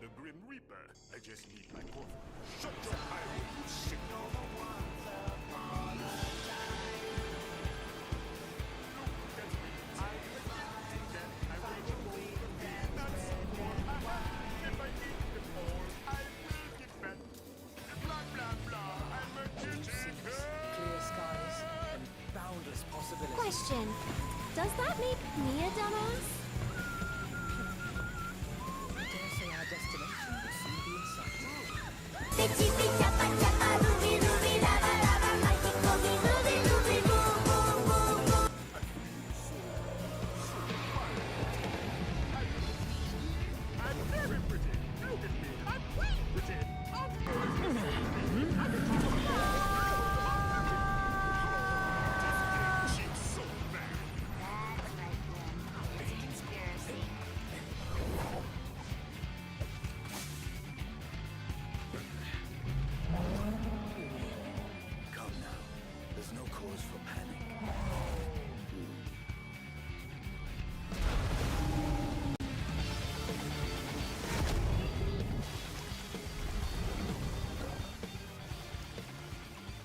the Grim Reaper. I just need my coffee. Shut your eye, you sick. Question. Does that make me a dumbass? I dare say our destination will soon be in sight. Pichipi chapa chapa ruby ruby lava lava magic me ruby ruby boom boom boom boom. I'm very pretty. Look at me. I'm way pretty. She's so bad. It's a conspiracy. Come now. There's no cause for panic.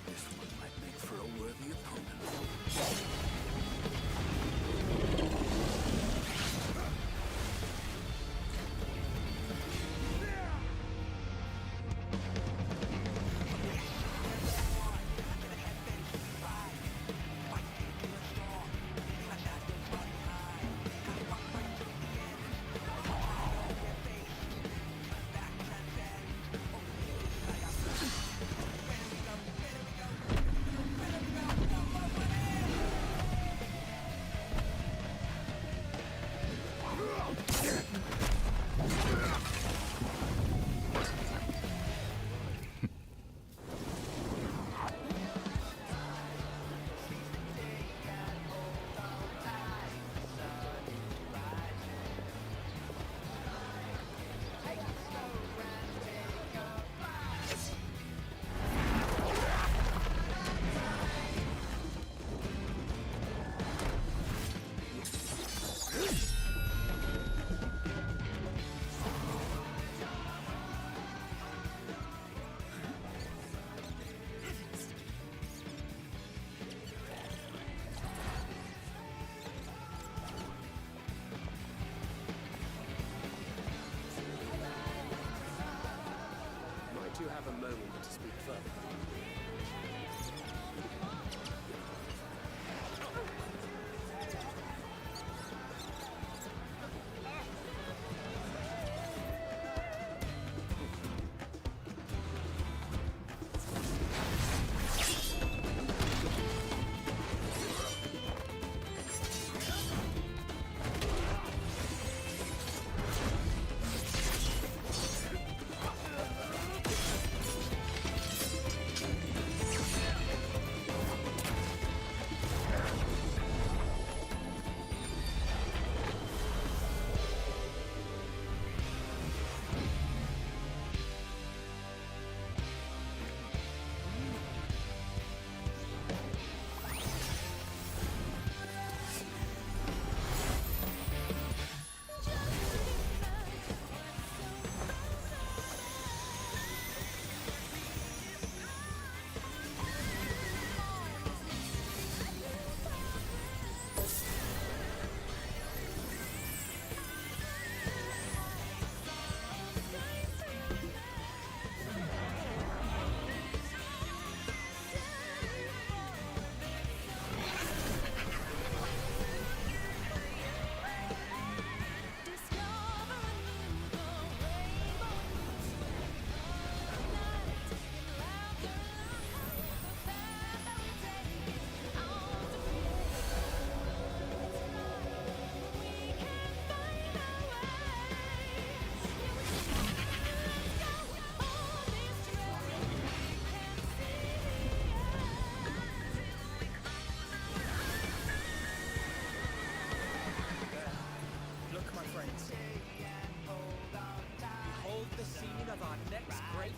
This one might make for a worthy opponent. Might you have a moment to speak further?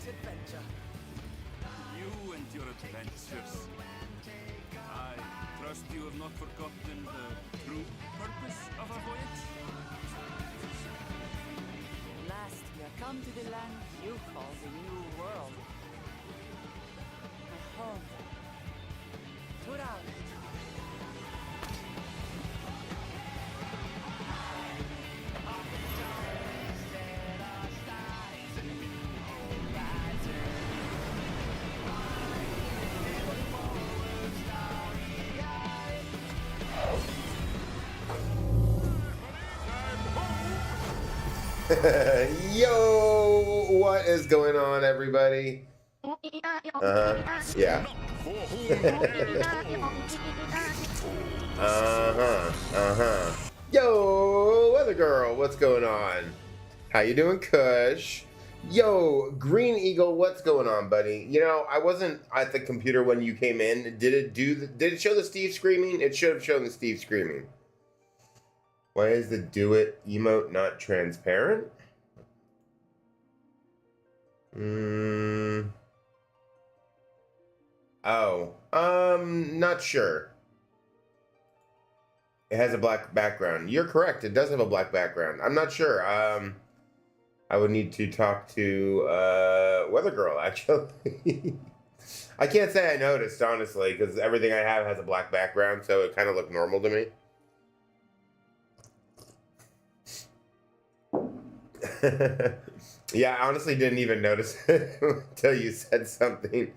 adventure. You and your adventures. I trust you have not forgotten the true purpose of our voyage? Last, we are come to the land you call the New World. My home. Tura. Yo, what is going on, everybody? Yeah. Yo, weather girl, what's going on? How you doing, Kush? Yo, Green Eagle, what's going on, buddy? You know, I wasn't at the computer when you came in. Did it show the Steve screaming? It should have shown the Steve screaming. Why is the do it emote not transparent? Not sure. It has a black background. You're correct. It does have a black background. I'm not sure. I would need to talk to Weather Girl, actually. I can't say I noticed, honestly, because everything I have has a black background, so it kind of looked normal to me. Yeah, I honestly didn't even notice it until you said something.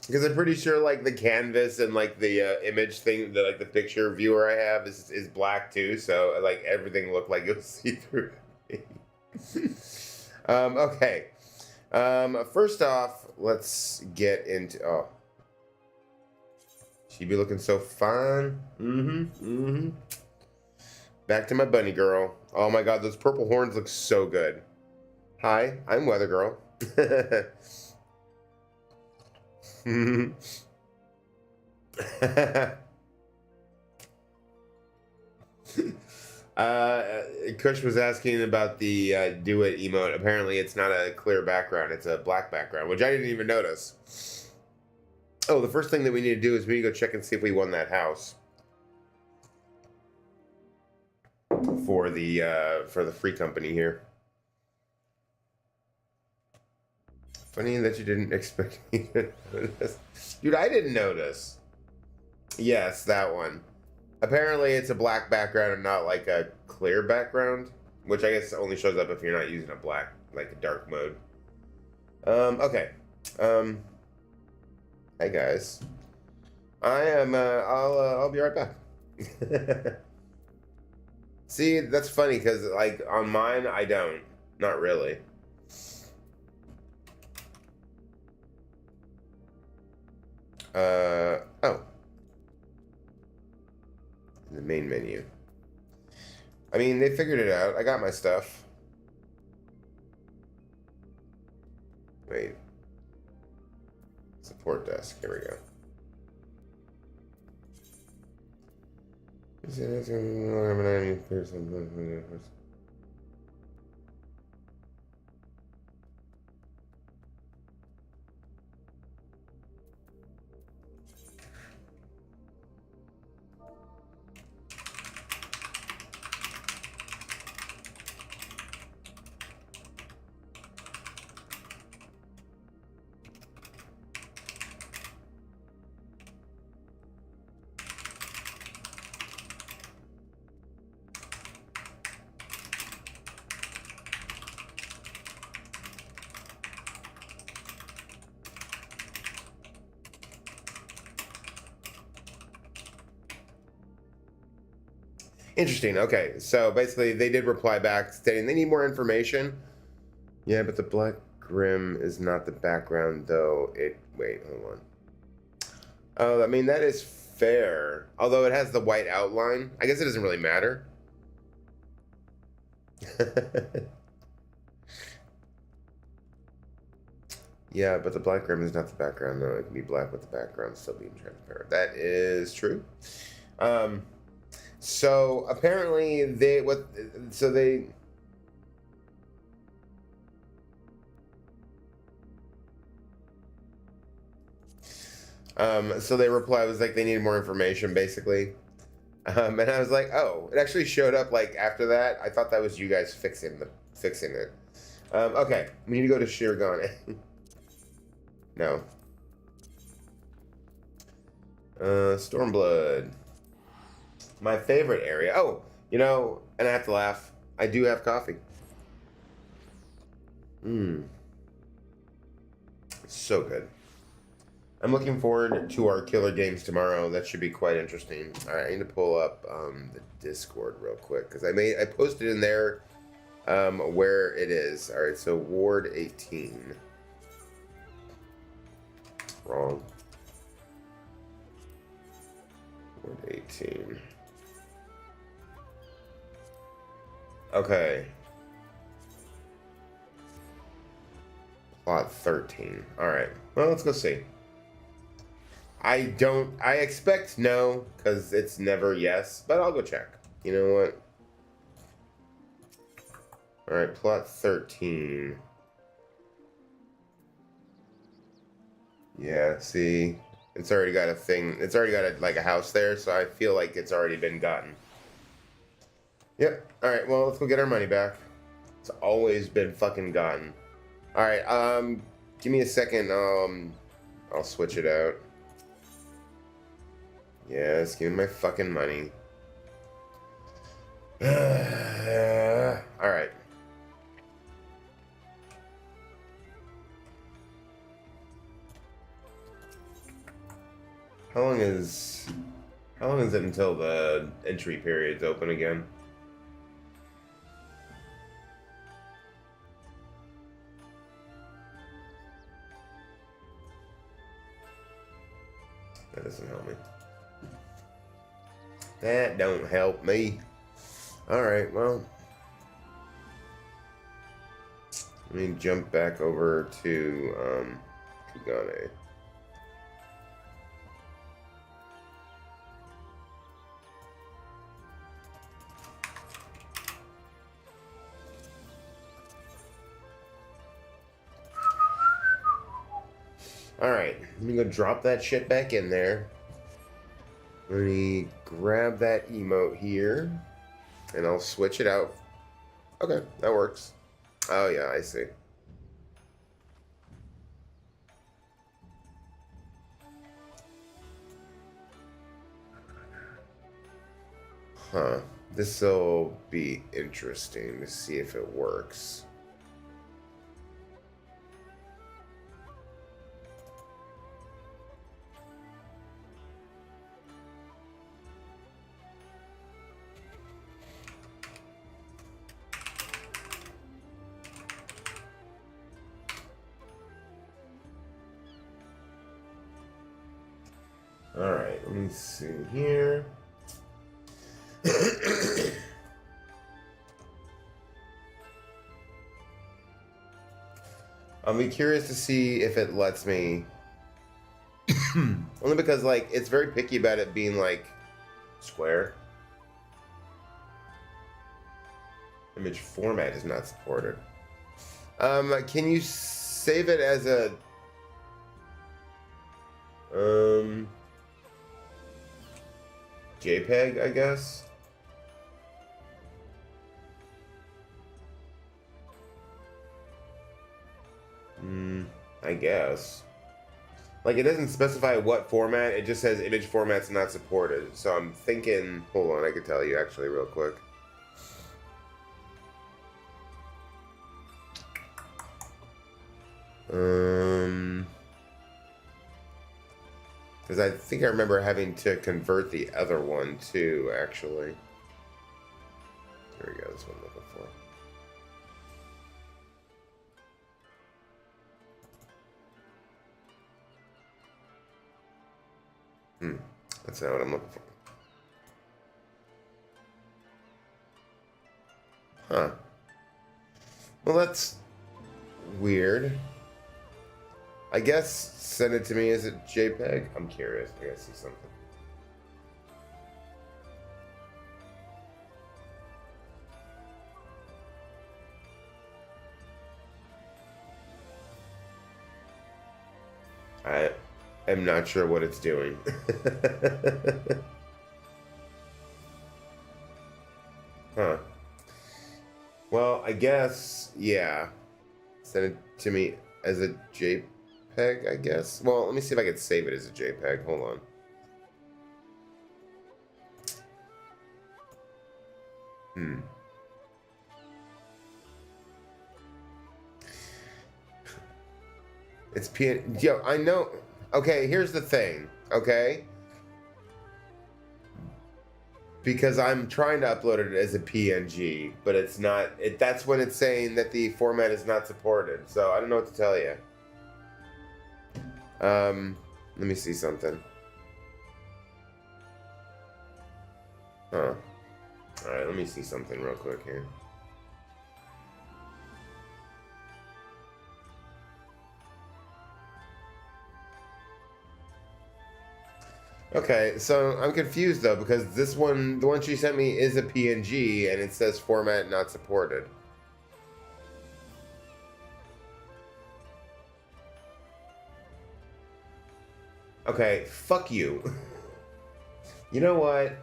Because I'm pretty sure, like, the canvas and, like, the image thing, like, the picture viewer I have is black, too. So, like, everything looked like it was see-through. Okay. First off, let's get into... Oh. She be looking so fine. Back to my bunny girl. Oh, my God. Those purple horns look so good. Hi, I'm Weather Girl. Kush was asking about the do it emote. Apparently it's not a clear background, it's a black background, which I didn't even notice. Oh, the first thing that we need to do is we need to go check and see if we won that house for the free company here. Funny that you didn't expect me to notice. Dude, I didn't notice. Yes, that one. Apparently it's a black background and not like a clear background, which I guess only shows up if you're not using a black, like a dark mode. Okay. Hey guys. I am, I'll be right back. See, that's funny because like on mine, I don't. Not really. Oh. The main menu. I mean, they figured it out. I got my stuff. Wait. Support desk. Here we go. Interesting. Okay, so basically they did reply back stating they need more information. Yeah, but the black grim is not the background, though. Wait, hold on. Oh, I mean, that is fair. Although it has the white outline. I guess it doesn't really matter. Yeah, but the black grim is not the background, though. It can be black with the background still being transparent. That is true. So apparently so they replied, was like they needed more information basically. And I was like, oh, it actually showed up like after that. I thought that was you guys fixing it. Okay, we need to go to Shirgane. No. Stormblood. My favorite area. Oh, you know, and I have to laugh. I do have coffee. So good. I'm looking forward to our killer games tomorrow. That should be quite interesting. All right, I need to pull up the Discord real quick because I posted in there where it is. All right, so Ward 18. Wrong. Ward 18. Okay. Plot 13. Alright. Well, let's go see. I expect no, because it's never yes, but I'll go check. You know what? Alright, plot 13. Yeah, see? It's already got a thing. It's already got like a house there, so I feel like it's already been gotten. Yep. Alright, well, let's go get our money back. It's always been fucking gotten. Alright, give me a second. I'll switch it out. Yes, give me my fucking money. Alright. How long is it until the entry period's open again? That doesn't help me. That don't help me. Alright, well. Let me jump back over to Kugane. Alright, let me go drop that shit back in there. Let me grab that emote here. And I'll switch it out. Okay, that works. Oh yeah, I see. Huh. This'll be interesting to see if it works. Alright, let me see here. I'll be curious to see if it lets me. Only because, like, it's very picky about it being, like, square. Image format is not supported. Can you save it as a... JPEG, I guess? I guess. Like, it doesn't specify what format, it just says image format's not supported. So I'm thinking, hold on, I can tell you actually real quick. Because I think I remember having to convert the other one too, actually. There we go, that's what I'm looking for. That's not what I'm looking for. Huh. Well, that's weird. I guess send it to me as a JPEG. I'm curious. I gotta see something. I am not sure what it's doing. Huh. Well, I guess, yeah. Send it to me as a JPEG, I guess. Well, let me see if I can save it as a JPEG. Hold on. It's PN. Yo, I know. Okay, here's the thing. Okay. Because I'm trying to upload it as a PNG, but it's not. That's when it's saying that the format is not supported. So I don't know what to tell you. Let me see something. Huh. All right, let me see something real quick here. Okay, so I'm confused though because this one, the one she sent me is a PNG and it says format not supported. Okay, fuck you. You know what?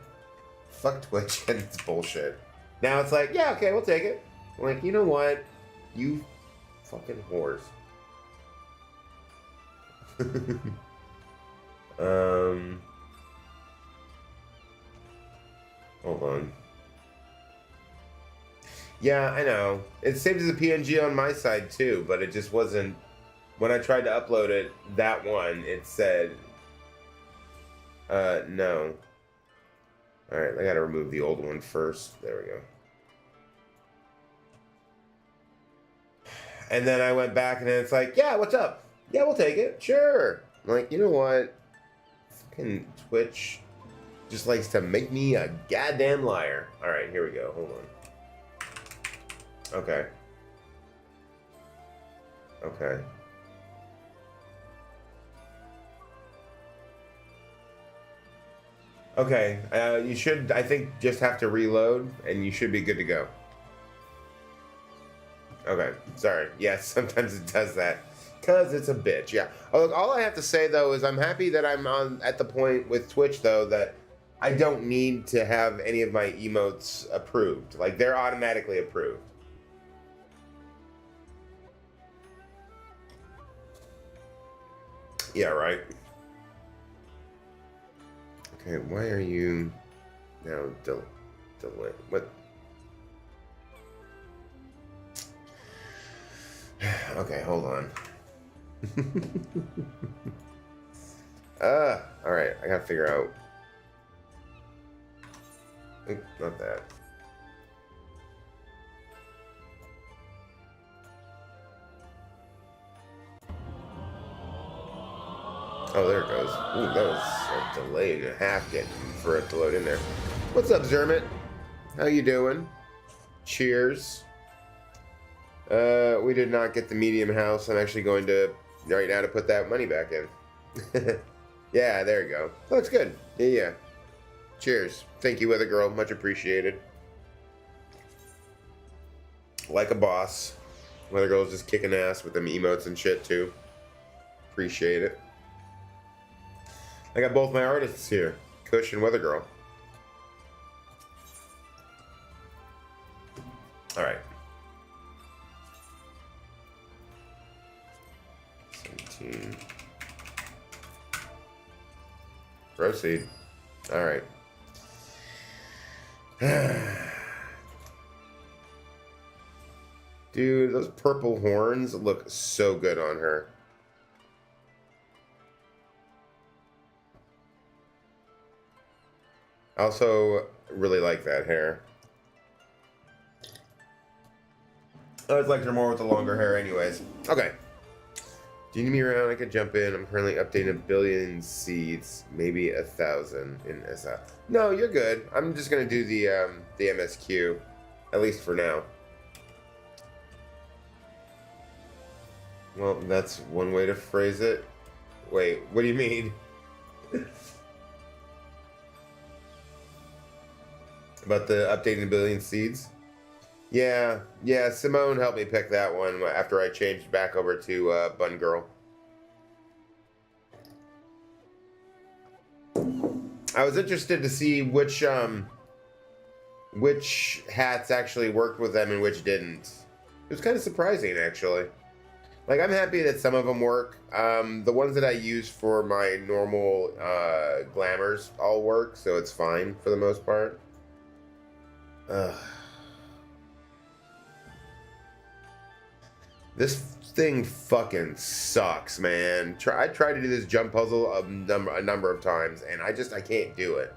Fuck Twitch and it's bullshit. Now it's like, yeah, okay, we'll take it. I'm like, you know what? You fucking whores. Hold on. Yeah, I know. It's saved as a PNG on my side too, but it just wasn't. When I tried to upload it, that one, it said, no. Alright, I gotta remove the old one first. There we go. And then I went back and then it's like, yeah, what's up? Yeah, we'll take it. Sure. I'm like, you know what? Fucking Twitch just likes to make me a goddamn liar. Alright, here we go. Hold on. Okay. Okay. Okay, you should, I think, just have to reload, and you should be good to go. Okay, sorry. Yes, sometimes it does that. Because it's a bitch, yeah. Oh, look, all I have to say, though, is I'm happy that I'm at the point with Twitch, though, that I don't need to have any of my emotes approved. Like, they're automatically approved. Yeah, right. Okay, why are you now delay? What? Okay, hold on. All right, I gotta figure out. Oop, not that. Oh, there it goes. Ooh, that was a delay and a half getting for it to load in there. What's up, Zermit? How you doing? Cheers. We did not get the medium house. I'm actually going to, right now, to put that money back in. Yeah, there you go. Oh, it's good. Yeah. Cheers. Thank you, Weather Girl. Much appreciated. Like a boss. Weather Girl's just kicking ass with them emotes and shit, too. Appreciate it. I got both my artists here, Kush and Weather Girl. All right. 17. Proceed. All right. Dude, those purple horns look so good on her. I also really like that hair. I always liked her more with the longer hair anyways. Okay. Do you need me around? I could jump in. I'm currently updating 1 billion seeds, maybe 1,000 in SF. No, you're good. I'm just going to do the MSQ, at least for now. Well, that's one way to phrase it. Wait, what do you mean? About the updating 1 billion seeds? Yeah, Simone helped me pick that one after I changed back over to Bun Girl. I was interested to see which hats actually worked with them and which didn't. It was kind of surprising, actually. Like, I'm happy that some of them work. The ones that I use for my normal glamours all work, so it's fine for the most part. This thing fucking sucks, man. I tried to do this jump puzzle a number of times, and I can't do it.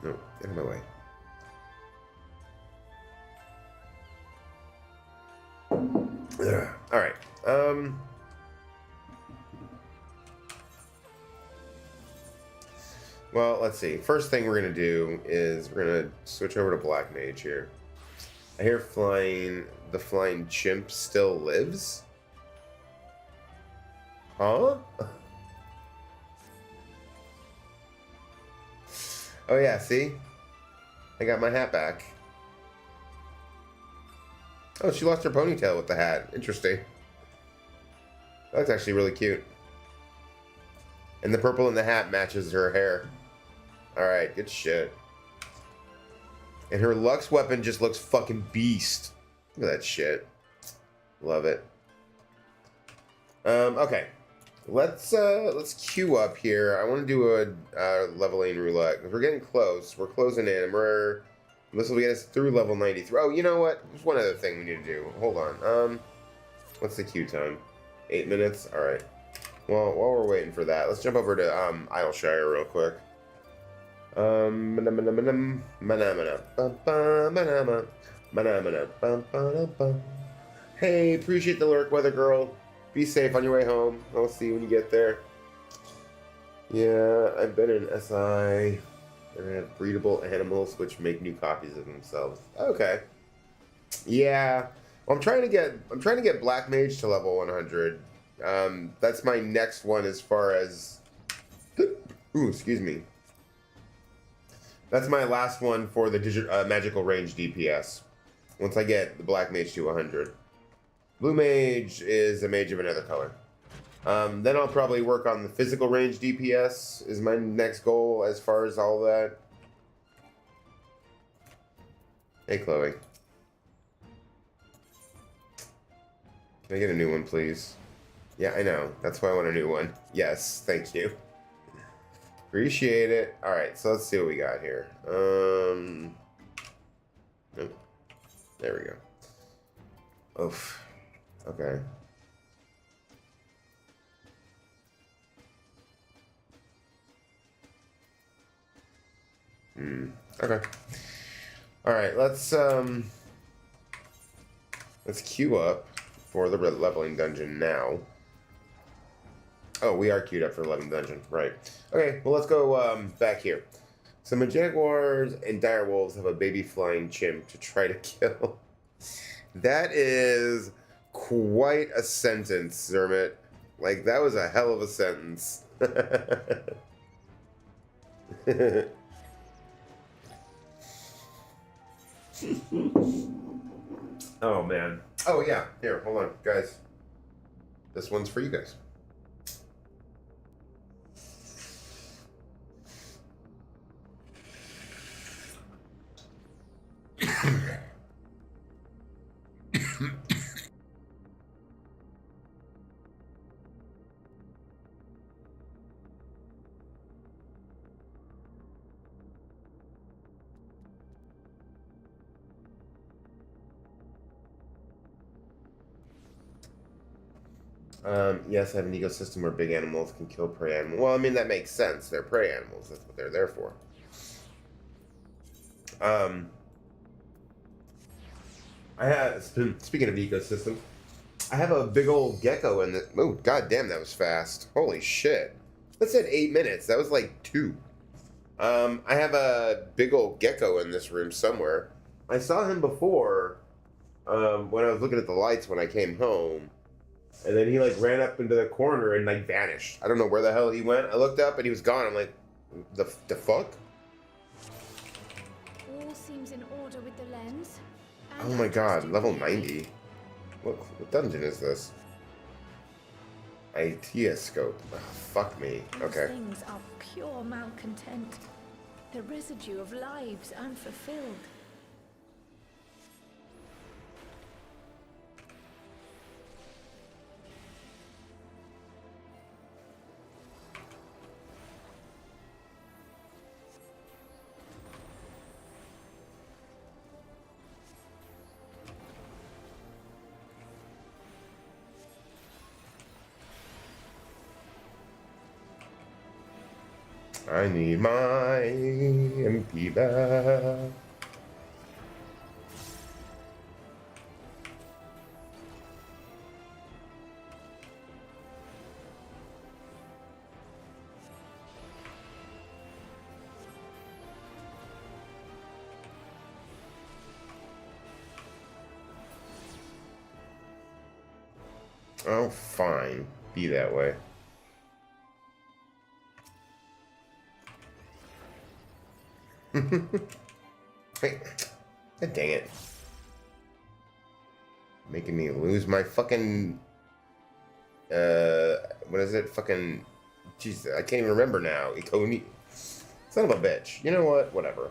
No, get out of my way. Ugh. All right. Well, let's see. First thing we're gonna do is we're gonna switch over to Black Mage here. I hear the flying chimp still lives. Huh? Oh yeah, see? I got my hat back. Oh, she lost her ponytail with the hat. Interesting. That's actually really cute. And the purple in the hat matches her hair. Alright, good shit. And her Lux weapon just looks fucking beast. Look at that shit. Love it. Okay. Let's queue up here. I want to do a leveling roulette because we're getting close. We're closing in. This will get us through level 93. Oh, you know what? There's one other thing we need to do. Hold on. What's the queue time? 8 minutes. All right. Well, while we're waiting for that, let's jump over to Isleshire real quick. Hey, appreciate the lurk, weather girl. Be safe on your way home. I'll see you when you get there. Yeah, I've been in SI. And have breedable animals which make new copies of themselves. Okay. Yeah. Well, I'm trying to get Black Mage to level 100. That's my next one as far as. Ooh, excuse me. That's my last one for the magical range DPS. Once I get the Black Mage to 100. Blue Mage is a mage of another color. Then I'll probably work on the physical range DPS is my next goal as far as all that. Hey, Chloe. Can I get a new one, please? Yeah, I know. That's why I want a new one. Yes, thank you. Appreciate it. Alright, so let's see what we got here. Nope. There we go. Oof. Okay. Okay. All right, let's queue up for the leveling dungeon now. Oh, we are queued up for the leveling dungeon, right? Okay, well let's go back here. So my jaguars and dire wolves have a baby flying chimp to try to kill. That is quite a sentence, Zermit. Like, that was a hell of a sentence. Oh, man. Oh, yeah. Here, hold on, guys. This one's for you guys. Yes, I have an ecosystem where big animals can kill prey animals. Well, I mean, that makes sense. They're prey animals. That's what they're there for. I have, speaking of ecosystem, I have a big old gecko in the, oh, goddamn, that was fast. Holy shit. That said 8 minutes. That was like 2. I have a big old gecko in this room somewhere. I saw him before when I was looking at the lights when I came home. And then he, like, ran up into the corner and, like, vanished. I don't know where the hell he went. I looked up and he was gone. I'm like, the fuck? All seems in order with the lens. Oh my god, level 90. What dungeon is this? Idea scope. Oh, fuck me. Those Okay. things are pure malcontent. The residue of lives unfulfilled. I need my MP back. Oh, fine. Be that way. Wait. God dang it. Making me lose my fucking... what is it? Fucking... Jesus, I can't even remember now. Iconi... Son of a bitch. You know what? Whatever.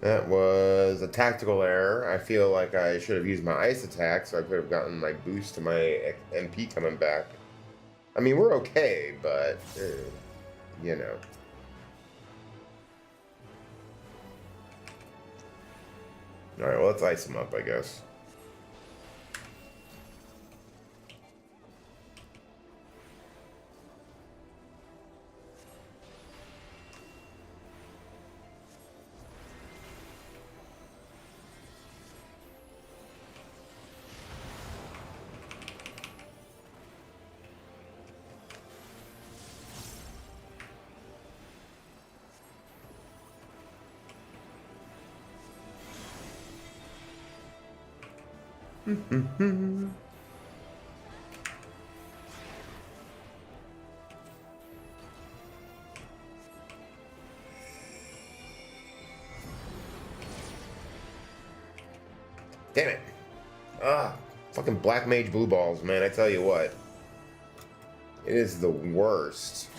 That was a tactical error. I feel like I should have used my ice attack so I could have gotten my boost to my MP coming back. I mean, we're okay, but, you know. Alright, well, let's ice him up, I guess. Damn it. Ah, fucking black mage blue balls, man. I tell you what. It is the worst.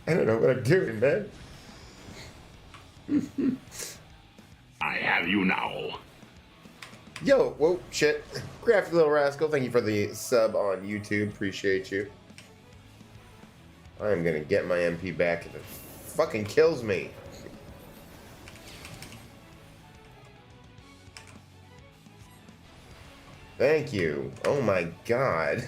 I don't know what I'm doing, man. I have you now. Yo, whoa, shit. Crafty little rascal, thank you for the sub on YouTube. Appreciate you. I am gonna get my MP back if it fucking kills me. Thank you. Oh my god.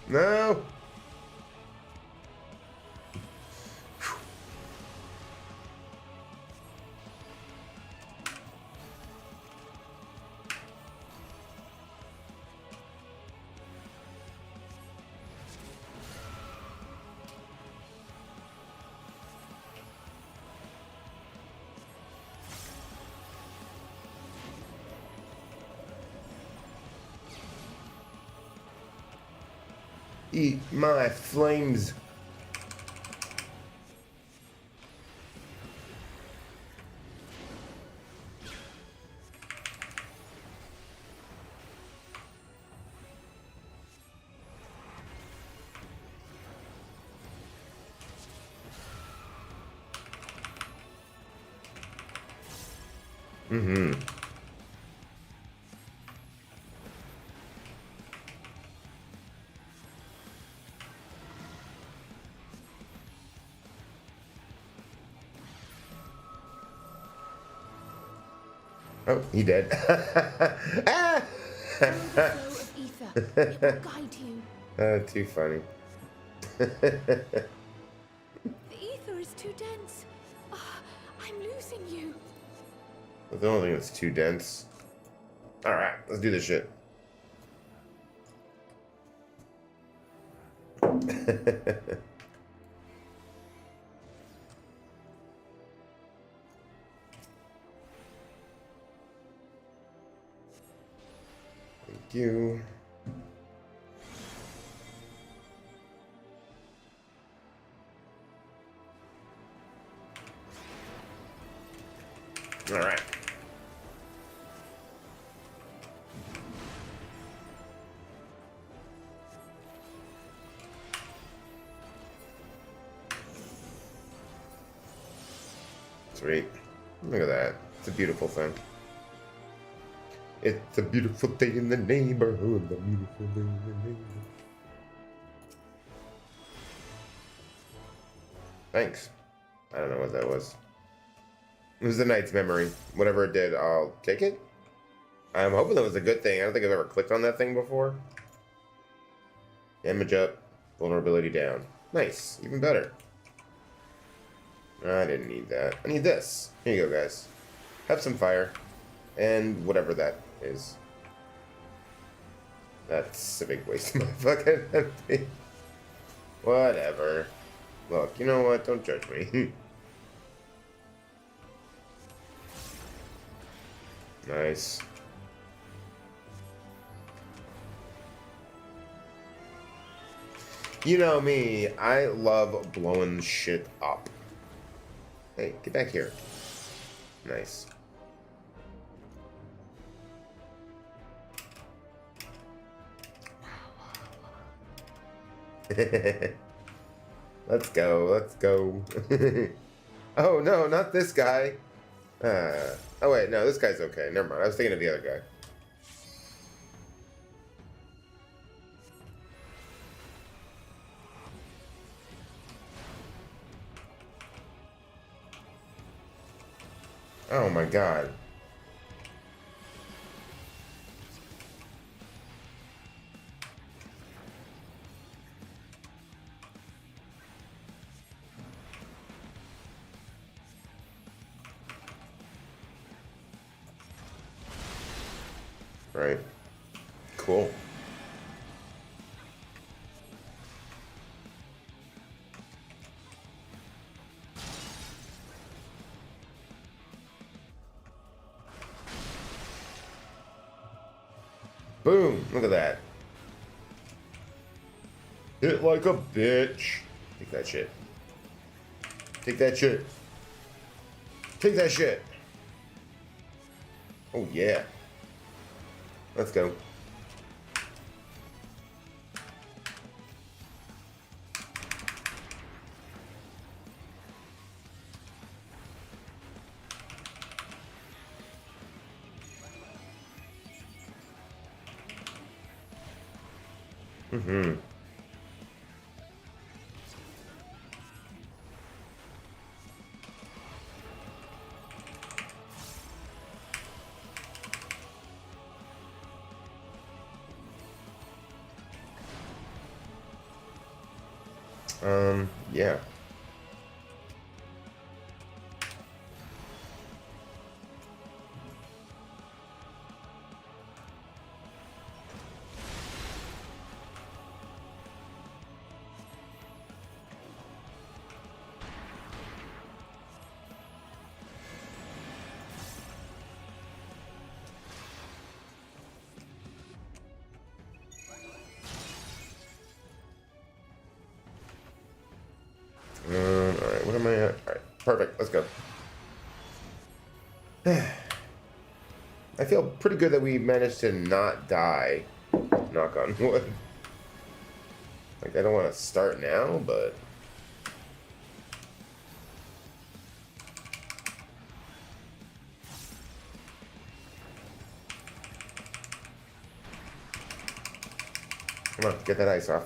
No. Eat my flames. Mm-hmm. Oh, he dead. Ah! Follow the flow of ether. It will guide you. Too funny. The ether is too dense. Ah, I'm losing you. The only thing that's too dense. Alright, let's do this shit. Thank you. Alright. Sweet. Look at that. It's a beautiful thing. It's a beautiful day in the neighborhood. A beautiful day in the neighborhood. Thanks. I don't know what that was. It was the knight's memory. Whatever it did, I'll take it. I'm hoping that was a good thing. I don't think I've ever clicked on that thing before. Damage up. Vulnerability down. Nice. Even better. I didn't need that. I need this. Here you go, guys. Have some fire. And whatever that is. That's a big waste of my fucking MP. Whatever. Look, you know what? Don't judge me. Nice. You know me, I love blowing shit up. Hey, get back here. Nice. Let's go, let's go. Oh no, not this guy. Oh wait, no, this guy's okay. Never mind. I was thinking of the other guy. Oh my god. Right. Cool. Boom! Look at that. Hit like a bitch. Take that shit. Take that shit. Take that shit. Oh yeah. Let's go. Mm-hmm. Yeah. feel pretty good that we managed to not die. Knock on wood. Like, I don't want to start now, but... Come on, get that ice off.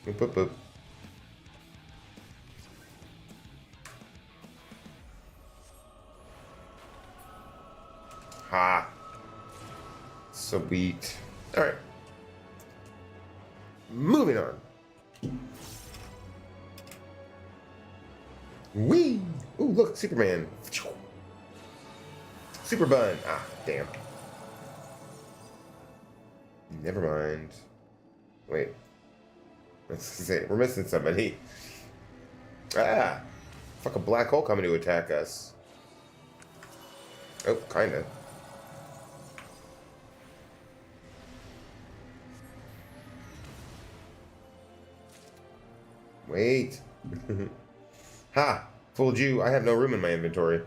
Boop, boop, boop. Ha. Sweet. Alright. Moving on. Whee! Ooh, look, Superman. Super bun. Ah, damn. Never mind. Wait. Let's see. We're missing somebody. Ah! Fuck, a black hole coming to attack us. Oh, kinda. Wait. Ha! Fooled you. I have no room in my inventory.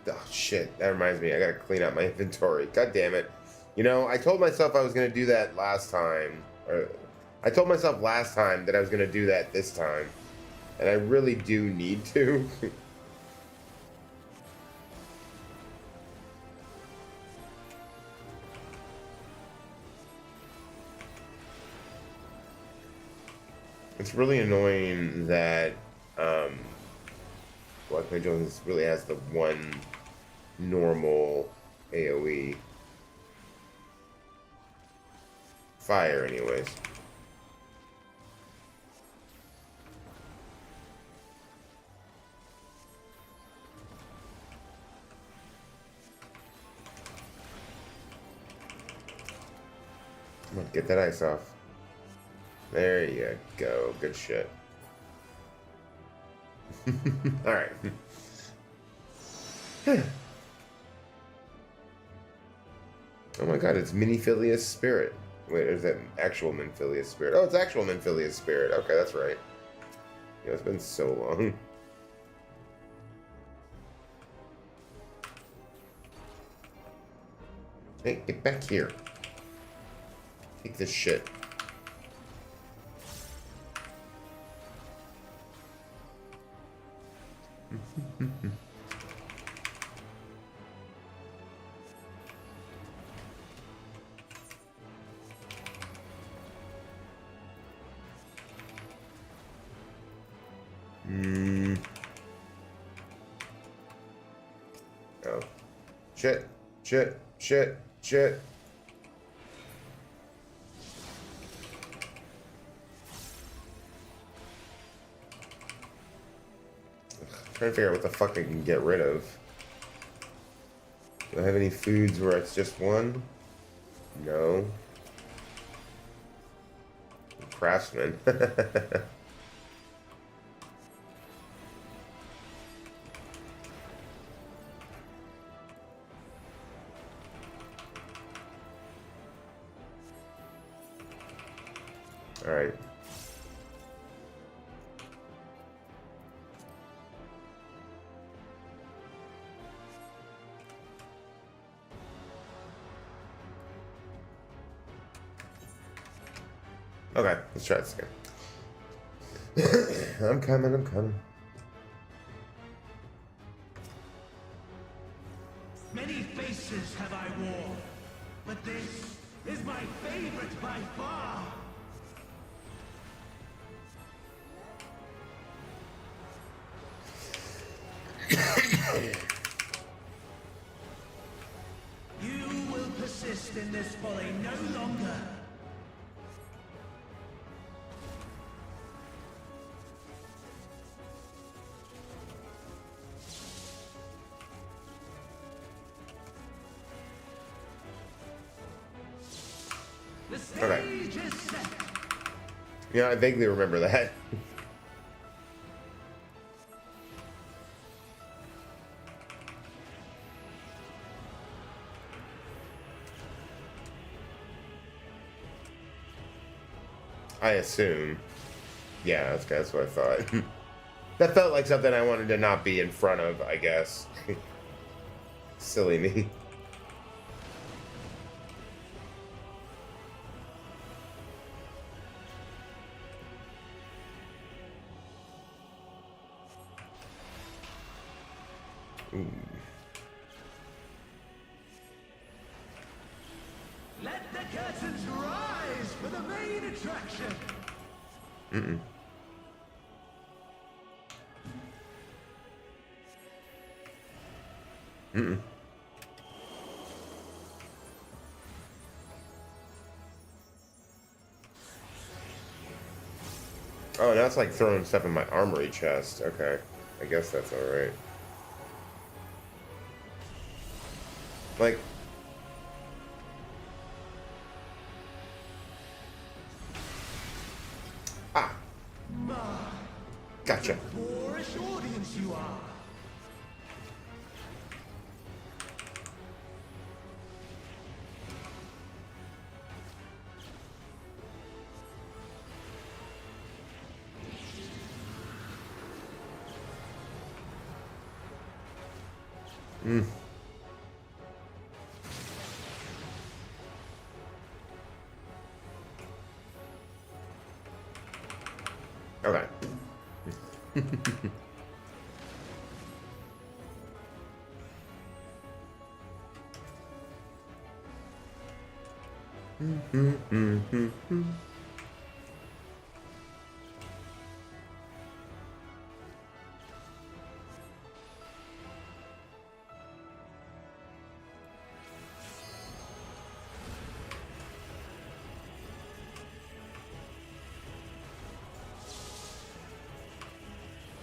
Oh, shit. That reminds me. I gotta clean out my inventory. God damn it. You know, I told myself I was gonna do that last time. I told myself last time that I was gonna do that this time. And I really do need to. It's really annoying that Black Knight Jones really has the one normal AoE. Fire, anyways. Come on, get that ice off. There you go. Good shit. Alright. Oh my god, it's Minifilius Spirit. Wait, is that actual Minfilius Spirit? Oh, it's actual Minfilius Spirit. Okay, that's right. Yeah, it's been so long. Hey, get back here. Take this shit. Oh. Shit. Shit. Shit. Shit. Trying to figure out what the fuck I can get rid of. Do I have any foods where it's just one? No. Craftsman. All right. Okay, let's try this again. I'm coming, I'm coming. Many faces have I worn, but this is my favorite by far. You will persist in this folly no longer. The stage is set. Yeah, I vaguely remember that. I assume. Yeah, that's what I thought. That felt like something I wanted to not be in front of, I guess. Silly me. Ooh. Let the curtains rise for the main attraction. Mm-mm. Mm-mm. Oh, now it's like throwing stuff in my armory chest. Okay. I guess that's alright. Like... Ah! Gotcha. Boorish audience you are. Mm. Okay.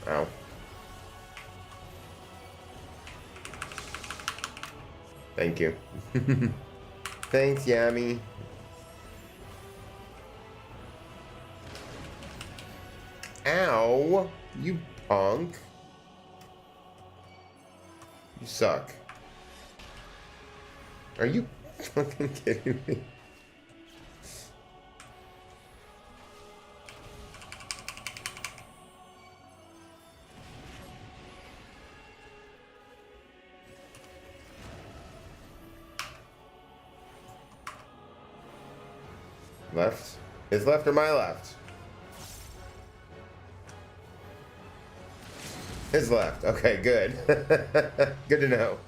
Ow. Thank you. Thanks, Yami. Ow! You punk. You suck. Are you fucking kidding me? Left? His left or my left? His left. Okay, good. Good to know.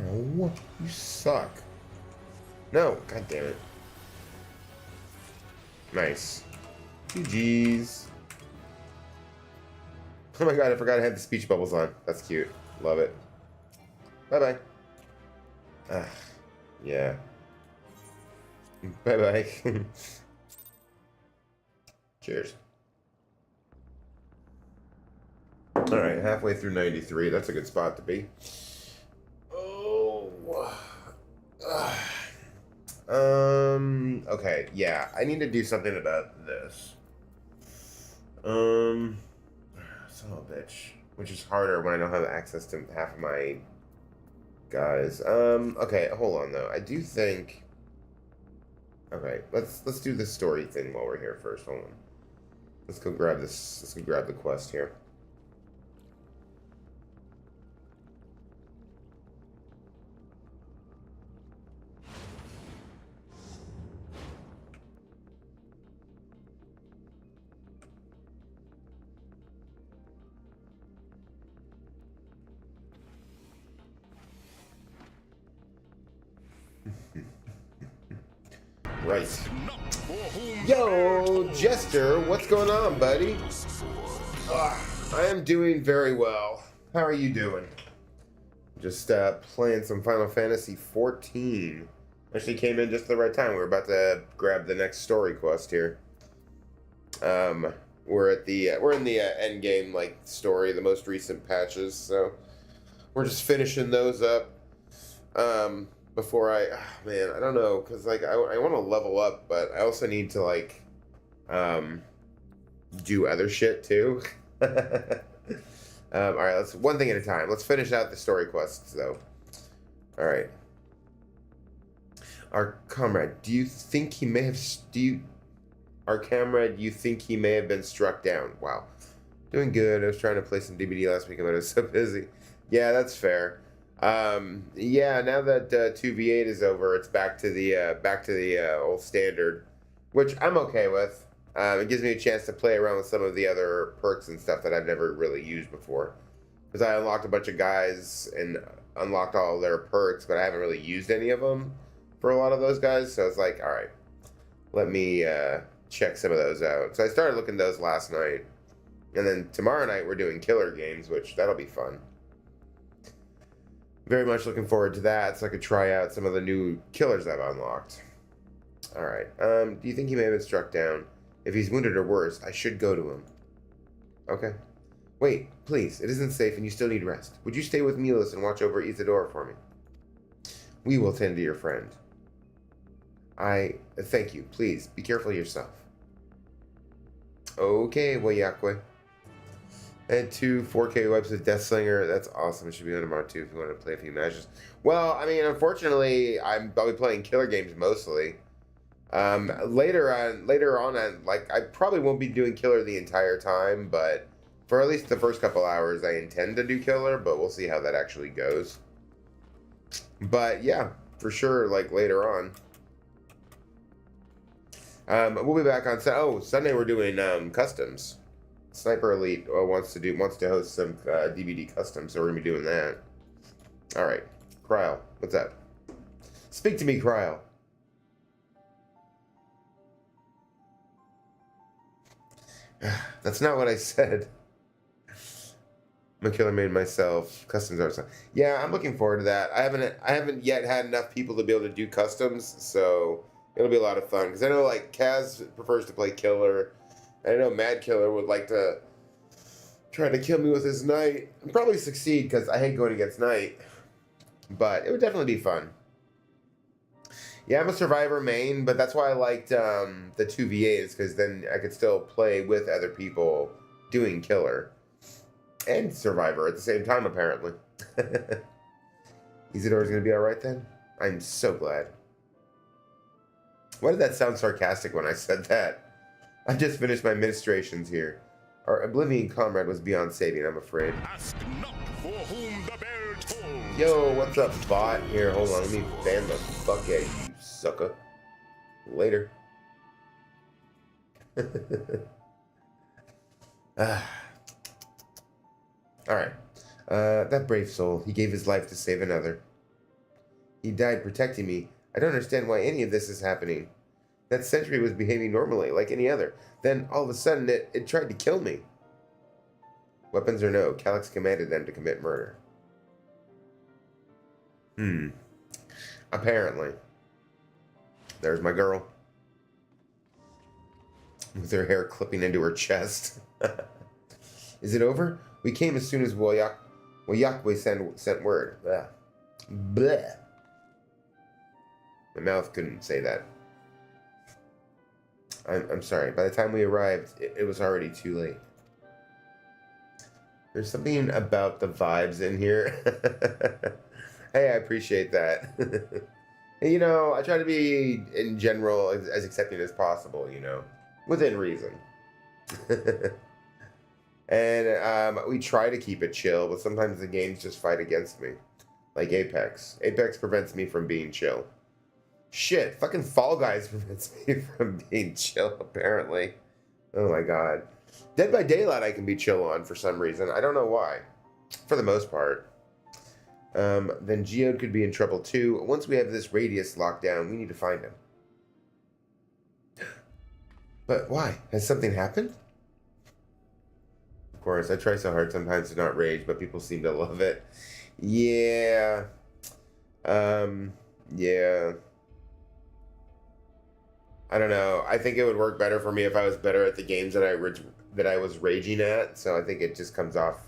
Ow, you suck. No, god damn it. Nice. GG's. Oh my god, I forgot I had the speech bubbles on. That's cute. Love it. Bye-bye. Ah, yeah. Bye-bye. Cheers. Alright, halfway through 93. That's a good spot to be. Oh. Okay, yeah. I need to do something about this. Son of a bitch. Which is harder when I don't have access to half of my guys. Okay, hold on though. I do think... Okay, let's do the story thing while we're here first. Hold on. Let's go grab this. Let's go grab the quest here. Right. Yo, Jester, what's going on, buddy? I am doing very well. How are you doing? Just playing some Final Fantasy 14. Actually came in just at the right time. We're about to grab the next story quest here. We're at the we're in the end game like story, the most recent patches, so we're just finishing those up. Before I, man, I don't know, because like I want to level up, but I also need to like do other shit too. All right, let's one thing at a time. Let's finish out the story quests though. All right. Our comrade, do you think he may have been struck down? Wow. Doing good. I was trying to play some DBD last week, but I was so busy. Yeah, that's fair. Yeah, now that 2v8 is over, it's back to the old standard, which I'm okay with. It gives me a chance to play around with some of the other perks and stuff that I've never really used before. Because I unlocked a bunch of guys and unlocked all their perks, but I haven't really used any of them for a lot of those guys. So it's like, all right, let me check some of those out. So I started looking at those last night. And then tomorrow night we're doing killer games, which that'll be fun. Very much looking forward to that, so I could try out some of the new killers I've unlocked. All right. Do you think he may have been struck down? If he's wounded or worse, I should go to him. Okay. Wait, please. It isn't safe and you still need rest. Would you stay with Milos and watch over Isadora for me? We will tend to your friend. Thank you. Please, be careful yourself. Okay, Wayakwe. And 2 4K wipes with Deathslinger. That's awesome. It should be on tomorrow too if you want to play a few matches. Well, I mean, unfortunately, I'll be playing killer games mostly. Later on, like, I probably won't be doing killer the entire time, but for at least the first couple hours, I intend to do killer, but we'll see how that actually goes. But yeah, for sure, like later on. We'll be back on Sunday. We're doing customs. Sniper Elite wants to host some DVD customs, so we're gonna be doing that. All right, Cryle, what's up? Speak to me, Cryle. That's not what I said. I'm a killer made myself. Customs are. Yeah, I'm looking forward to that. I haven't yet had enough people to be able to do customs, so it'll be a lot of fun. Because I know like Kaz prefers to play killer. I know Mad Killer would like to try to kill me with his knight. And probably succeed because I hate going against knight. But it would definitely be fun. Yeah, I'm a survivor main, but that's why I liked the 2v8s, because then I could still play with other people doing killer and survivor at the same time, apparently. Isadora's going to be alright then? I'm so glad. Why did that sound sarcastic when I said that? I just finished my ministrations here. Our Oblivion comrade was beyond saving, I'm afraid. Ask not for whom the bell tolls. Yo, what's up, bot? Here, hold on, let me ban the fuck out of you, sucker. Later. Alright. That brave soul, he gave his life to save another. He died protecting me. I don't understand why any of this is happening. That sentry was behaving normally, like any other. Then, all of a sudden, it tried to kill me. Weapons or no, Calyx commanded them to commit murder. Apparently. There's my girl. With her hair clipping into her chest. Is it over? We came as soon as Wayakwe sent word. Blah. Blah. My mouth couldn't say that. I'm sorry. By the time we arrived, it was already too late. There's something about the vibes in here. Hey, I appreciate that. You know, I try to be, in general, as accepting as possible, you know, within reason. And we try to keep it chill, but sometimes the games just fight against me. Like Apex. Apex prevents me from being chill. Shit, fucking Fall Guys prevents me from being chill, apparently. Oh my god. Dead by Daylight I can be chill on for some reason. I don't know why. For the most part. Then Geode could be in trouble too. Once we have this radius locked down, we need to find him. But why? Has something happened? Of course, I try so hard sometimes to not rage, but people seem to love it. Yeah. Yeah. I don't know. I think it would work better for me if I was better at the games that I was raging at. So I think it just comes off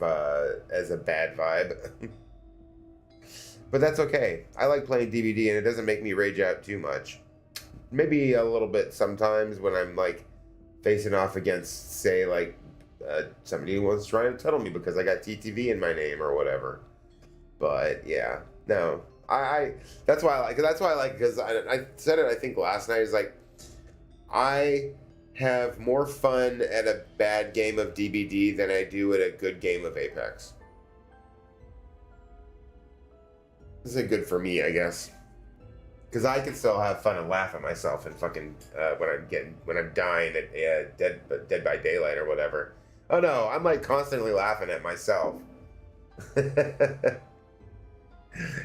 as a bad vibe. But that's okay. I like playing DVD, and it doesn't make me rage out too much. Maybe a little bit sometimes when I'm like facing off against, say, like somebody who wants to try and tunnel me because I got TTV in my name or whatever. But yeah, no, I that's why I like because I said it I think last night is like I have more fun at a bad game of DBD than I do at a good game of Apex. This is good for me, I guess, because I can still have fun and laugh at myself and fucking when I'm dying at Dead by Daylight or whatever. Oh no, I'm like constantly laughing at myself.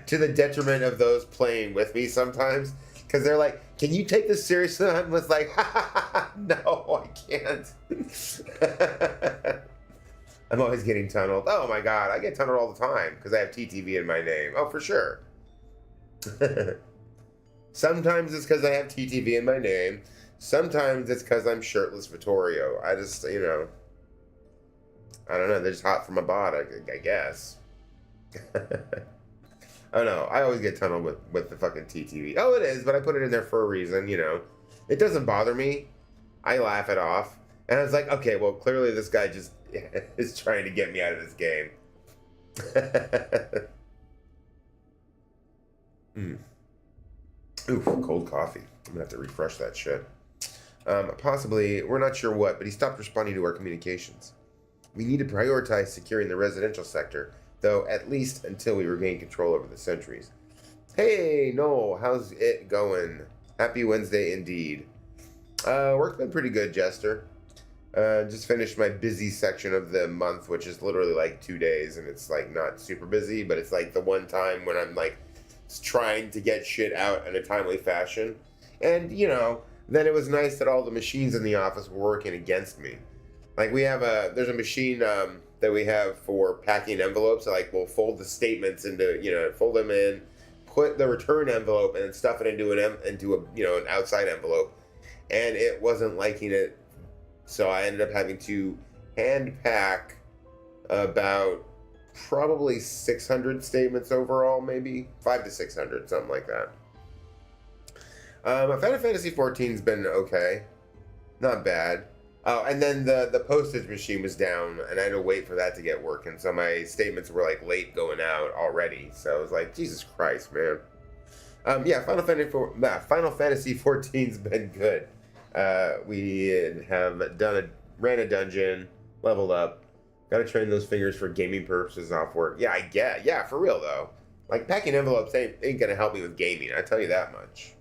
To the detriment of those playing with me sometimes, because they're like, "Can you take this seriously?" I'm just like, "No, I can't." I'm always getting tunneled. Oh my god, I get tunneled all the time because I have TTV in my name. Oh, for sure. Sometimes it's because I have TTV in my name. Sometimes it's because I'm shirtless Vittorio. I just, I don't know. They're just hot from my body, I guess. Oh no, I always get tunneled with the fucking TTV. Oh, it is, but I put it in there for a reason, It doesn't bother me. I laugh it off. And I was like, okay, well, clearly this guy just is trying to get me out of this game. Oof, cold coffee. I'm gonna have to refresh that shit. Possibly, we're not sure what, but he stopped responding to our communications. We need to prioritize securing the residential sector, though at least until we regain control over the sentries. Hey, Noel, how's it going? Happy Wednesday indeed. Work's been pretty good, Jester. Just finished my busy section of the month, which is literally like 2 days, and it's like not super busy, but it's like the one time when I'm like trying to get shit out in a timely fashion. And, then it was nice that all the machines in the office were working against me. Like there's a machine that we have for packing envelopes. So like we'll fold the statements into, fold them in, put the return envelope and then stuff it into an outside envelope. And it wasn't liking it. So I ended up having to hand pack about probably 600 statements overall, maybe 500 to 600, something like that. Final Fantasy 14's been okay, not bad. Oh, and then the postage machine was down, and I had to wait for that to get working. So my statements were like late going out already. So I was like, Jesus Christ, man. Yeah, Final Fantasy 14's been good. We have ran a dungeon, leveled up, got to train those fingers for gaming purposes off work. Yeah, I get. Yeah, for real though. Like packing envelopes ain't gonna help me with gaming. I tell you that much.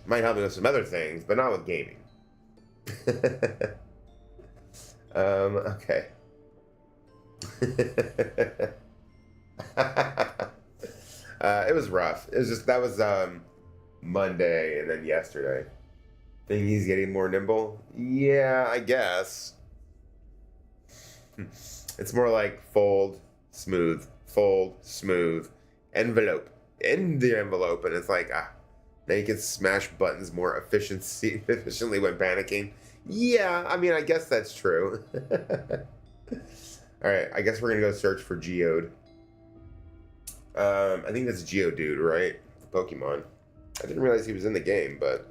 Might help me with some other things, but not with gaming. Okay. It was rough. It was just that was Monday and then yesterday. Think he's getting more nimble? Yeah, I guess. It's more like fold, smooth, envelope, in the envelope, and it's like now you can smash buttons more efficiently when panicking. Yeah, I mean, I guess that's true. All right, I guess we're gonna go search for Geode. I think that's Geodude, right? Pokemon. I didn't realize he was in the game, but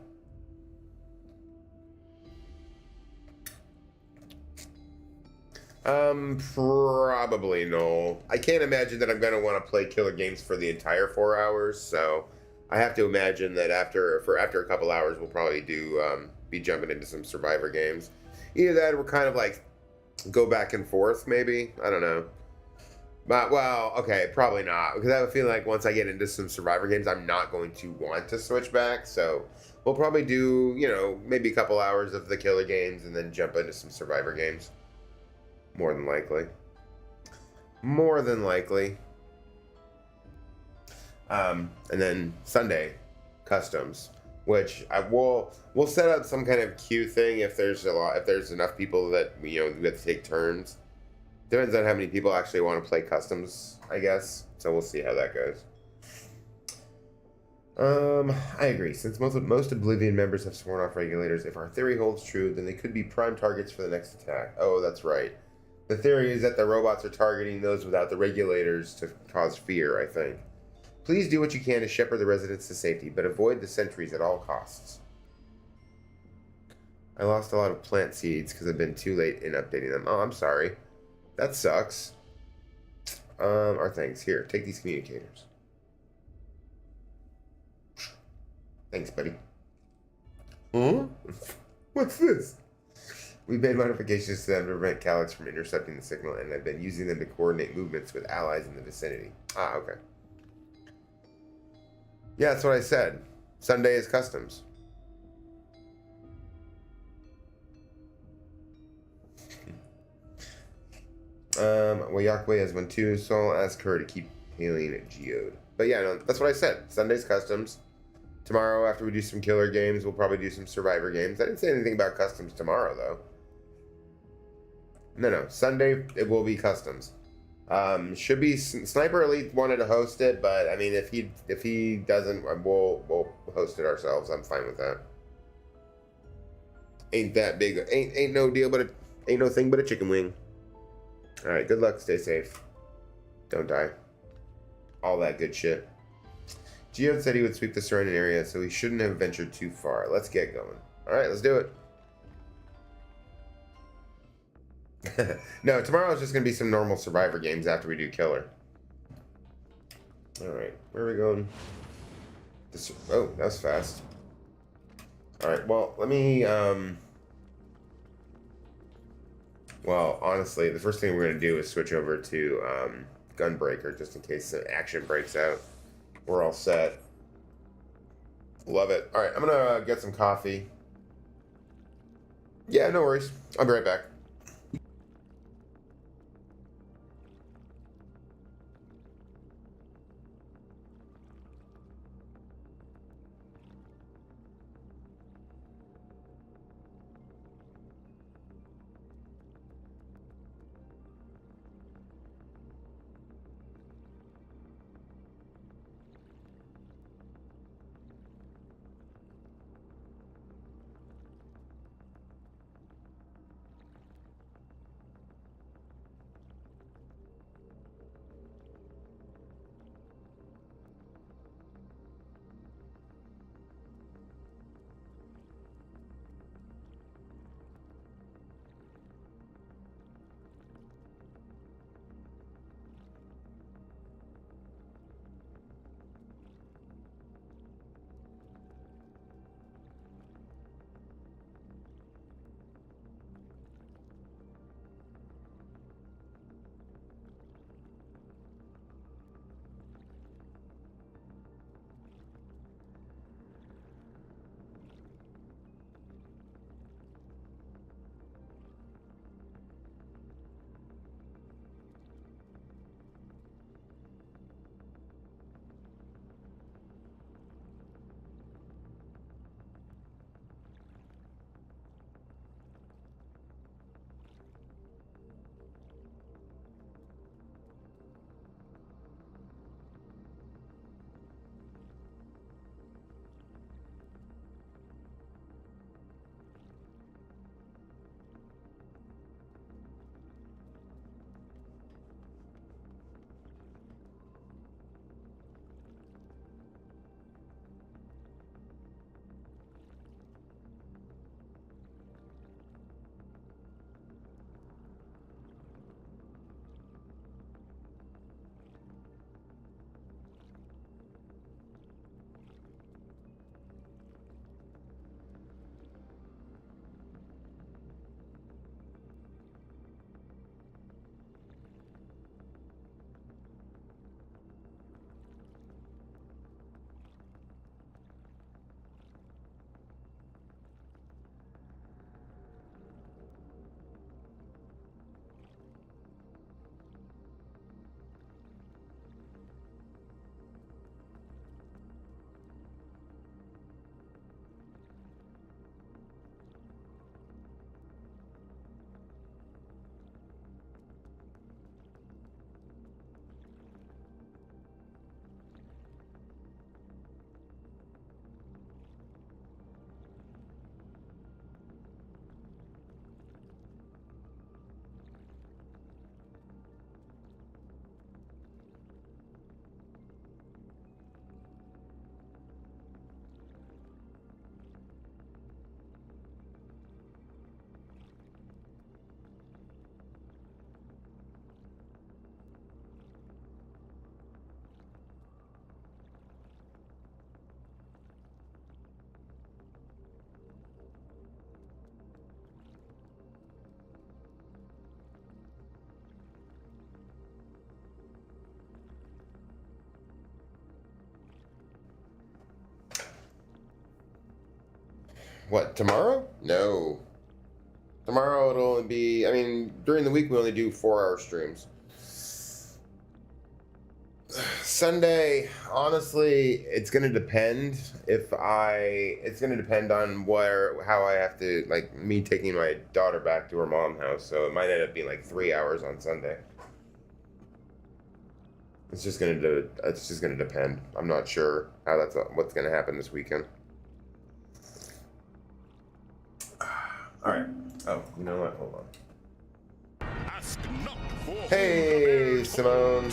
probably no. I can't imagine that I'm gonna want to play killer games for the entire 4 hours, so I have to imagine that after a couple hours, we'll probably be jumping into some Survivor games. Either that, or we'll kind of like go back and forth, maybe. I don't know. But well, okay, probably not, because I have a feeling like once I get into some Survivor games, I'm not going to want to switch back. So we'll probably do, maybe a couple hours of the killer games and then jump into some Survivor games. More than likely. And then Sunday, customs, which we'll set up some kind of queue thing if there's enough people that we have to take turns. Depends on how many people actually want to play customs, I guess. So we'll see how that goes. I agree. Since most Oblivion members have sworn off regulators, if our theory holds true, then they could be prime targets for the next attack. Oh, that's right. The theory is that the robots are targeting those without the regulators to cause fear, I think. Please do what you can to shepherd the residents to safety, but avoid the sentries at all costs. I lost a lot of plant seeds because I've been too late in updating them. Oh, I'm sorry. That sucks. Our thanks. Here, take these communicators. Thanks, buddy. Huh? What's this? We've made modifications to them to prevent Calyx from intercepting the signal, and I've been using them to coordinate movements with allies in the vicinity. Ah, okay. Yeah, that's what I said. Sunday is customs. Wayakwe has one too, so I'll ask her to keep hailing Geode. But yeah, no, that's what I said. Sunday's customs. Tomorrow, after we do some killer games, we'll probably do some survivor games. I didn't say anything about customs tomorrow, though. No. Sunday, it will be customs. Should be Sniper Elite wanted to host it, but I mean, if he doesn't, we'll host it ourselves. I'm fine with that. Ain't that big? Ain't no deal, but ain't no thing but a chicken wing. All right, good luck. Stay safe. Don't die. All that good shit. Geode said he would sweep the surrounding area, so he shouldn't have ventured too far. Let's get going. All right, let's do it. No, tomorrow is just going to be some normal survivor games after we do killer. All right, where are we going? Oh, that was fast. All right, well, let me... Well, honestly, the first thing we're going to do is switch over to Gunbreaker, just in case the action breaks out. We're all set. Love it. All right, I'm going to get some coffee. Yeah, no worries. I'll be right back. What, tomorrow? No. Tomorrow it'll only be, I mean, during the week we only do 4-hour streams. Sunday, honestly, it's gonna depend it's gonna depend on how I have to, like, me taking my daughter back to her mom's house, so it might end up being like 3 hours on Sunday. It's just gonna depend. I'm not sure what's gonna happen this weekend. Alright. Oh, you know what? Hold on. Ask not for Hey, Simone.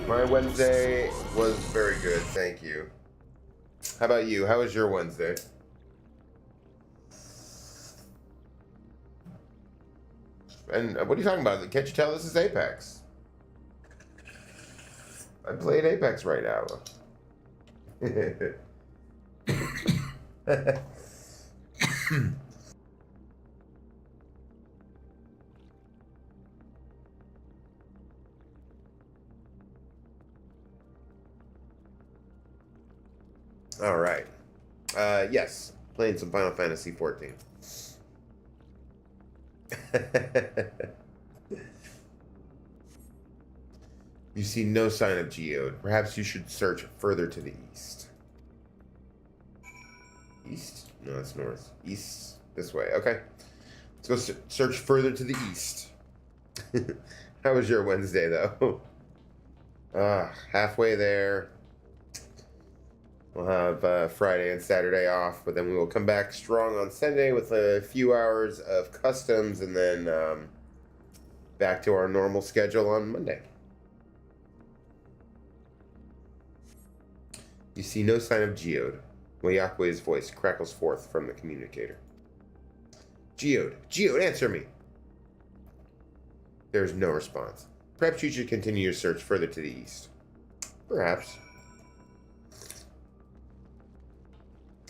My Wednesday was very good, thank you. How about you? How was your Wednesday? And what are you talking about? Can't you tell this is Apex? I played Apex right now. All right. Yes, playing some Final Fantasy 14. You see no sign of Geode. Perhaps you should search further to the east. East? No, that's north. East. This way. Okay. Let's go search further to the east. How was your Wednesday, though? Halfway there. We'll have Friday and Saturday off, but then we will come back strong on Sunday with a few hours of customs, and then back to our normal schedule on Monday. You see no sign of Geode. Wayakwe's voice crackles forth from the communicator. Geode! Geode, answer me! There is no response. Perhaps you should continue your search further to the east. Perhaps.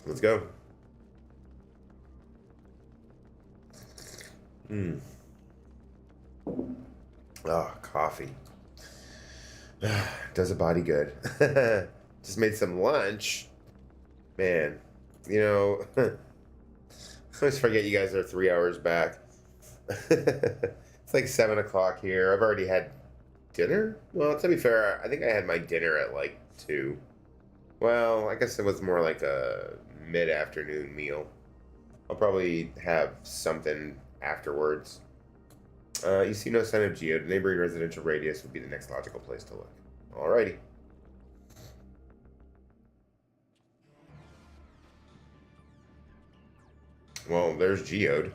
Let's go. Coffee. Does a body good. Just made some lunch. Man, you know, I always forget you guys are 3 hours back. It's like 7 o'clock here. I've already had dinner. Well, to be fair, I think I had my dinner at like 2. Well, I guess it was more like a mid-afternoon meal. I'll probably have something afterwards. You see no sign of Geode. Neighboring residential radius would be the next logical place to look. Alrighty. Well, there's Geode.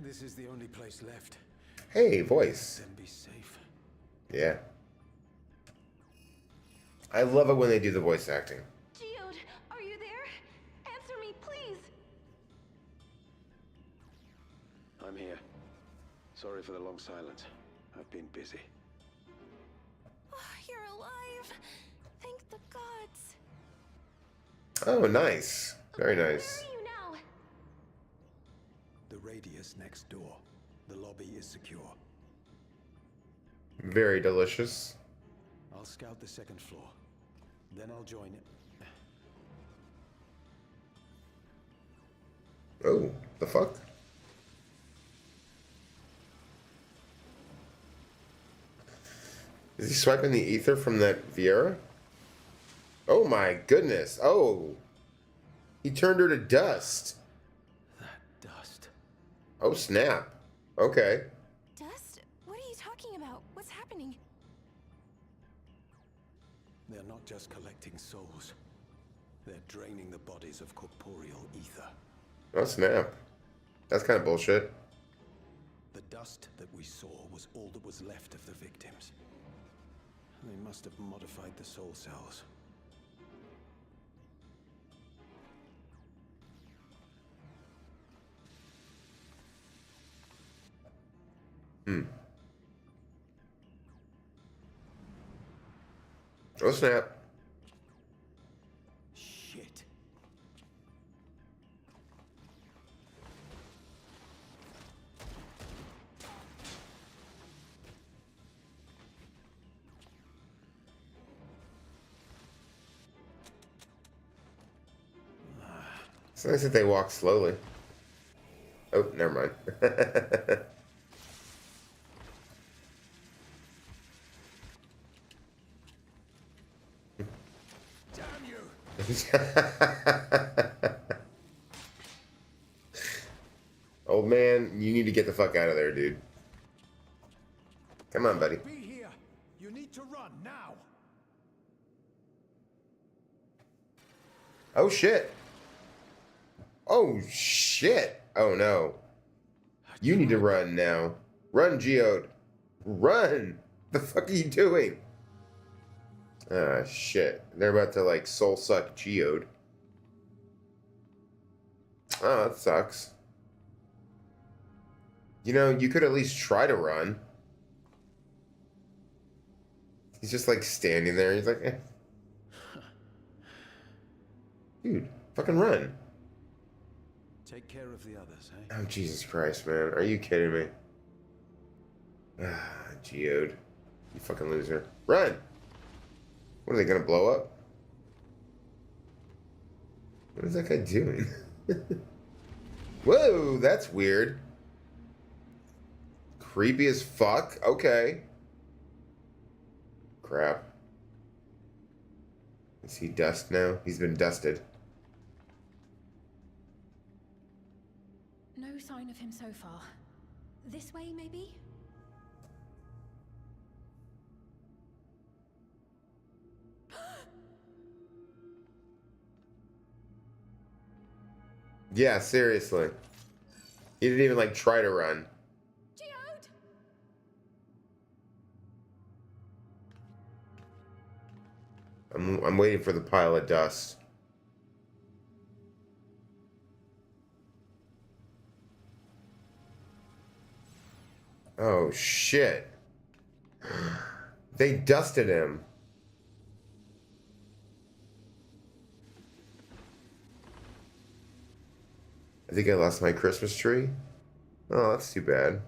This is the only place left. Hey, voice. Then be safe. Yeah. I love it when they do the voice acting. Geode, are you there? Answer me, please. I'm here. Sorry for the long silence. I've been busy. Oh, you're alive. Thank the gods. Oh, nice. Very nice. Where are you now? The radius next door. The lobby is secure. Very delicious. I'll scout the second floor. Then I'll join it. Oh, the fuck? Is he swiping the ether from that Viera? Oh my goodness. Oh. He turned her to dust. That dust. Oh, snap. Okay. Dust? What are you talking about? What's happening? They're not just collecting souls. They're draining the bodies of corporeal ether. Oh, snap. That's kind of bullshit. The dust that we saw was all that was left of the victims. They must have modified the soul cells. Oh, snap. Shit. nice that they walk slowly. Oh, never mind. Damn you! Old man, you need to get the fuck out of there, dude. Come on, buddy. Be here. You need to run now. Oh, shit. Oh, shit. Oh, no. You need to run now. Run, Geode. Run. The fuck are you doing? Ah, shit. They're about to, like, soul suck Geode. Oh, that sucks. You know, you could at least try to run. He's just, like, standing there. He's like, eh. Dude, fucking run. Take care of the others, eh? Oh, Jesus Christ, man. Are you kidding me? Ah, Geode. You fucking loser. Run! What, are they gonna blow up? What is that guy doing? Whoa, that's weird. Creepy as fuck? Okay. Crap. Is he dust now? He's been dusted. No sign of him so far. This way, maybe? Yeah, seriously. He didn't even, like, try to run. Geode! I'm waiting for the pile of dust. Oh, shit. They dusted him. I think I lost my Christmas tree. Oh, that's too bad.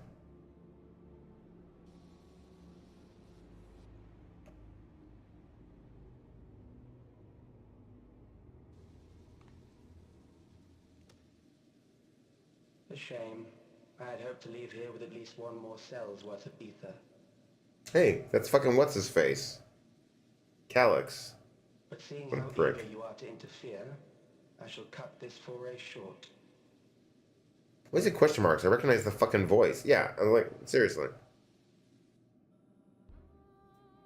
A shame. I had hoped to leave here with at least one more cell's worth of ether. Hey, that's fucking what's-his-face. Calyx. But seeing What a how prick. eager you are to interfere, I shall cut this foray short. Why is it question marks? I recognize the fucking voice. Yeah, I'm like, seriously.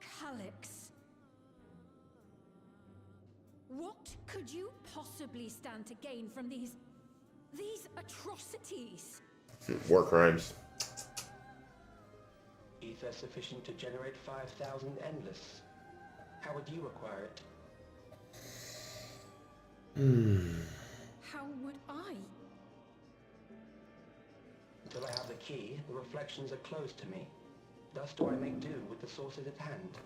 Calyx. What could you possibly stand to gain from these atrocities? War crimes. Ether sufficient to generate 5,000 endless. How would you acquire it? How would I? Until I have the key, the reflections are closed to me. Thus do I make do with the sources at hand.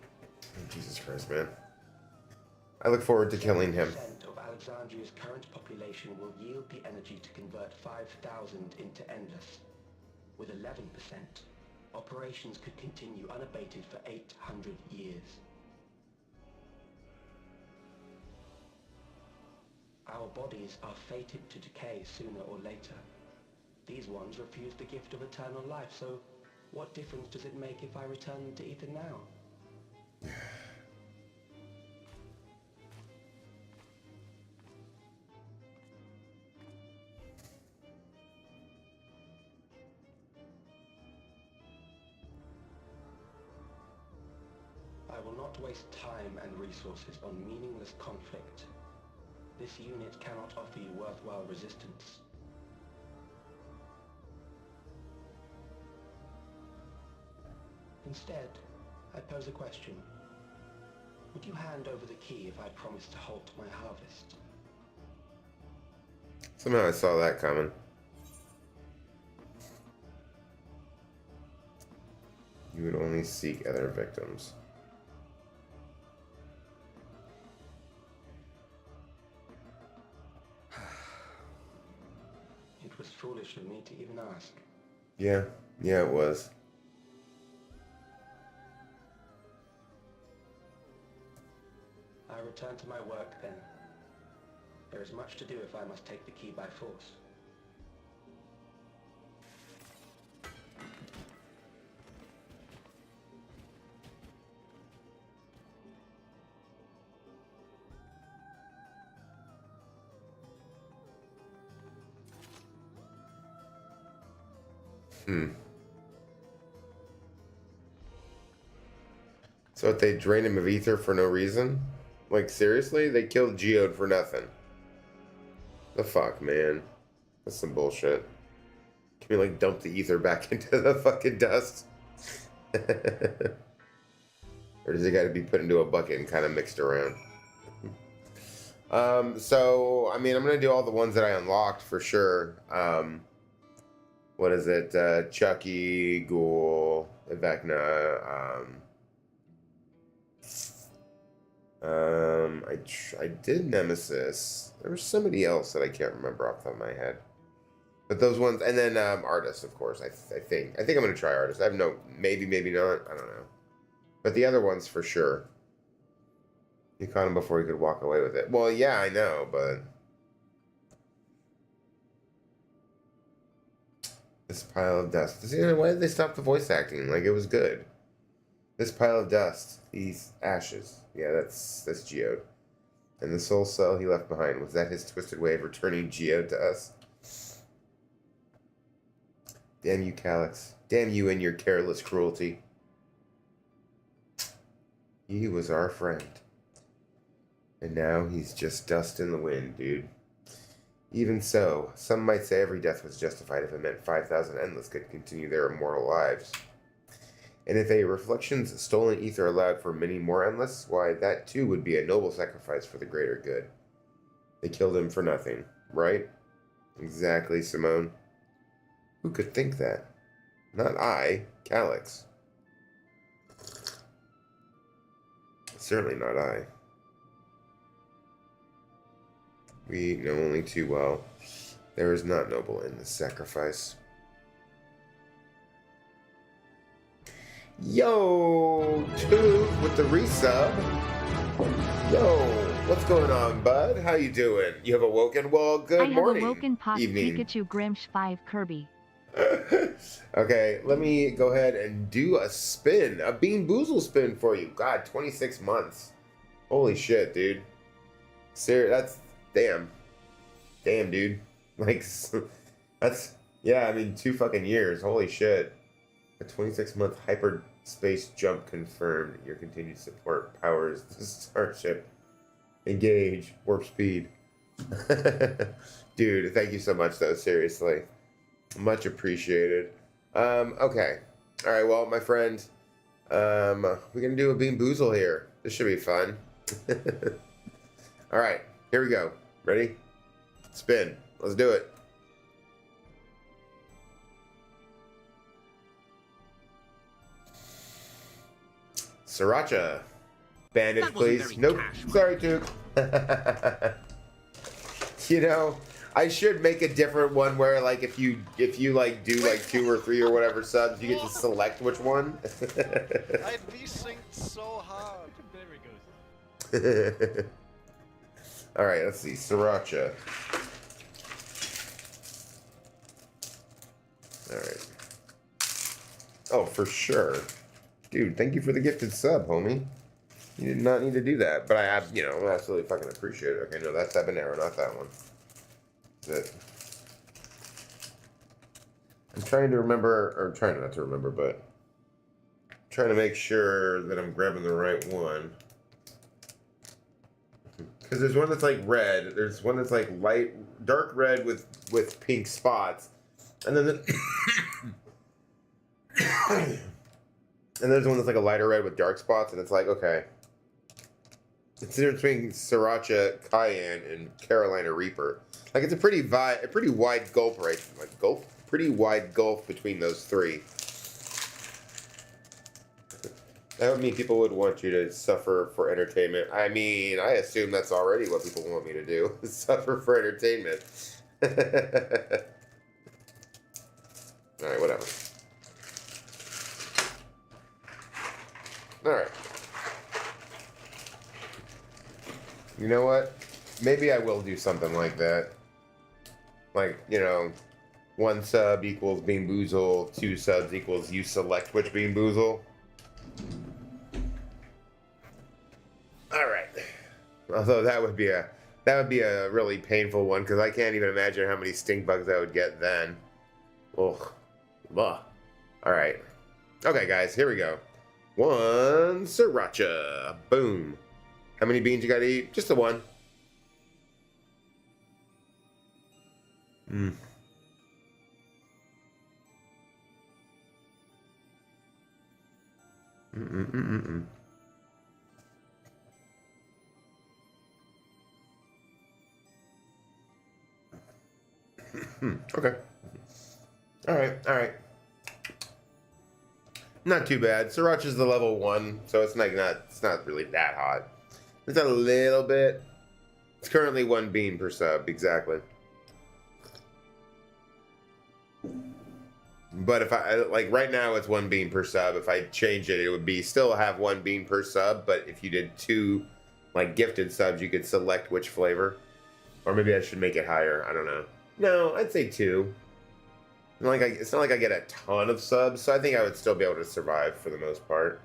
Oh, Jesus Christ, man. I look forward to killing him. 7% of Alexandria's current population will yield the energy to convert 5,000 into endless. With 11%, operations could continue unabated for 800 years. Our bodies are fated to decay sooner or later. These ones refuse the gift of eternal life, so what difference does it make if I return them to ether now? I will not waste time and resources on meaningless conflict. This unit cannot offer you worthwhile resistance. Instead, I pose a question. Would you hand over the key if I promised to halt my harvest? Somehow I saw that coming. You would only seek other victims. It was foolish of me to even ask. Yeah, it was. I return to my work then. There is much to do if I must take the key by force. So if they drain him of ether for no reason? Like, seriously? They killed Geode for nothing. The fuck, man? That's some bullshit. Can we, like, dump the ether back into the fucking dust? Or does it gotta be put into a bucket and kind of mixed around? So, I mean, I'm gonna do all the ones that I unlocked for sure. What is it? Chucky, Ghoul, Vecna, I did Nemesis. There was somebody else that I can't remember off the top of my head. But those ones, and then Artist, of course. I think I'm gonna try Artist. I have no, maybe not. I don't know. But the other ones for sure. You caught him before he could walk away with it. Well, yeah, I know, but this pile of dust. Why did they stop the voice acting? Like, it was good. This pile of dust. These ashes. Yeah, that's Geode. And the soul cell he left behind. Was that his twisted way of returning Geode to us? Damn you, Calyx. Damn you and your careless cruelty. He was our friend. And now he's just dust in the wind, dude. Even so, some might say every death was justified if it meant 5,000 Endless could continue their immortal lives. And if a Reflection's stolen ether allowed for many more Endless, why, that too would be a noble sacrifice for the greater good. They killed him for nothing, right? Exactly, Simone. Who could think that? Not I, Calyx. Certainly not I. We know only too well. There is not noble in this sacrifice. Yo, Tooth with the resub. Yo, what's going on, bud? How you doing? You have awoken? Well, good morning. I have awoken Pop evening. Pikachu Grimsh 5 Kirby. Okay, let me go ahead and do a spin. A Bean Boozle spin for you. God, 26 months. Holy shit, dude. That's... Damn. Damn, dude. Like, that's... Yeah, I mean, 2 fucking years. Holy shit. A 26-month hyperspace jump confirmed. Your continued support powers the starship. Engage. Warp speed. Dude, thank you so much, though. Seriously. Much appreciated. Okay. Alright, well, my friend, we're gonna do a Bean Boozle here. This should be fun. Alright, here we go. Ready? Spin. Let's do it. Sriracha. Bandage, please. Nope. Sorry, Duke. You know, I should make a different one where, like, if you like do like 2 or 3 or whatever subs, you get to select which one. I desynced so hard. There we go. All right, let's see. Sriracha. All right. Oh, for sure. Dude, thank you for the gifted sub, homie. You did not need to do that, but I, absolutely fucking appreciate it. Okay, no, that's Habanero, not that one. That's it. I'm trying to remember, or trying not to remember, but trying to make sure that I'm grabbing the right one. Because there's one that's like red, there's one that's like dark red with pink spots, and then and there's one that's like a lighter red with dark spots, and it's like, okay. It's in between Sriracha, Cayenne, and Carolina Reaper. Like, it's a pretty wide gulf, right? Like, pretty wide gulf between those 3. That would mean people would want you to suffer for entertainment. I mean, I assume that's already what people want me to do. Suffer for entertainment. Alright, whatever. Alright. You know what? Maybe I will do something like that. Like, you know, 1 sub equals Bean Boozle, 2 subs equals you select which Bean Boozle. Alright. Although that would be a really painful one, because I can't even imagine how many stink bugs I would get then. Ugh. Ugh. Alright. Okay, guys, here we go. 1 sriracha. Boom. How many beans you gotta eat? Just the 1. Hmm. Okay. Alright. Not too bad. Sriracha's the level 1, so it's not really that hot. It's a little bit. It's currently 1 bean per sub, exactly. But if I, like, right now it's 1 bean per sub. If I change it, it would be still have 1 bean per sub, but if you did 2, like, gifted subs, you could select which flavor. Or maybe I should make it higher. I don't know. No, I'd say 2. It's not like I get a ton of subs, so I think I would still be able to survive for the most part.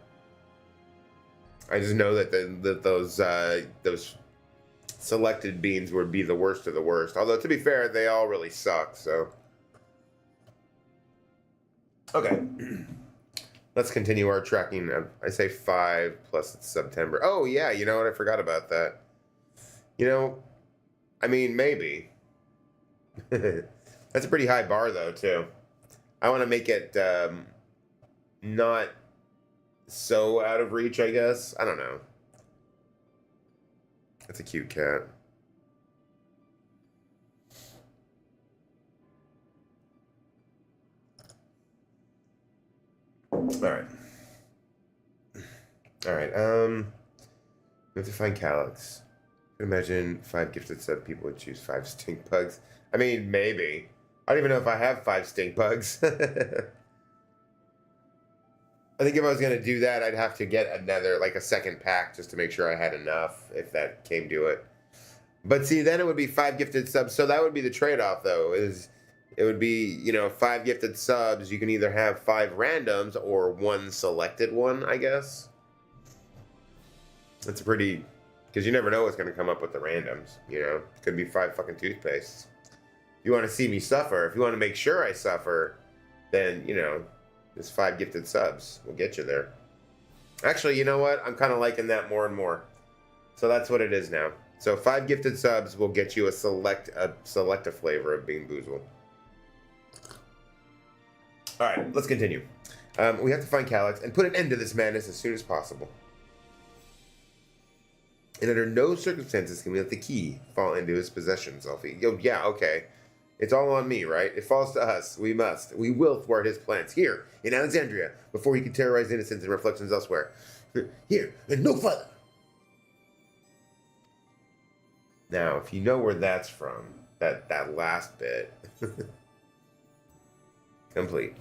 I just know that those selected beans would be the worst of the worst. Although, to be fair, they all really suck, so... Okay. Let's continue our tracking. I say 5 plus it's September. Oh, yeah, you know what? I forgot about that. You know, I mean, maybe. That's a pretty high bar, though, too. I want to make it not so out of reach, I guess. I don't know. That's a cute cat. Alright. Alright, we have to find Calyx. Imagine 5 gifted sub people would choose 5 stink bugs. I mean, maybe. I don't even know if I have 5 stink bugs. I think if I was going to do that, I'd have to get another, like a second pack just to make sure I had enough, if that came to it. But see, then it would be 5 gifted subs. So that would be the trade-off, though, is it would be, you know, 5 gifted subs. You can either have 5 randoms or 1 selected one, I guess. That's a pretty... Because you never know what's going to come up with the randoms, you know? It could be 5 fucking toothpastes. If you want to see me suffer, if you want to make sure I suffer, then, you know, this 5 gifted subs will get you there. Actually, you know what? I'm kind of liking that more and more. So that's what it is now. So 5 gifted subs will get you a select a flavor of Bean Boozle. Alright, let's continue. We have to find Calyx and put an end to this madness as soon as possible. And under no circumstances can we let the key fall into his possession, Selfie. Yo, yeah, okay. It's all on me, right? It falls to us. We must. We will thwart his plans here, in Alexandria, before he can terrorize innocents and reflections elsewhere. Here, and no further. Now, if you know where that's from, that last bit. Complete.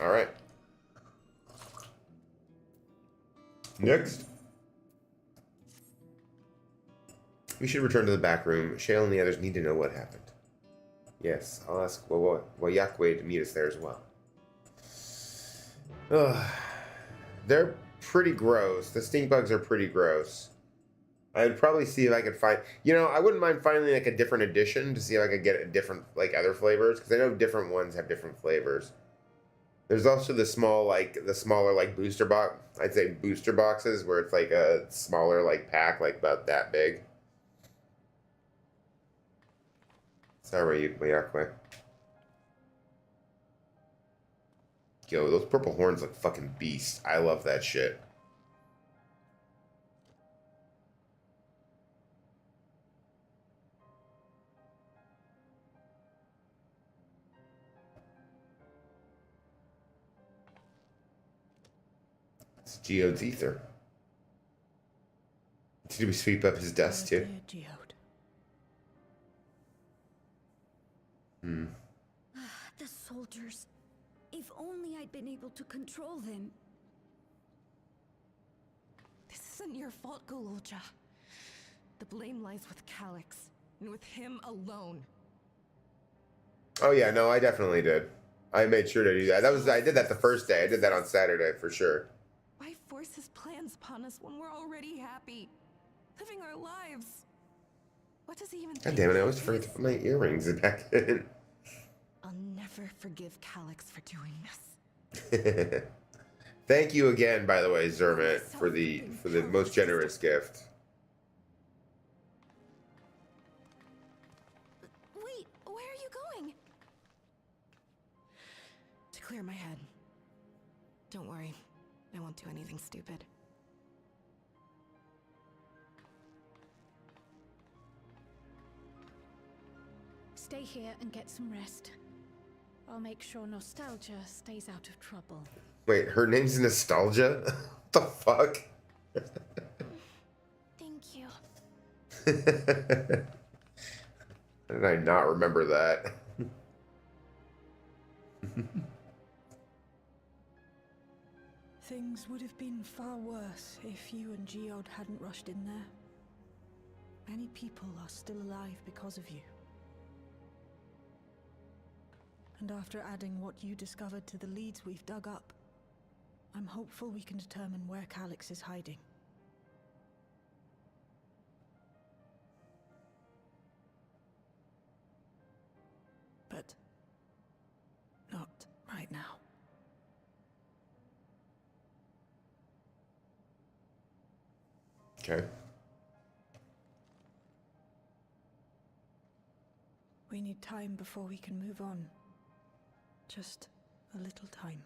Alright. Next. We should return to the back room. Shale and the others need to know what happened. Yes, I'll ask Wayakwe to meet us there as well. Ugh. They're pretty gross. The stink bugs are pretty gross. I'd probably see if I could find... You know, I wouldn't mind finding like a different edition to see if I could get a different, like, other flavors. Because I know different ones have different flavors. There's also the smaller, like, booster box... I'd say booster boxes where it's like a smaller, like, pack, like about that big. Sorry, Wayakwe. Yo, those purple horns look fucking beast. I love that shit. It's Geode's ether. Did we sweep up his dust too? The soldiers. If only I'd been able to control them. This is isn't your fault, Gololja. The blame lies with Calix, and with him alone. Oh yeah, no, I definitely did. I made sure to do that. I did that the first day. I did that on Saturday for sure. Why force his plans upon us when we're already happy, living our lives? What does he even God think? damn it! I always forget to put my earrings back in. I'll never forgive Calix for doing this. Thank you again, by the way, Zermit, for the most generous gift. Wait, where are you going? To clear my head. Don't worry, I won't do anything stupid. Stay here and get some rest. I'll make sure Nostalgia stays out of trouble. Wait, her name's Nostalgia? What the fuck? Thank you. How did I not remember that? Things would have been far worse if you and Geode hadn't rushed in there. Many people are still alive because of you. And after adding what you discovered to the leads we've dug up, I'm hopeful we can determine where Calix is hiding. But not right now. Okay. We need time before we can move on. Just a little time.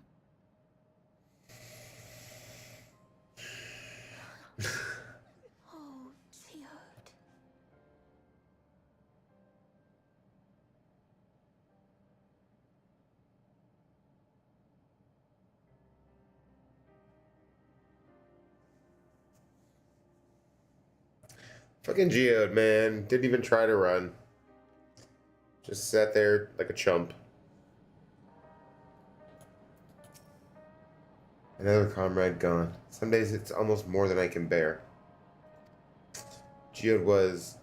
Oh, Geode. Fucking Geode, man. Didn't even try to run. Just sat there like a chump. Another comrade gone. Some days it's almost more than I can bear. Geode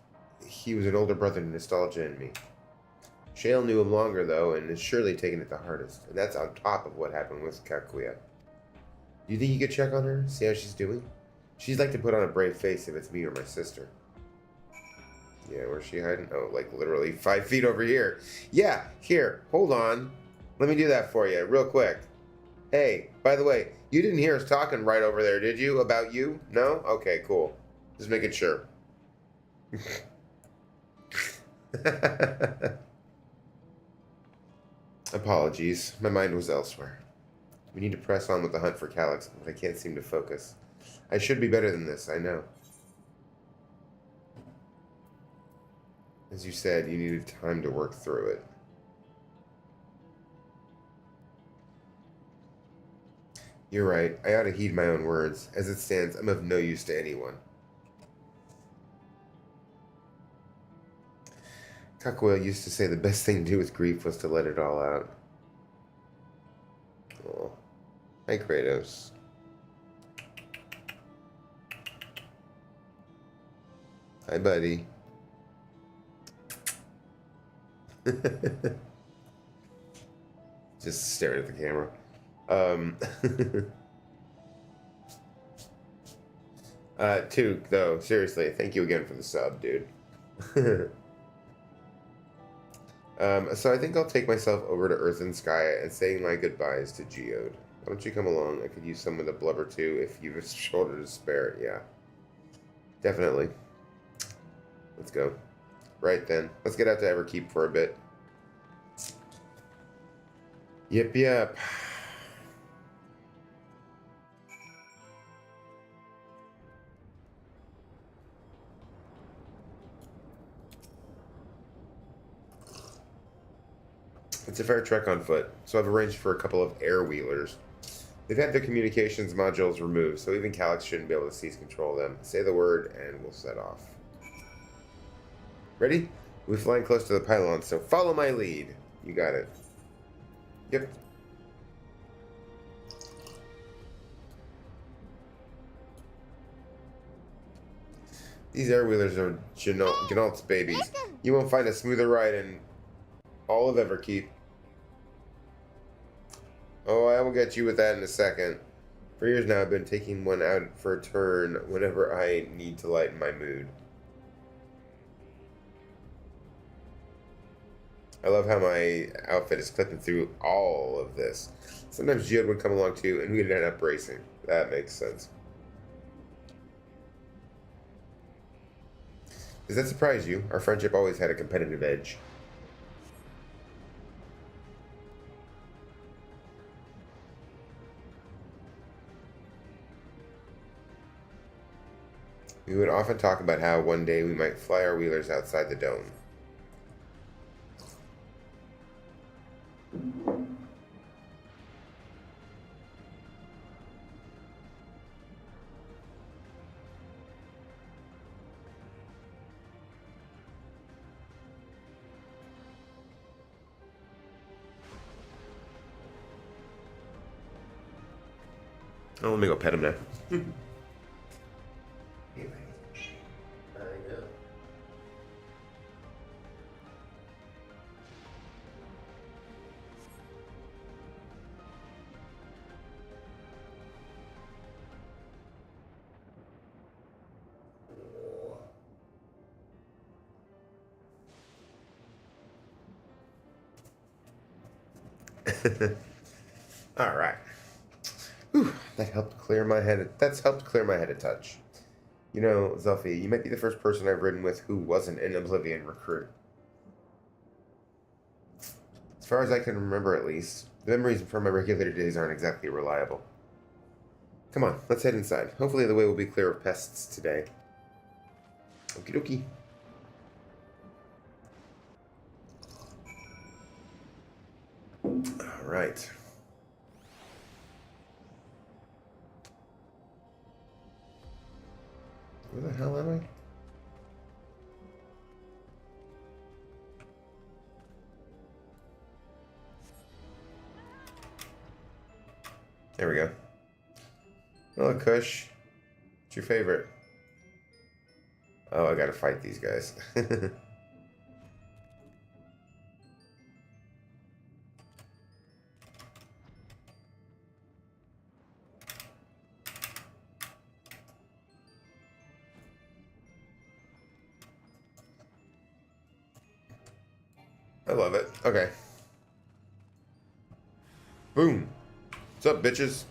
he was an older brother to Nostalgia and me. Shale knew him longer, though, and is surely taking it the hardest. And that's on top of what happened with Kakuya. Do you think you could check on her? See how she's doing? She'd like to put on a brave face if it's me or my sister. Yeah, where's she hiding? Oh, like literally 5 feet over here. Yeah, here, hold on. Let me do that for you, real quick. Hey, by the way, you didn't hear us talking right over there, did you? About you? No? Okay, cool. Just making sure. Apologies. My mind was elsewhere. We need to press on with the hunt for Calix, but I can't seem to focus. I should be better than this, I know. As you said, you needed time to work through it. You're right. I ought to heed my own words. As it stands, I'm of no use to anyone. Kakuya used to say the best thing to do with grief was to let it all out. Oh. Hi, Kratos. Hi, buddy. Just staring at the camera. Took, though, seriously, thank you again for the sub, dude. So I think I'll take myself over to Earth and Sky and say my goodbyes to Geode. Why don't you come along? I could use some of the blubber too if you've a shoulder to spare. Yeah. Definitely. Let's go. Right then. Let's get out to Everkeep for a bit. Yep. It's a fair trek on foot, so I've arranged for a couple of air wheelers. They've had their communications modules removed, so even Calix shouldn't be able to seize control of them. Say the word, and we'll set off. Ready? We're flying close to the pylon, so follow my lead. You got it. Yep. These air-wheelers are Gnault's babies. You won't find a smoother ride in all of Everkeep. Oh, I will get you with that in a second. For years now, I've been taking one out for a turn whenever I need to lighten my mood. I love how my outfit is clipping through all of this. Sometimes Geode would come along too, and we'd end up racing. That makes sense. Does that surprise you? Our friendship always had a competitive edge. We would often talk about how one day we might fly our wheelers outside the dome. Oh, let me go pet him now. All right. Whew, that helped clear my head. That's helped clear my head a touch. You know, Zelfie, you might be the first person I've ridden with who wasn't an Oblivion recruit. As far as I can remember, at least, the memories from my regular days aren't exactly reliable. Come on, let's head inside. Hopefully the way will be clear of pests today. Okie dokie. All right. Where the hell am I? There we go. Hello, Kush. What's your favorite? Oh, I gotta fight these guys. I love it. Okay. Boom. What's up, bitches?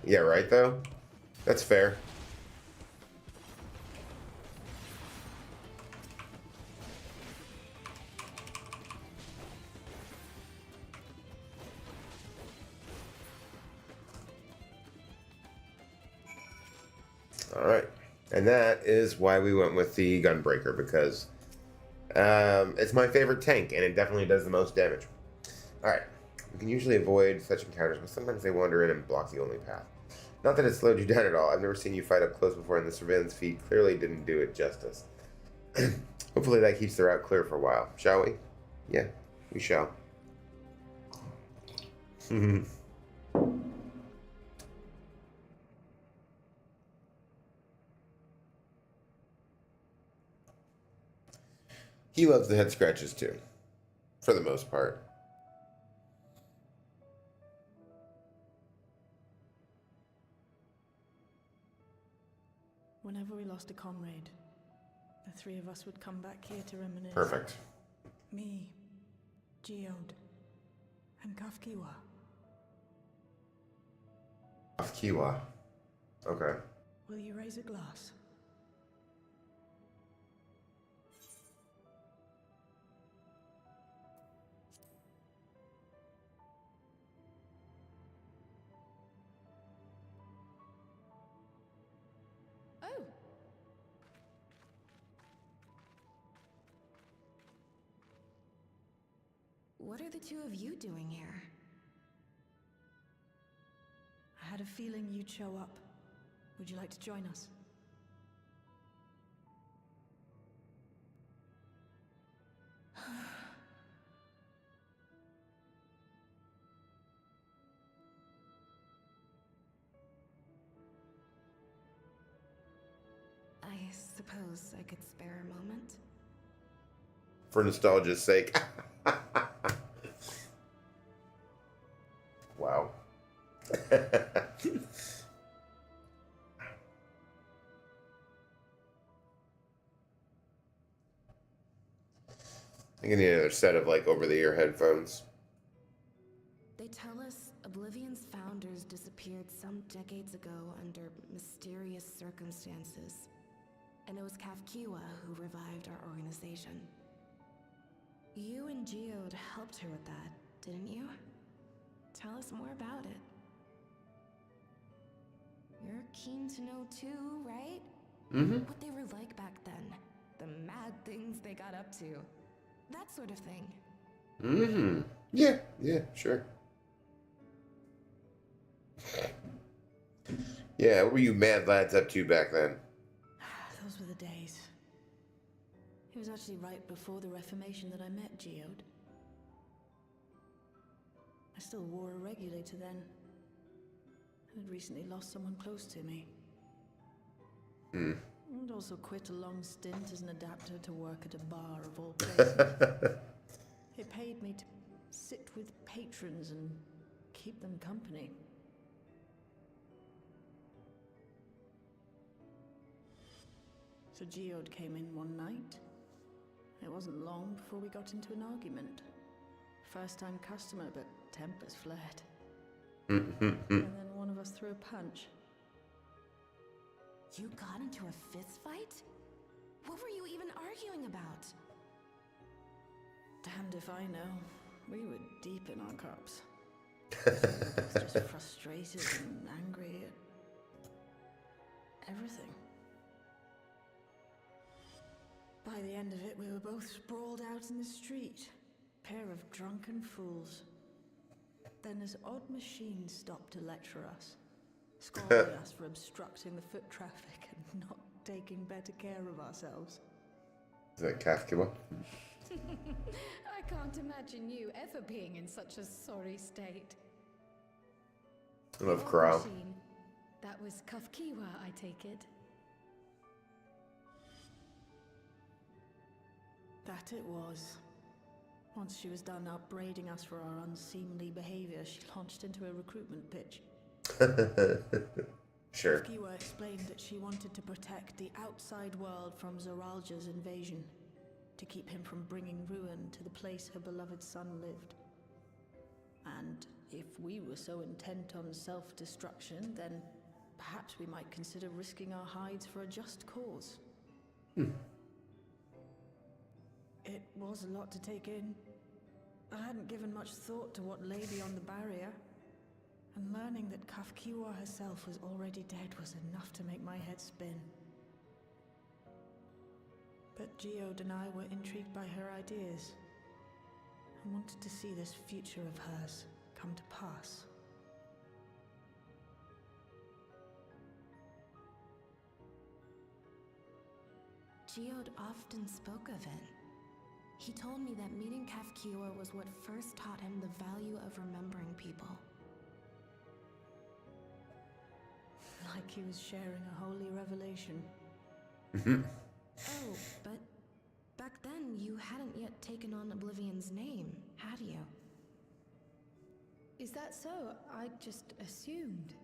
Yeah, right, though? That's fair. Alright. And that is why we went with the Gunbreaker, because it's my favorite tank, and it definitely does the most damage. Alright. You can usually avoid such encounters, but sometimes they wander in and block the only path. Not that it slowed you down at all. I've never seen you fight up close before, and the surveillance feed clearly didn't do it justice. Hopefully that keeps the route clear for a while. Shall we? Yeah, we shall. He loves the head scratches too, for the most part. Whenever we lost a comrade, the three of us would come back here to reminisce. Perfect. Me, Geode, and Kafkiwa. Kafkiwa. Okay. Will you raise a glass? Oh. What are the two of you doing here? I had a feeling you'd show up. Would you like to join us? suppose I could spare a moment. For nostalgia's sake. Wow. I think I need another set of like over-the-ear headphones. They tell us Oblivion's founders disappeared some decades ago under mysterious circumstances. And it was Kafkiwa who revived our organization. You and Geode helped her with that, didn't you? Tell us more about it. You're keen to know too, right? Mm-hmm. What they were like back then. The mad things they got up to. That sort of thing. Mm-hmm. Yeah, sure. Yeah, what were you mad lads up to back then? Those were the days. It was actually right before the Reformation that I met Geode. I still wore a regulator then. I'd recently lost someone close to me. I'd also quit a long stint as an adapter to work at a bar of all places. It paid me to sit with patrons and keep them company. So Geode came in one night. It wasn't long before we got into an argument. First-time customer, but tempers flared. And then one of us threw a punch. You got into a fist fight? What were you even arguing about? Damned if I know. We were deep in our cups. I was just frustrated and angry at everything. By the end of it, we were both sprawled out in the street. Pair of drunken fools. Then this odd machine stopped to lecture us, scolding us for obstructing the foot traffic and not taking better care of ourselves. Is that Kafka? I can't imagine you ever being in such a sorry state. I love Crow. Machine. That was Kafkiwa, I take it. That it was. Once she was done upbraiding us for our unseemly behavior, she launched into a recruitment pitch. Sure. Kafkiwa explained that she wanted to protect the outside world from Zoralja's invasion, to keep him from bringing ruin to the place her beloved son lived. And if we were so intent on self-destruction, then perhaps we might consider risking our hides for a just cause. It was a lot to take in. I hadn't given much thought to what lay beyond the barrier, and learning that Kafkiwa herself was already dead was enough to make my head spin. But Geode and I were intrigued by her ideas, and wanted to see this future of hers come to pass. Geode often spoke of it. He told me that meeting Kafkiwa was what first taught him the value of remembering people. Like he was sharing a holy revelation. Oh, but back then you hadn't yet taken on Oblivion's name, had you? Is that so? I just assumed.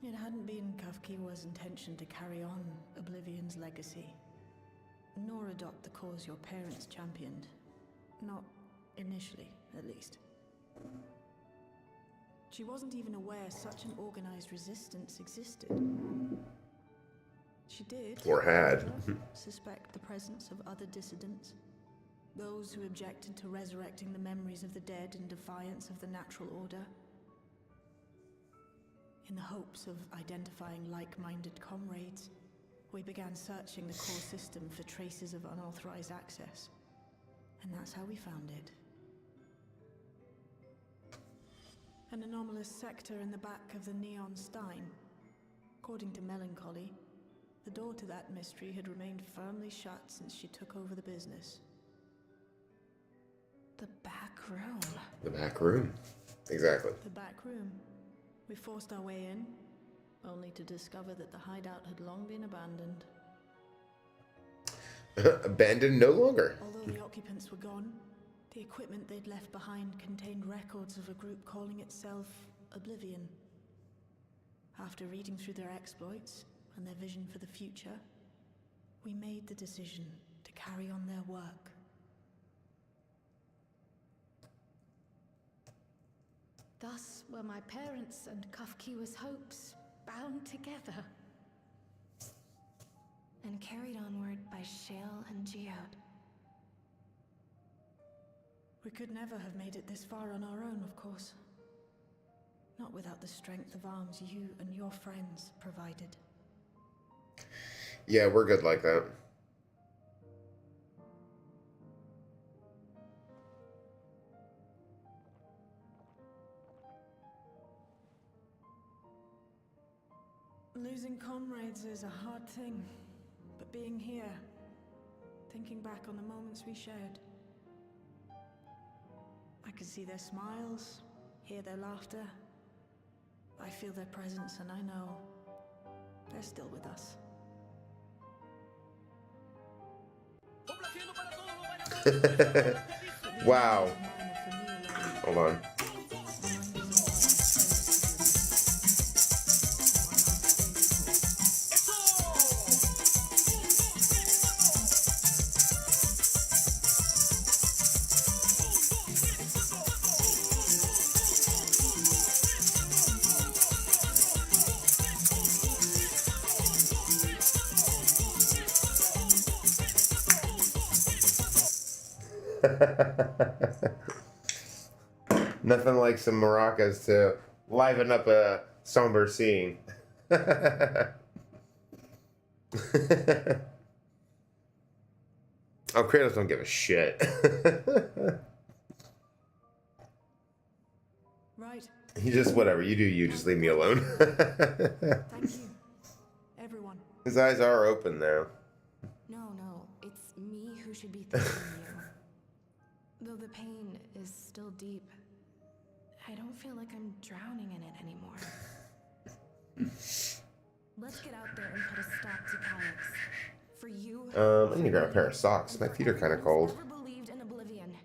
It hadn't been Kafkiwa's intention to carry on Oblivion's legacy, nor adopt the cause your parents championed. Not initially, at least. She wasn't even aware such an organized resistance existed. She did, or had, suspect the presence of other dissidents, those who objected to resurrecting the memories of the dead in defiance of the natural order. In the hopes of identifying like-minded comrades, we began searching the core system for traces of unauthorized access. And that's how we found it. An anomalous sector in the back of the Neon Stein. According to Melancholy, the door to that mystery had remained firmly shut since she took over the business. The back room. The back room. Exactly. The back room. We forced our way in, only to discover that the hideout had long been abandoned. Abandoned no longer. Although the occupants were gone, the equipment they'd left behind contained records of a group calling itself Oblivion. After reading through their exploits and their vision for the future, we made the decision to carry on their work. Thus were my parents' and Kafkiwa's hopes bound together. And carried onward by Shale and Geode. We could never have made it this far on our own, of course. Not without the strength of arms you and your friends provided. Yeah, we're good like that. Losing comrades is a hard thing, but being here, thinking back on the moments we shared, I can see their smiles, hear their laughter. I feel their presence, and I know they're still with us. Wow. Hold on. Nothing like some maracas to liven up a somber scene. Oh, Kratos don't give a shit. Right. He just, whatever, you do you, just leave me alone. Thank you, everyone. His eyes are open now. No, it's me who should be thanking you. Though the pain is still deep, I don't feel like I'm drowning in it anymore. Let's get out there and put a stop to Calyx. For you. I need to grab a pair of socks. My feet are kind of cold. Never believed in oblivion.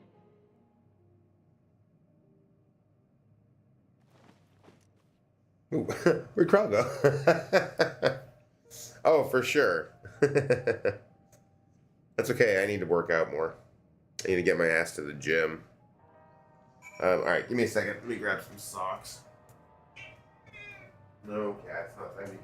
Ooh, where'd Crow go? Oh, for sure. That's okay. I need to work out more. I need to get my ass to the gym. Alright, give me a second. Let me grab some socks. No, cat's not tiny.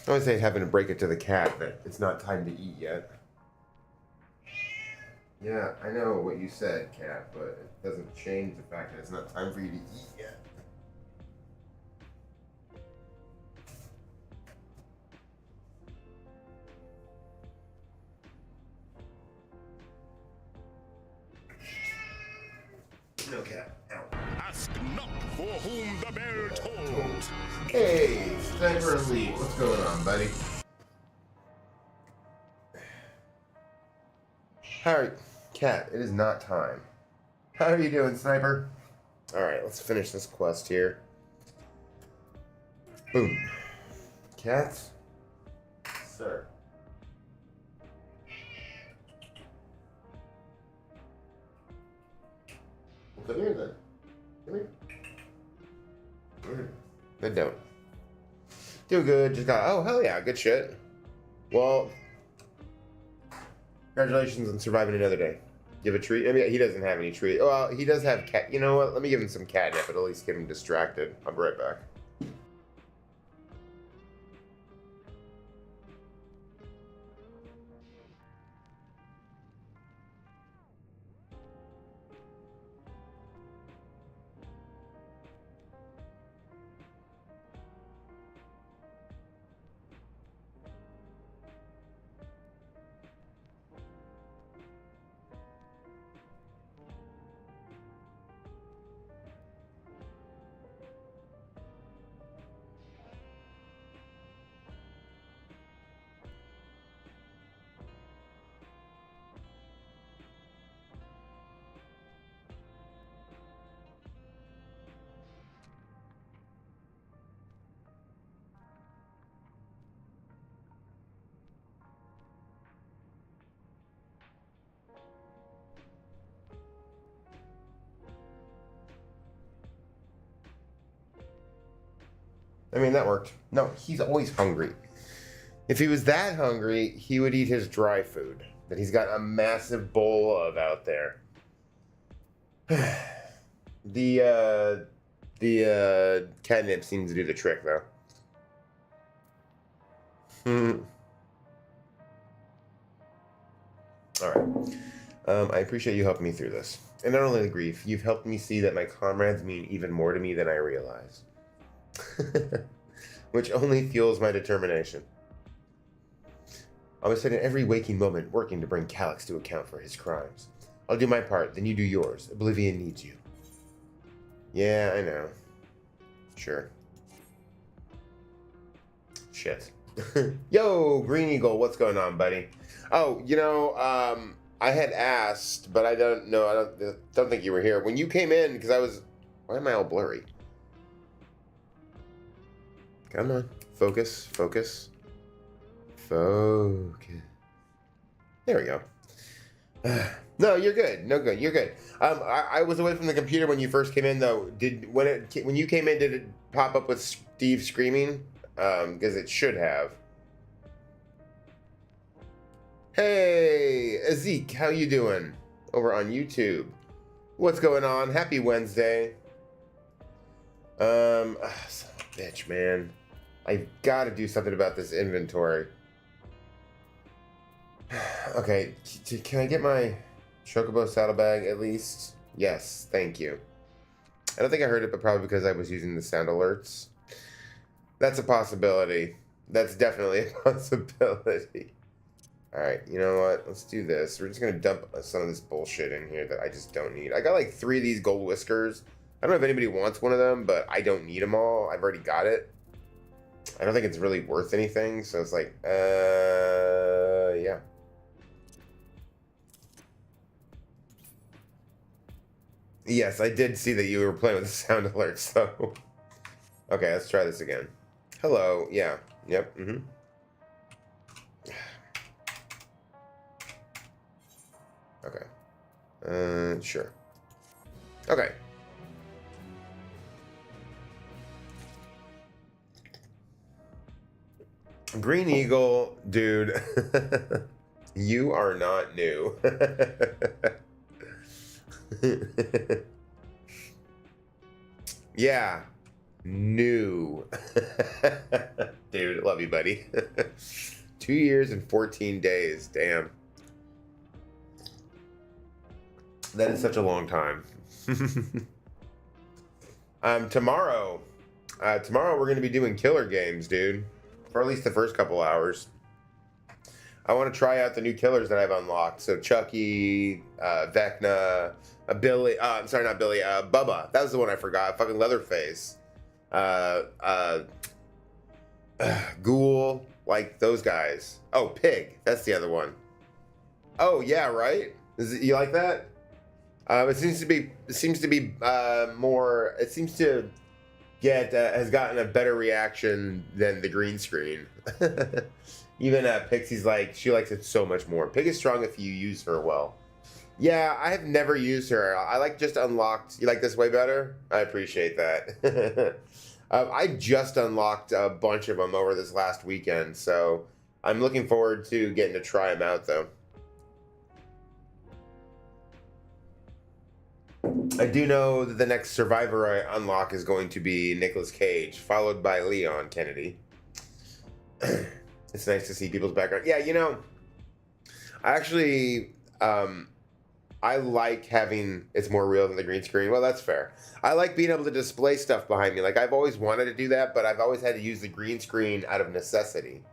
I always hate having to break it to the cat that it's not time to eat yet. Yeah, I know what you said, cat, but it doesn't change the fact that it's not time for you to eat yet. No, cat. Ow. Ask not for whom the bell tolls. Hey, Sniper Elite, what's going on, buddy? Cat, it is not time. How are you doing, Sniper? Alright, let's finish this quest here. Boom. Cat. Sir. Well, come here then. Come here. Good don't. Do good. Just got. Oh hell yeah, good shit. Well, congratulations on surviving another day. Give a treat. I mean, he doesn't have any treat. Well, he does have cat. You know what? Let me give him some catnip. At least get him distracted. I'll be right back. I mean, that worked. No, he's always hungry. If he was that hungry, he would eat his dry food that he's got a massive bowl of out there. The catnip seems to do the trick, though. All right. I appreciate you helping me through this. And not only the grief, you've helped me see that my comrades mean even more to me than I realize. Which only fuels my determination. I was spending every waking moment working to bring Calyx to account for his crimes. I'll do my part, then you do yours. Oblivion needs you. Yeah, I know. Sure. Shit. Yo, Green Eagle, what's going on, buddy? Oh, you know, I had asked, but I don't know. I don't think you were here when you came in because I was. Why am I all blurry? Come on, focus, focus, focus. There we go. No, you're good. No good. You're good. I was away from the computer when you first came in, though. When you came in, did it pop up with Steve screaming? Because it should have. Hey, Zeke, how you doing? Over on YouTube. What's going on? Happy Wednesday. Son of a bitch, man. I've got to do something about this inventory. Okay, can I get my Chocobo saddlebag at least? Yes, thank you. I don't think I heard it, but probably because I was using the sound alerts. That's a possibility. That's definitely a possibility. Alright, you know what? Let's do this. We're just going to dump some of this bullshit in here that I just don't need. I got like 3 of these gold whiskers. I don't know if anybody wants one of them, but I don't need them all. I've already got it. I don't think it's really worth anything, so it's like, yeah. Yes, I did see that you were playing with the sound alerts, though. Okay, let's try this again. Hello, yeah, yep, Okay. Sure. Okay. Green Eagle, dude, you are not new. Yeah, new. Dude, love you, buddy. 2 years and 14 days, damn. That is such a long time. Tomorrow we're going to be doing killer games, dude. For at least the first couple hours. I want to try out the new killers that I've unlocked. So Chucky, Vecna, Billy. I'm sorry, not Billy. Bubba. That was the one I forgot. Fucking Leatherface. Ghoul. Like those guys. Oh, Pig. That's the other one. Oh, yeah, right? You like that? It seems to be more. It seems to get has gotten a better reaction than the green screen. Even Pixie's like, she likes it so much more. Pig is strong if you use her well. Yeah, I have never used her. I like just unlocked. You like this way better? I appreciate that. I just unlocked a bunch of them over this last weekend, so I'm looking forward to getting to try them out, though. I do know that the next Survivor I unlock is going to be Nicolas Cage, followed by Leon Kennedy. It's nice to see people's background. Yeah, you know, I actually, I like having it's more real than the green screen. Well, that's fair. I like being able to display stuff behind me. Like, I've always wanted to do that, but I've always had to use the green screen out of necessity.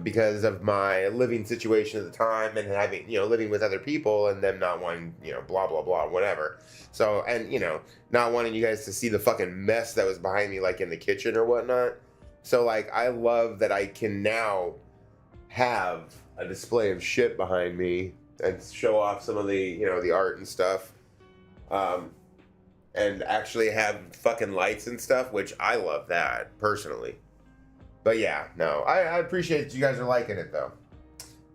Because of my living situation at the time and having, you know, living with other people and them not wanting, you know, blah, blah, blah, whatever. So, and, you know, not wanting you guys to see the fucking mess that was behind me, like in the kitchen or whatnot. So, like, I love that I can now have a display of shit behind me and show off some of the, you know, the art and stuff. And actually have fucking lights and stuff, which I love that, personally. But yeah, no, I appreciate that you guys are liking it, though.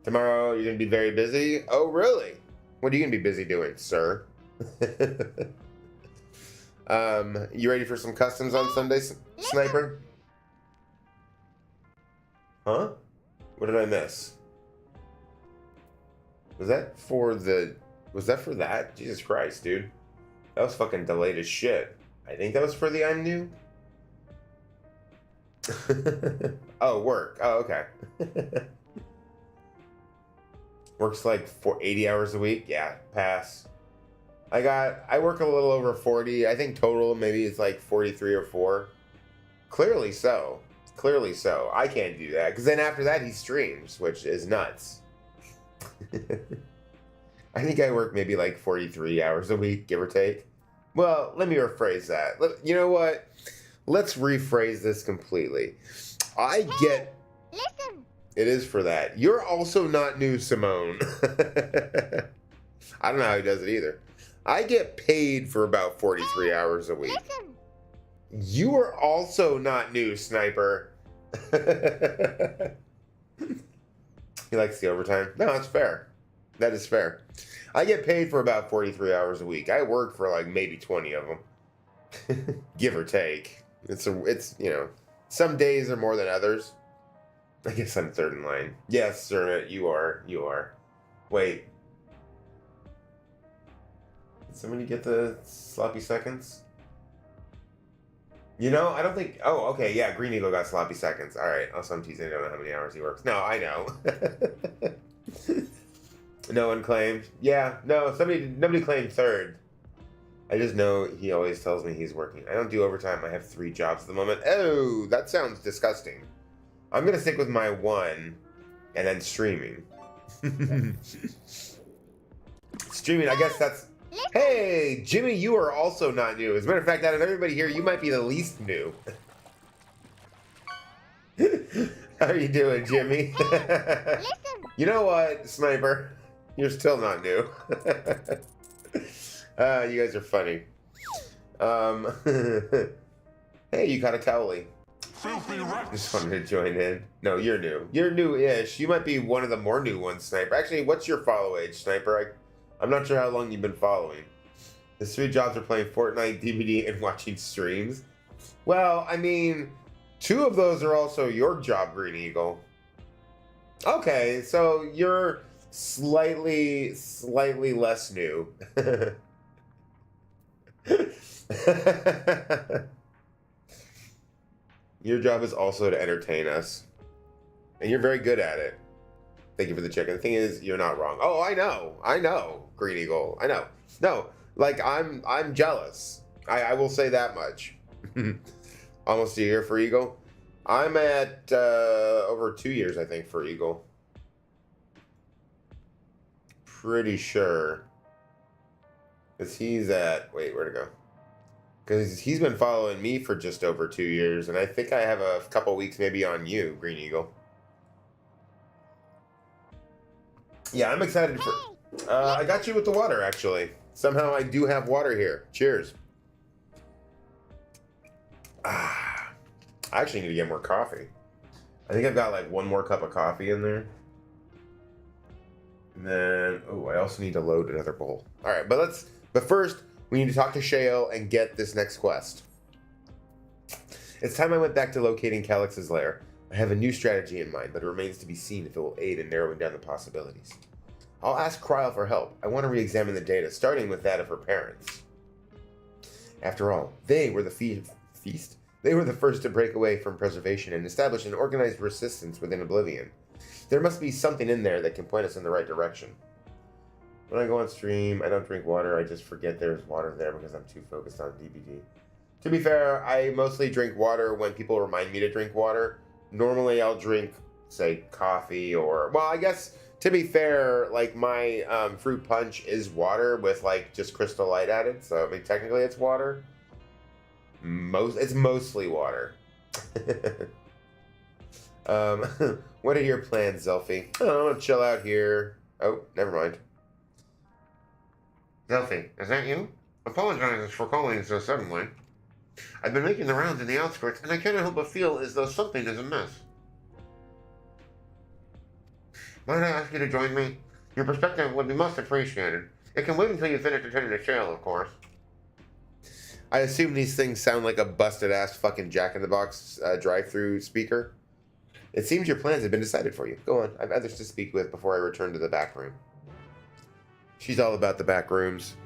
Tomorrow, you're going to be very busy? Oh, really? What are you going to be busy doing, sir? You ready for some customs on Sunday, Sniper? Huh? What did I miss? Was that for that? Jesus Christ, dude. That was fucking delayed as shit. I think that was for the I'm new. Oh, work. Oh, okay. Works like 80 hours a week. Yeah, pass. I work a little over 40. I think total maybe it's like 43 or 4. Clearly so. Clearly so. I can't do that because then after that he streams, which is nuts. I think I work maybe like 43 hours a week, give or take. Well, let me rephrase that. You know what? Let's rephrase this completely. I get... Listen. It is for that. You're also not new, Simone. I don't know how he does it either. I get paid for about 43 hours a week. Listen. You are also not new, Sniper. He likes the overtime. No, that's fair. That is fair. I get paid for about 43 hours a week. I work for like maybe 20 of them. Give or take. It's you know, some days are more than others. I guess I'm third in line. Yes, sir, you are. Wait. Did somebody get the sloppy seconds? You know, I don't think... Oh, okay, yeah, Green Eagle got sloppy seconds. All right, also I'm teasing. I don't know how many hours he works. No, I know. No one claimed. Yeah, no, nobody claimed third. I just know he always tells me he's working. I don't do overtime. I have 3 jobs at the moment. Oh, that sounds disgusting. I'm going to stick with my 1 and then streaming. Streaming, I guess that's... Hey, Jimmy, you are also not new. As a matter of fact, out of everybody here, you might be the least new. How are you doing, Jimmy? You know what, Sniper? You're still not new. You guys are funny. Hey, you got a Cowley. Just wanted to join in. No, you're new. You're new-ish. You might be one of the more new ones, Sniper. Actually, what's your follow age, Sniper? I'm not sure how long you've been following. The 3 jobs are playing Fortnite, DVD, and watching streams. Well, I mean, 2 of those are also your job, Green Eagle. Okay, so you're slightly less new. Your job is also to entertain us. And you're very good at it. Thank you for the check. And the thing is, you're not wrong. Oh, I know, Green Eagle. I know. No, like, I'm jealous. I will say that much. Almost a year for Eagle. I'm at over 2 years, I think, for Eagle. Pretty sure. Because he's at... Wait, where'd it go? Because he's been following me for just over 2 years. And I think I have a couple weeks maybe on you, Green Eagle. Yeah, I'm excited for... I got you with the water, actually. Somehow I do have water here. Cheers. I actually need to get more coffee. I think I've got like one more cup of coffee in there. And then, oh, I also need to load another bowl. All right, but first, we need to talk to Shael and get this next quest. It's time I went back to locating Calix's lair. I have a new strategy in mind, but it remains to be seen if it will aid in narrowing down the possibilities. I'll ask Kryl for help. I want to re-examine the data, starting with that of her parents. After all, they were the feast. They were the first to break away from preservation and establish an organized resistance within Oblivion. There must be something in there that can point us in the right direction. When I go on stream, I don't drink water. I just forget there's water there because I'm too focused on DBD. To be fair, I mostly drink water when people remind me to drink water. Normally, I'll drink, say, coffee or... Well, I guess, to be fair, like, my fruit punch is water with, like, just Crystal Light added. So, I mean, technically it's water. It's mostly water. What are your plans, Zelfie? Oh, I'm gonna chill out here. Oh, never mind. Zelfie, is that you? Apologize for calling so suddenly. I've been making the rounds in the outskirts, and I cannot help but feel as though something is amiss. Might I ask you to join me? Your perspective would be most appreciated. It can wait until you finish attending the Shael, of course. I assume these things sound like a busted-ass fucking Jack-in-the-Box drive-through speaker. It seems your plans have been decided for you. Go on, I have others to speak with before I return to the back room. She's all about the back rooms.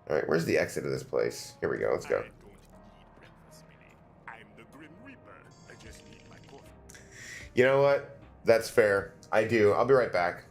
Alright, where's the exit of this place? Here we go, let's go. I'm the Grim Reaper. I just need my coffee. You know what? That's fair. I do. I'll be right back.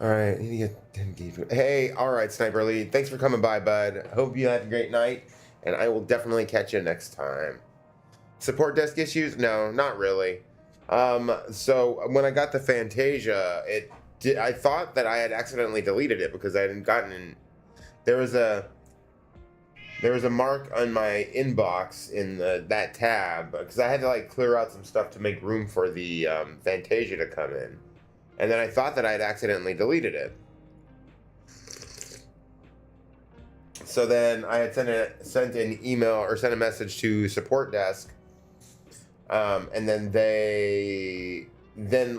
Alright, need to get 10 deep. Hey, alright, Sniper Lee. Thanks for coming by, bud. Hope you had a great night, and I will definitely catch you next time. Support desk issues? No, not really. So when I got the Fantasia, I thought that I had accidentally deleted it because I hadn't gotten there was a mark on my inbox in that tab because I had to like clear out some stuff to make room for the Fantasia to come in. And then I thought that I had accidentally deleted it. So then I had sent an email or sent a message to support desk. And then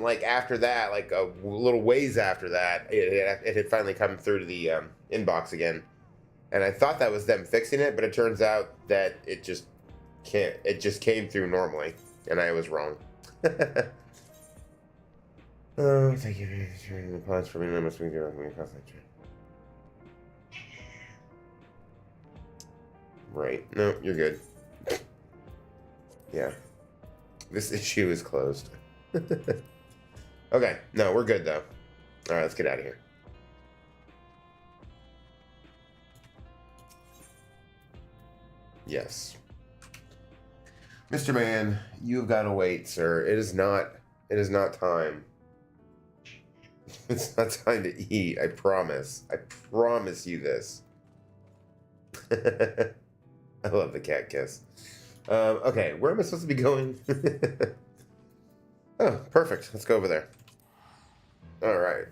like after that, like a little ways after that, it had finally come through to the inbox again. And I thought that was them fixing it, but it turns out that it just came through normally, and I was wrong. Oh, thank you for sharing the pause for me. I must be doing right. No, you're good. Yeah. This issue is closed. Okay. No, we're good, though. All right, let's get out of here. Yes. Mr. Man, you've got to wait, sir. It is not time. It's not time to eat, I promise. I promise you this. I love the cat kiss. Okay, where am I supposed to be going? Oh, perfect. Let's go over there. All right.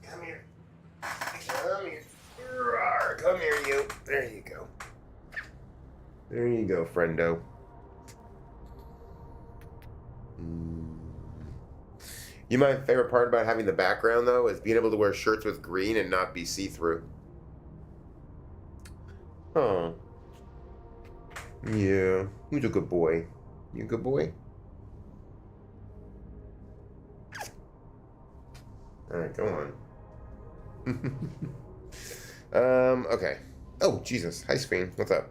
Come here. Come here. Rawr, come here, you. There you go. There you go, friendo. You know, my favorite part about having the background, though, is being able to wear shirts with green and not be see-through. Oh. Yeah. Who's a good boy? You a good boy? Alright, go on. Okay. Oh, Jesus. Hi, screen. What's up?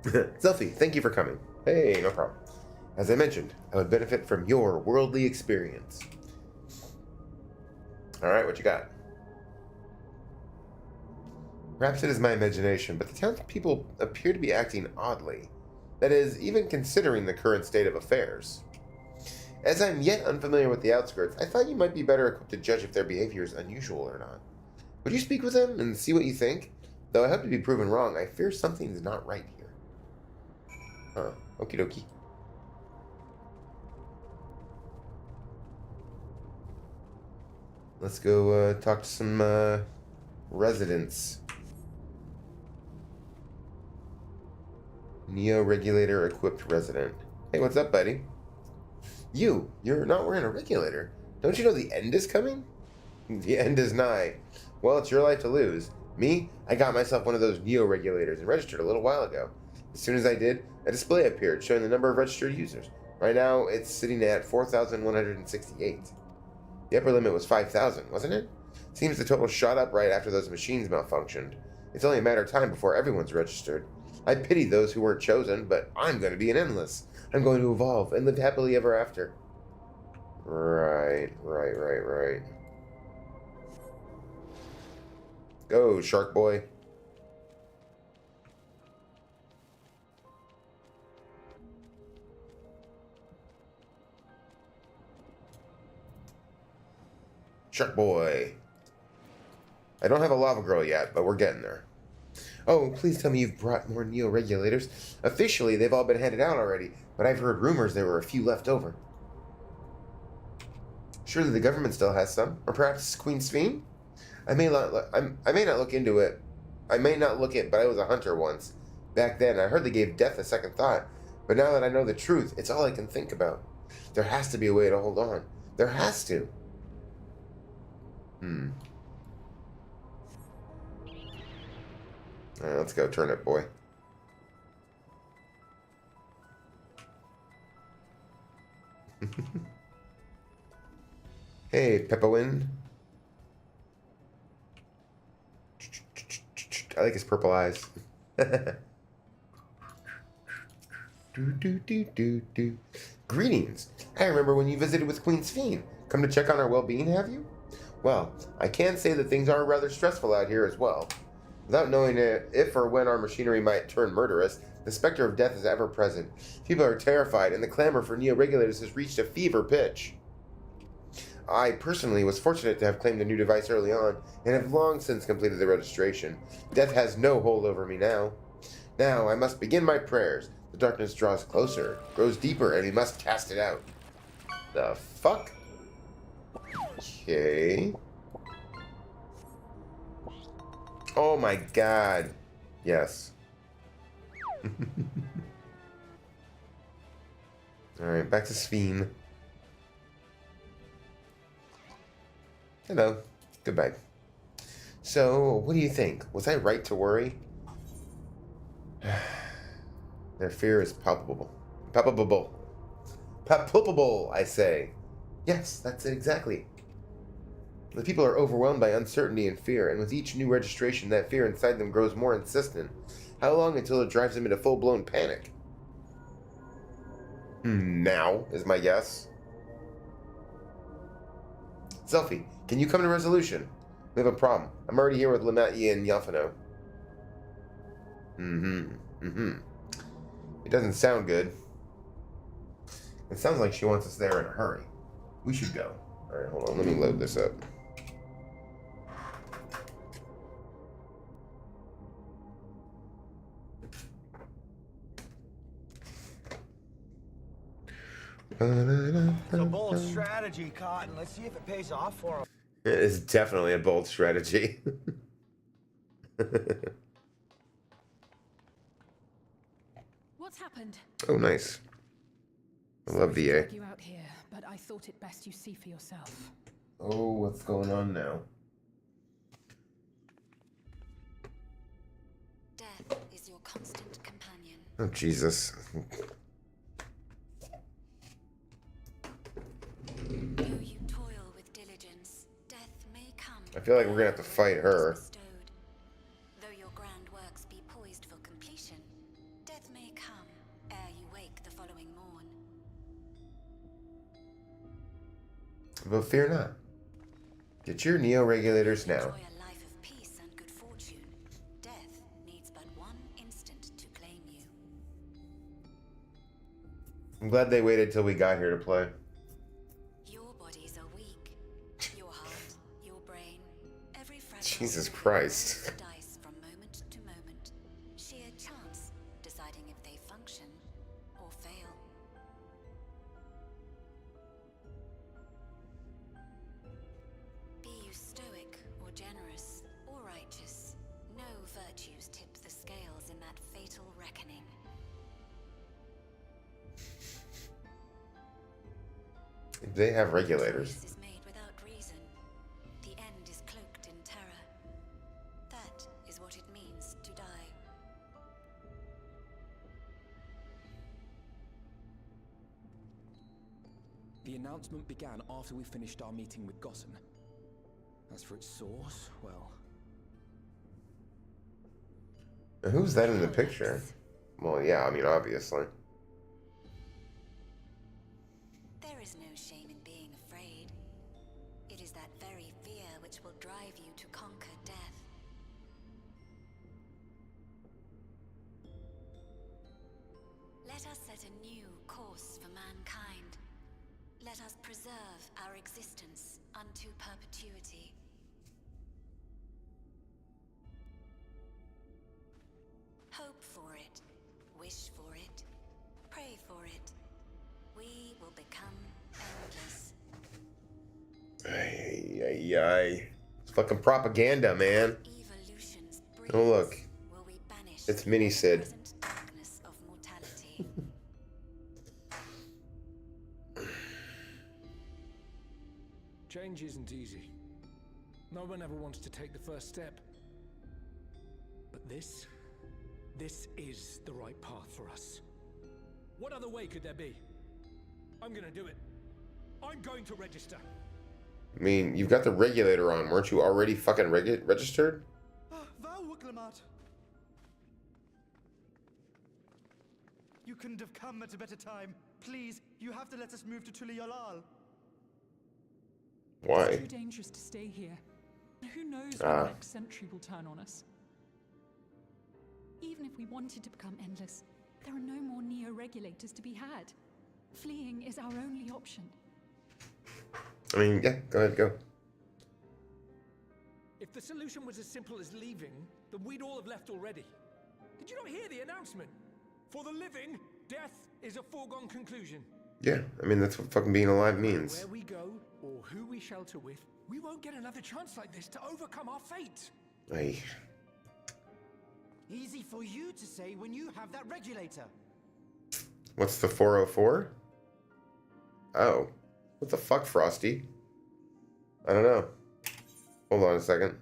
Selfie, thank you for coming. Hey, no problem. As I mentioned, I would benefit from your worldly experience. Alright, what you got? Perhaps it is my imagination, but the townspeople appear to be acting oddly. That is, even considering the current state of affairs. As I'm yet unfamiliar with the outskirts, I thought you might be better equipped to judge if their behavior is unusual or not. Would you speak with them and see what you think? Though I hope to be proven wrong, I fear something is not right here. Huh. Okie dokie. Let's go talk to some residents. Neo-regulator equipped resident. Hey, what's up, buddy? You're not wearing a regulator. Don't you know the end is coming? The end is nigh. Well, it's your life to lose. Me, I got myself one of those Neo-regulators and registered a little while ago. As soon as I did, a display appeared showing the number of registered users. Right now, it's sitting at 4,168. The upper limit was 5,000, wasn't it? Seems the total shot up right after those machines malfunctioned. It's only a matter of time before everyone's registered. I pity those who weren't chosen, but I'm going to be an endless. I'm going to evolve and live happily ever after. Right. Go, Shark Boy. Shark Boy. I don't have a lava girl yet, but we're getting there. Oh, please tell me you've brought more Neo-regulators. Officially, they've all been handed out already, but I've heard rumors there were a few left over. Surely the government still has some, or perhaps Queen Sphene? I may not look into it. I may not look it, but I was a hunter once. Back then, I hardly gave death a second thought. But now that I know the truth, it's all I can think about. There has to be a way to hold on. There has to. Alright, let's go, Turnip Boy. Hey, Pepperwin. I like his purple eyes. Do. Greetings. I remember when you visited with Queen Sphene. Come to check on our well-being, have you? Well, I can say that things are rather stressful out here as well. Without knowing if or when our machinery might turn murderous, the specter of death is ever present. People are terrified, and the clamor for neo-regulators has reached a fever pitch. I personally was fortunate to have claimed a new device early on, and have long since completed the registration. Death has no hold over me now. Now I must begin my prayers. The darkness draws closer, grows deeper, and we must cast it out. The fuck? Okay. Oh my god. Yes. Alright, back to Sphene. Hello. Goodbye. So, what do you think? Was I right to worry? Their fear is palpable. Palpable. Palpable, I say. Yes, that's it exactly. The people are overwhelmed by uncertainty and fear, and with each new registration, that fear inside them grows more insistent. How long until it drives them into full-blown panic? Now, is my guess. Selfie, can you come to resolution? We have a problem. I'm already here with Lamati and Yafano. It doesn't sound good. It sounds like she wants us there in a hurry. We should go. Alright, hold on. Let me load this up. It's a bold strategy, Cotton. Let's see if it pays off for him. It is definitely a bold strategy. What's happened? Oh, nice. I love VA. You out here, but I thought it best you see for yourself. Oh, what's going on now? Death is your constant companion. Oh, Jesus. Though you toil with diligence, death may come. I feel like we're gonna have to fight her. Though your grand works be poised for completion, death may come ere you wake the following morn. But fear not. Get your neo-regulators now. Enjoy a life of peace and good fortune. Death needs but one instant to claim you. I'm glad they waited till we got here to play. Your bodies are weak. Your heart, your brain, every fragile Jesus Christ. dice from moment to moment. Sheer chance deciding if they function or fail. Be you stoic or generous or righteous, no virtues tip the scales in that fatal reckoning. They have regulators. Choice is made without reason. The end is cloaked in terror. That is what it means to die. The announcement began after we finished our meeting with Gossen. As for its source, well... Who's that in the picture? Well, yeah, I mean, obviously. There is no shame in being afraid. It is that very fear which will drive you to conquer death. Let us set a new course for mankind. Let us preserve our existence unto perpetuity. Hope for it, wish for it, pray for it. We will become endless. Ay. It's fucking propaganda, man. Oh, look. It's Mini Sid. Darkness of mortality. Change isn't easy. No one ever wants to take the first step. But this is the right path for us. What other way could there be? I'm gonna do it. I'm going to register. I mean, you've got the regulator on. Weren't you already fucking registered? You couldn't have come at a better time. Please, you have to let us move to Tuliolal. Why? It's too dangerous to stay here. Who knows when the next century will turn on us? Even if we wanted to become endless, there are no more neo-regulators to be had. Fleeing is our only option. I mean, yeah, go ahead, go. If the solution was as simple as leaving, then we'd all have left already. Did you not hear the announcement? For the living, death is a foregone conclusion. Yeah, I mean, that's what fucking being alive means. Where we go, or who we shelter with, we won't get another chance like this to overcome our fate. Ay. Easy for you to say when you have that regulator. What's the 404? Oh. What the fuck, Frosty? I don't know. Hold on a second.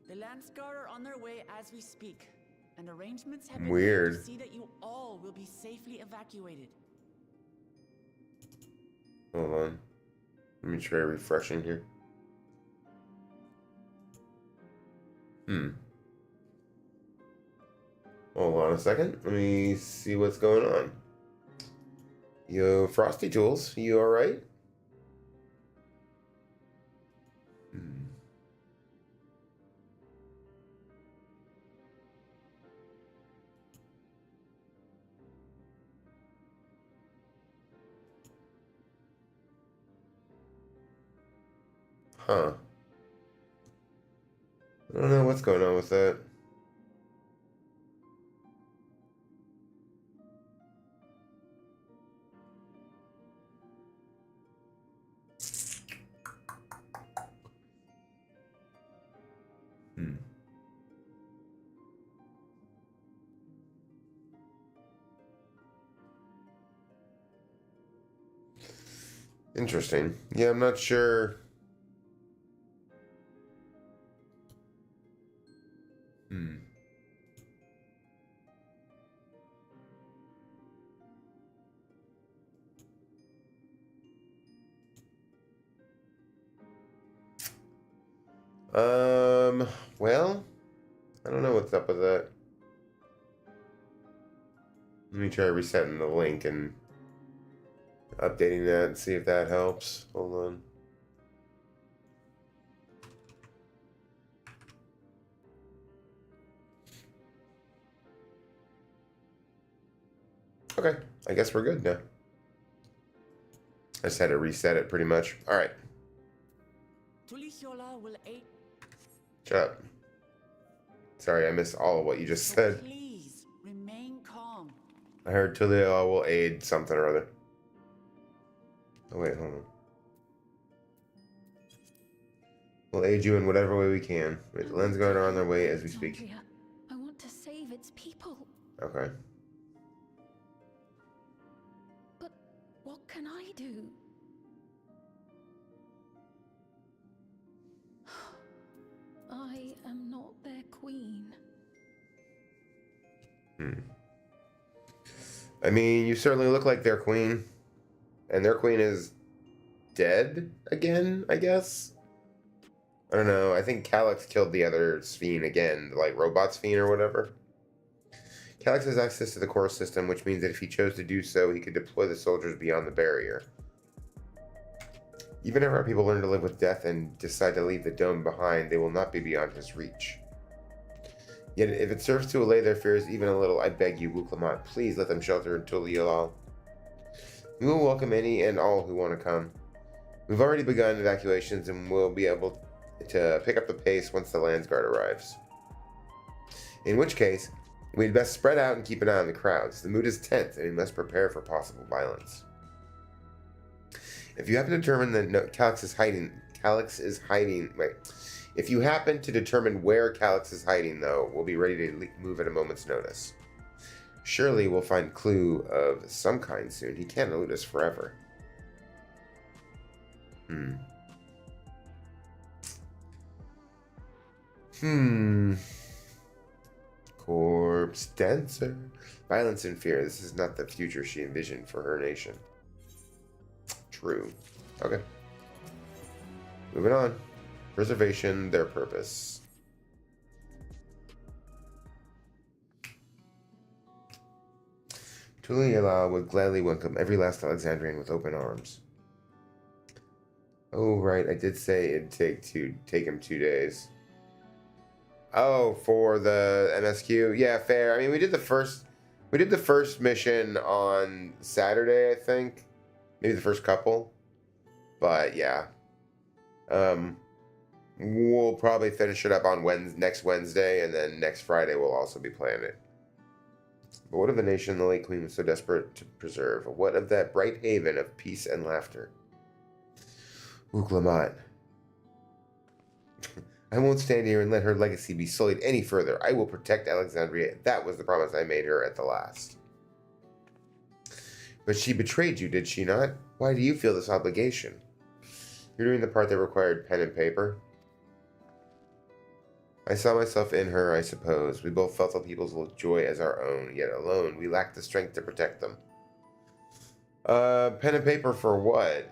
The Landsguard are on their way as we speak, and arrangements have been Weird. made to see that you all will be safely evacuated. Hold on. Let me try refreshing here. Hold on a second. Let me see what's going on. Yo, Frosty Tools, you alright? Huh. I don't know what's going on with that. Interesting. Yeah, I'm not sure. Well, I don't know what's up with that. Let me try resetting the link and updating that and see if that helps. Hold on. Okay, I guess we're good now. I just had to reset it pretty much. All right. Will aid. Shut up. Sorry, I missed all of what you just said. Please remain calm. I heard Tulia will aid something or other. Oh wait, hold on. We'll aid you in whatever way we can. Wait, the Lensguard are on their way as we speak. I want to save its people. Okay. But what can I do? I am not their queen. I mean, you certainly look like their queen. And their queen is dead again, I guess? I don't know. I think Calyx killed the other Sphene again, like robot Sphene or whatever. Calyx has access to the core system, which means that if he chose to do so, he could deploy the soldiers beyond the barrier. Even if our people learn to live with death and decide to leave the dome behind, they will not be beyond his reach. Yet if it serves to allay their fears even a little, I beg you, Wuklamat, please let them shelter until Yalal. We will welcome any and all who want to come. We've already begun evacuations and will be able to pick up the pace once the Landsguard arrives. In which case, we'd best spread out and keep an eye on the crowds. The mood is tense and we must prepare for possible violence. If you happen to determine that Calyx is hiding, if you happen to determine where Calyx is hiding, though, we'll be ready to move at a moment's notice. Surely we'll find clue of some kind soon. He can't elude us forever. Corpse Dancer. Violence and fear. This is not the future she envisioned for her nation. True. Okay. Moving on. Preservation, their purpose. Tuliela would gladly welcome every last Alexandrian with open arms. Oh, right. I did say it'd take him 2 days. Oh, for the MSQ? Yeah, fair. I mean, we did the first mission on Saturday, I think. Maybe the first couple. But yeah. We'll probably finish it up on next Wednesday, and then next Friday we'll also be playing it. But what of a nation the late Queen was so desperate to preserve? What of that bright haven of peace and laughter? Uklamat. I won't stand here and let her legacy be sullied any further. I will protect Alexandria. That was the promise I made her at the last. But she betrayed you, did she not? Why do you feel this obligation? You're doing the part that required pen and paper. I saw myself in her, I suppose. We both felt the people's joy as our own, yet alone we lacked the strength to protect them. Pen and paper for what?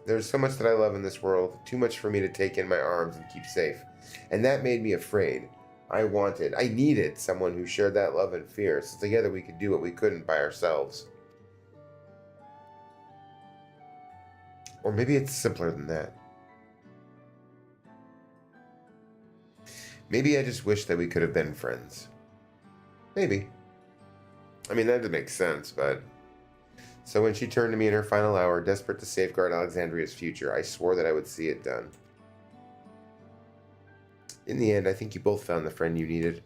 There's so much that I love in this world, too much for me to take in my arms and keep safe. And that made me afraid. I needed someone who shared that love and fear, so together we could do what we couldn't by ourselves. Or maybe it's simpler than that. Maybe I just wish that we could have been friends. Maybe. I mean, that doesn't make sense, but... So when she turned to me in her final hour, desperate to safeguard Alexandria's future, I swore that I would see it done. In the end, I think you both found the friend you needed.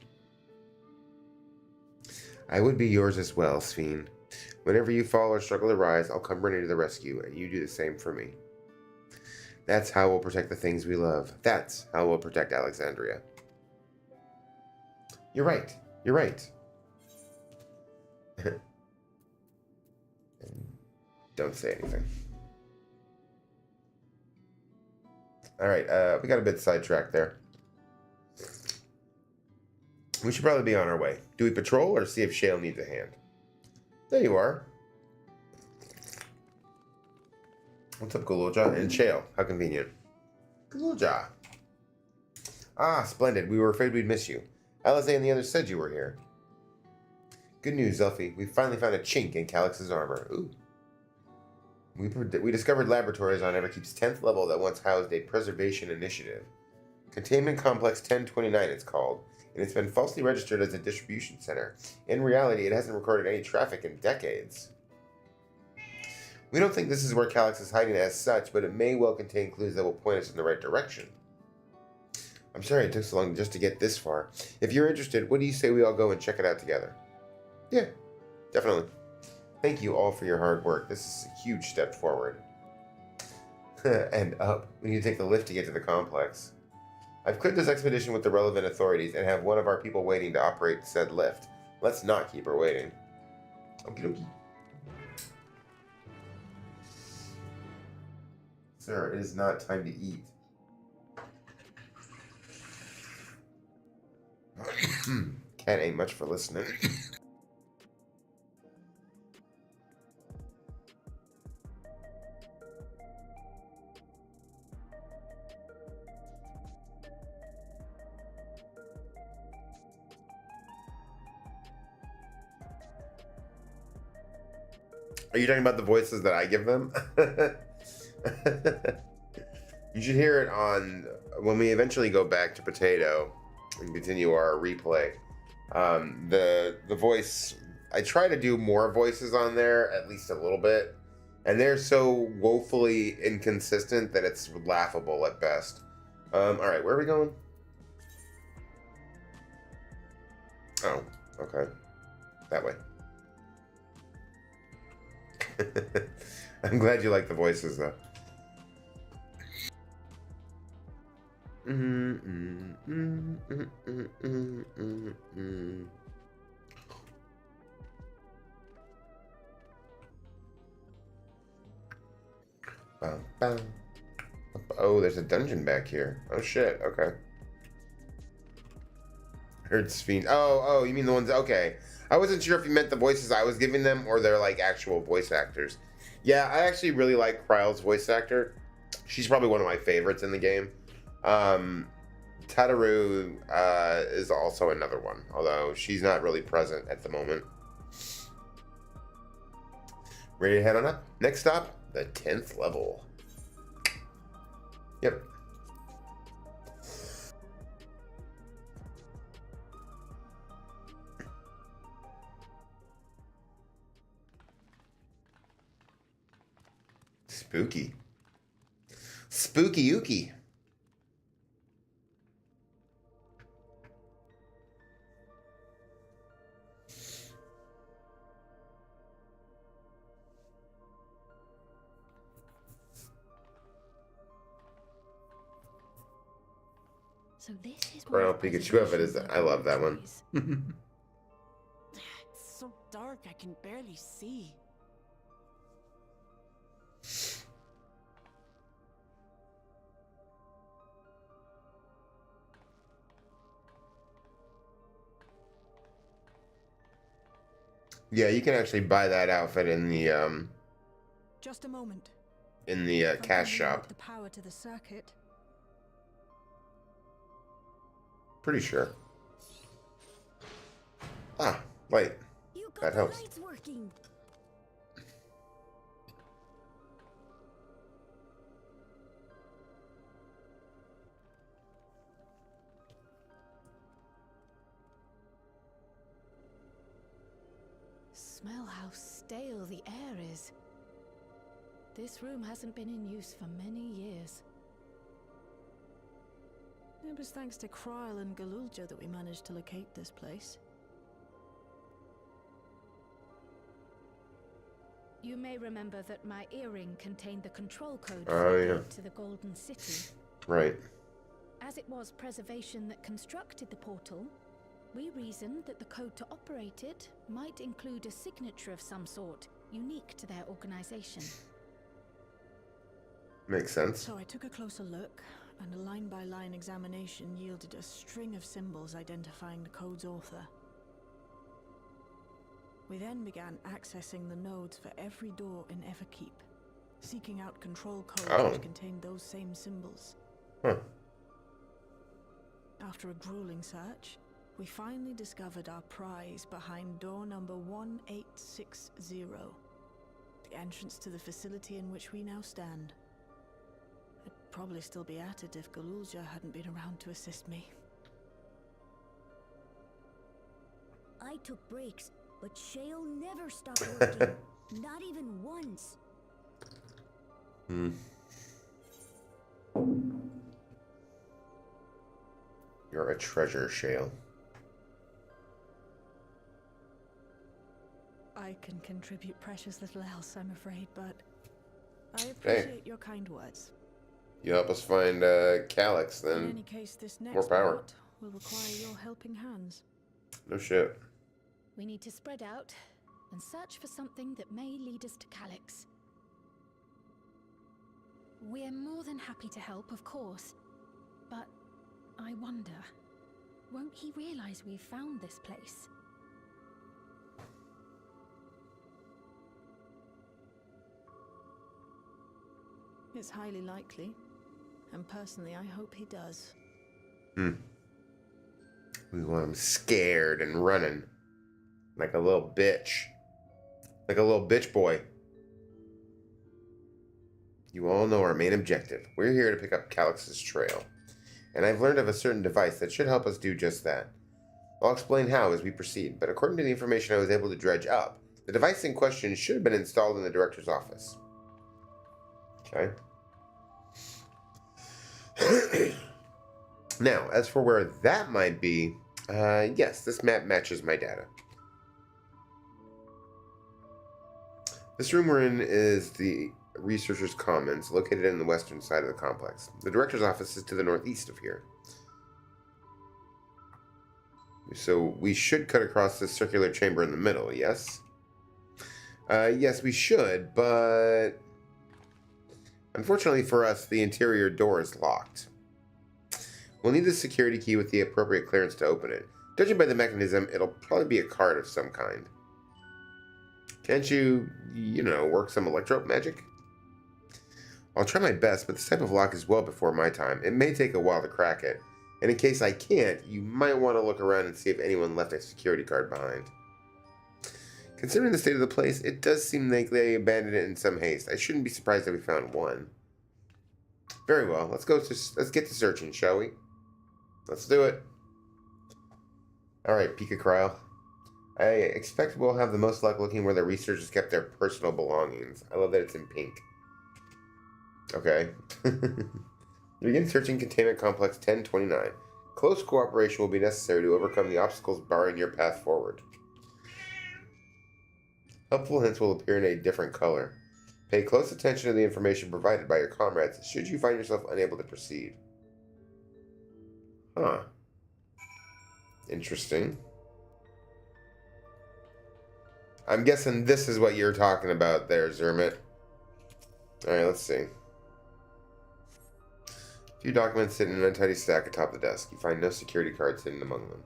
I would be yours as well, Sphene. Whenever you fall or struggle to rise, I'll come running to the rescue, and you do the same for me. That's how we'll protect the things we love. That's how we'll protect Alexandria. You're right. You're right. Don't say anything. Alright, we got a bit sidetracked there. We should probably be on our way. Do we patrol or see if Shale needs a hand? There you are. What's up, Gululja? And Shale. How convenient. Gululja. Ah, splendid. We were afraid we'd miss you. Alize and the others said you were here. Good news, Elfie. We finally found a chink in Calix's armor. Ooh. We discovered laboratories on Everkeep's 10th level that once housed a preservation initiative. Containment Complex 1029 it's called, and it's been falsely registered as a distribution center. In reality, it hasn't recorded any traffic in decades. We don't think this is where Calix is hiding as such, but it may well contain clues that will point us in the right direction. I'm sorry it took so long just to get this far. If you're interested, what do you say we all go and check it out together? Yeah, definitely. Thank you all for your hard work. This is a huge step forward. And up. We need to take the lift to get to the complex. I've cleared this expedition with the relevant authorities and have one of our people waiting to operate said lift. Let's not keep her waiting. Okie dokie. Sir, it is not time to eat. Cat ain't much for listening. Are you talking about the voices that I give them? You should hear it on when we eventually go back to Potato and continue our replay. The voice, I try to do more voices on there, at least a little bit, and they're so woefully inconsistent that it's laughable at best. All right, where are we going? Oh, okay, that way. I'm glad you like the voices, though. Oh, there's a dungeon back here. Oh shit, okay. Heard Sphene. Oh, you mean the ones, okay. I wasn't sure if you meant the voices I was giving them or they're like actual voice actors. Yeah, I actually really like Kryle's voice actor. She's probably one of my favorites in the game. Tataru is also another one, although she's not really present at the moment. Ready to head on up? Next stop, the 10th level. Yep. Spooky. Spooky ooky. So this is Colonel Pikachu of it is. I love that one. It's so dark I can barely see. Yeah, you can actually buy that outfit in the Just a moment. cash shop. The power to the circuit. Pretty sure. Ah, light. That helps. Lights working. Smell how stale the air is. This room hasn't been in use for many years. It was thanks to Kryl and Galulja that we managed to locate this place. You may remember that my earring contained the control code to the Golden City. Right. As it was preservation that constructed the portal, we reasoned that the code to operate it might include a signature of some sort, unique to their organization. Makes sense. So I took a closer look, and a line-by-line examination yielded a string of symbols identifying the code's author. We then began accessing the nodes for every door in Everkeep, seeking out control codes which contained those same symbols. Huh. After a grueling search, we finally discovered our prize behind door number 1860, the entrance to the facility in which we now stand. I'd probably still be at it if Galulja hadn't been around to assist me. I took breaks, but Shale never stopped working. Not even once. You're a treasure, Shale. I can contribute precious little else, I'm afraid, but I appreciate your kind words. You help us find Calyx, then In any case, this next more power. part will require your helping hands. No shit. We need to spread out and search for something that may lead us to Calyx. We're more than happy to help, of course. But I wonder, won't he realize we've found this place? It's highly likely, and personally I hope he does. We want him scared and running. Like a little bitch. Like a little bitch boy. You all know our main objective. We're here to pick up Calyx's trail. And I've learned of a certain device that should help us do just that. I'll explain how as we proceed, but according to the information I was able to dredge up, the device in question should have been installed in the director's office. Okay. Now, as for where that might be, yes, this map matches my data. This room we're in is the Researcher's Commons, located in the western side of the complex. The director's office is to the northeast of here. So we should cut across this circular chamber in the middle, yes? Yes, we should, but unfortunately for us, the interior door is locked. We'll need the security key with the appropriate clearance to open it. Judging by the mechanism, it'll probably be a card of some kind. Can't you, work some electro magic? I'll try my best, but this type of lock is well before my time. It may take a while to crack it. And in case I can't, you might want to look around and see if anyone left a security card behind. Considering the state of the place, it does seem like they abandoned it in some haste. I shouldn't be surprised if we found one. Very well. Let's get to searching, shall we? Let's do it. All right, Pika Cryle. I expect we'll have the most luck looking where the researchers kept their personal belongings. I love that it's in pink. Okay. Begin searching Containment Complex 1029. Close cooperation will be necessary to overcome the obstacles barring your path forward. Helpful hints will appear in a different color. Pay close attention to the information provided by your comrades should you find yourself unable to proceed. Huh. Interesting. I'm guessing this is what you're talking about there, Zermit. Alright, let's see. A few documents sit in an untidy stack atop the desk. You find no security cards hidden among them.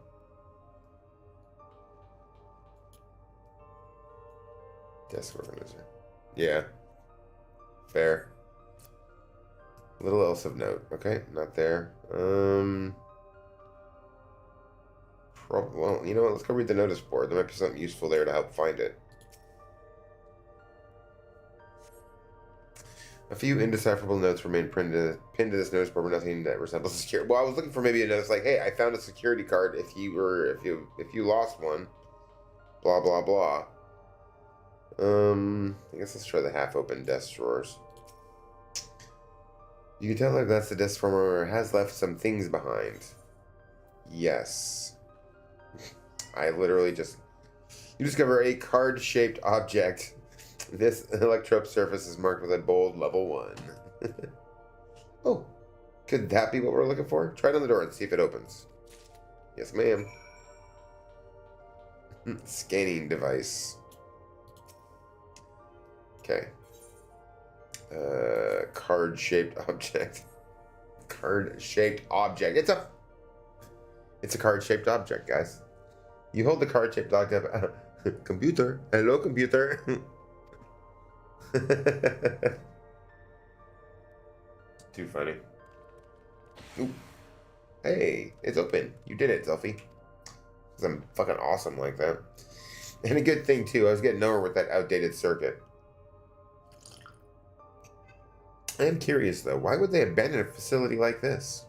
Desk organizer. Yeah. Fair. Little else of note. Okay, not there. Well, you know what? Let's go read the notice board. There might be something useful there to help find it. A few indecipherable notes remain pinned to this notice board, but nothing that resembles security. Well, I was looking for maybe a notice like, "Hey, I found a security card. If you lost one, blah blah blah." I guess let's try the half-open desk drawers. You can tell that's the desk former has left some things behind. Yes. I literally just... You discover a card-shaped object. This electrope surface is marked with a bold level 1. Oh, could that be what we're looking for? Try it on the door and see if it opens. Yes, ma'am. Scanning device. Okay. Card-shaped object. Card-shaped object. It's a card-shaped object, guys. You hold the card-shaped object up. Computer. Hello, computer. Too funny. Ooh. Hey, it's open. You did it, Zelfie. I'm fucking awesome like that. And a good thing, too. I was getting nowhere with that outdated circuit. I am curious, though. Why would they abandon a facility like this?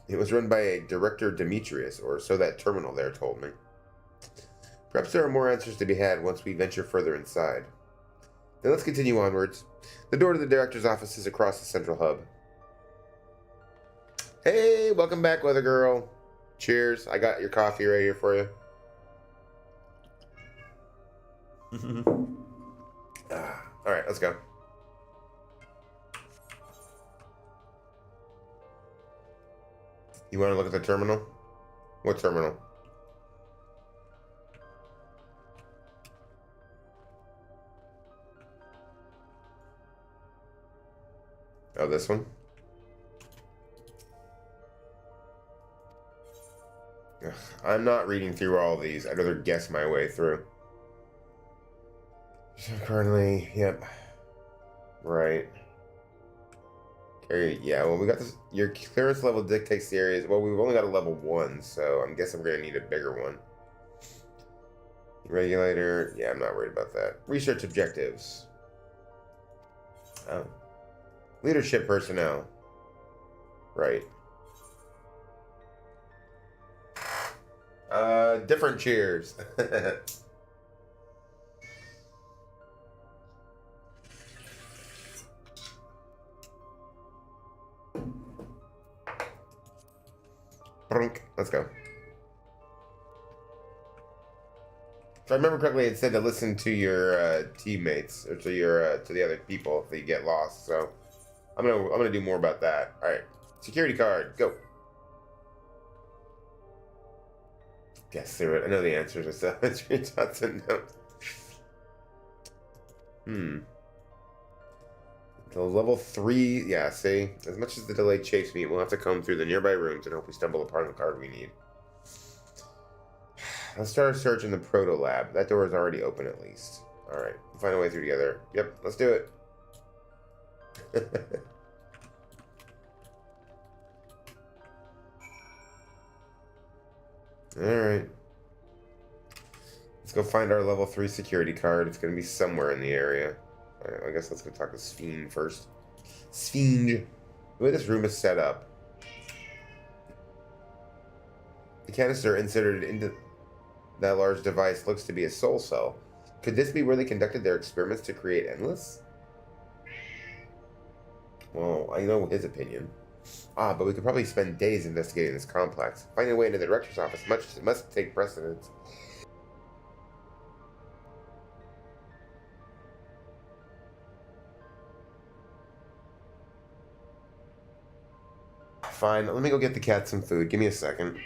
It was run by a Director Demetrius, or so that terminal there told me. Perhaps there are more answers to be had once we venture further inside. Then let's continue onwards. The door to the director's office is across the central hub. Hey, welcome back, Weather Girl. Cheers. I got your coffee right here for you. Alright, let's go. You want to look at the terminal? What terminal? Oh, this one? Ugh, I'm not reading through all these. I'd rather guess my way through. So currently, yep. Right. Okay, yeah, well, we got this. Your clearance level dictates the areas. Well, we've only got a level 1, so I'm guessing we're going to need a bigger one. Regulator. Yeah, I'm not worried about that. Research objectives. Oh. Leadership personnel. Right. Different cheers. Let's go. If I remember correctly, it said to listen to your teammates or to your to the other people if they get lost. So I'm gonna do more about that. All right, security card, go. Guess through it. I know the answers and stuff. Screenshots and notes. So level 3, yeah, see? As much as the delay chafes me, we'll have to comb through the nearby rooms and hope we stumble upon the card we need. Let's start our search in the Proto Lab. That door is already open at least. Alright, we'll find a way through together. Yep, let's do it. Alright. Let's go find our level 3 security card. It's going to be somewhere in the area. Alright, I guess let's go talk to Sphene first. Sphene. The way this room is set up. The canister inserted into that large device looks to be a soul cell. Could this be where they conducted their experiments to create Endless? Well, I know his opinion. But we could probably spend days investigating this complex. Finding a way into the director's office must take precedence. Fine, let me go get the cat some food. Give me a second.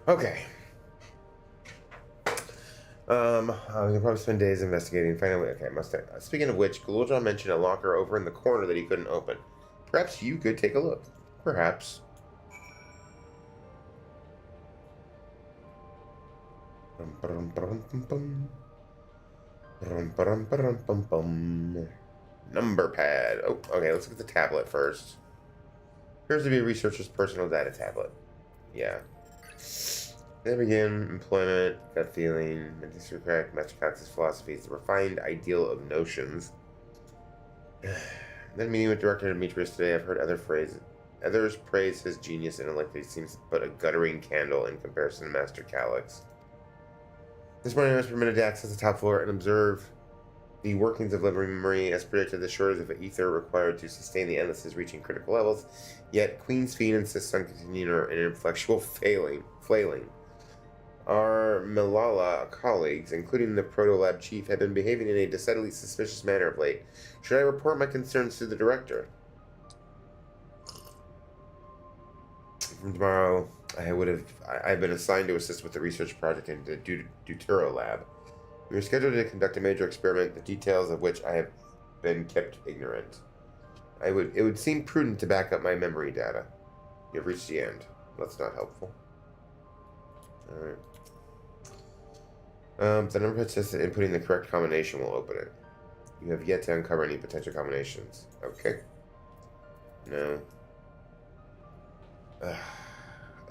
Okay. We can probably spend days investigating. Finally, okay, must I? Speaking of which, Gul'Jon mentioned a locker over in the corner that he couldn't open. Perhaps you could take a look. Perhaps. Number pad. Oh, okay, let's look at the tablet first. Appears to be a researcher's personal data tablet. Yeah. They begin employment, gut feeling, correct, Master Cox's philosophies, the refined ideal of notions. Then meeting with Director Demetrius today, I've heard others praise his genius and intellect. He seems but a guttering candle in comparison to Master Calyx. This morning I was permitted to access the top floor and observe the workings of living memory as predicted. The shores of ether required to sustain the Endless is reaching critical levels, yet Queen Sphene insists on continuing her ineffectual flailing. Our Malala colleagues, including the Proto-Lab chief, have been behaving in a decidedly suspicious manner of late. Should I report my concerns to the director? From tomorrow, I've been assigned to assist with the research project in the Deutero Lab. We are scheduled to conduct a major experiment, the details of which I have been kept ignorant. It would seem prudent to back up my memory data. You have reached the end. That's not helpful. Alright. The number pad says that inputting the correct combination will open it. You have yet to uncover any potential combinations. Okay. No.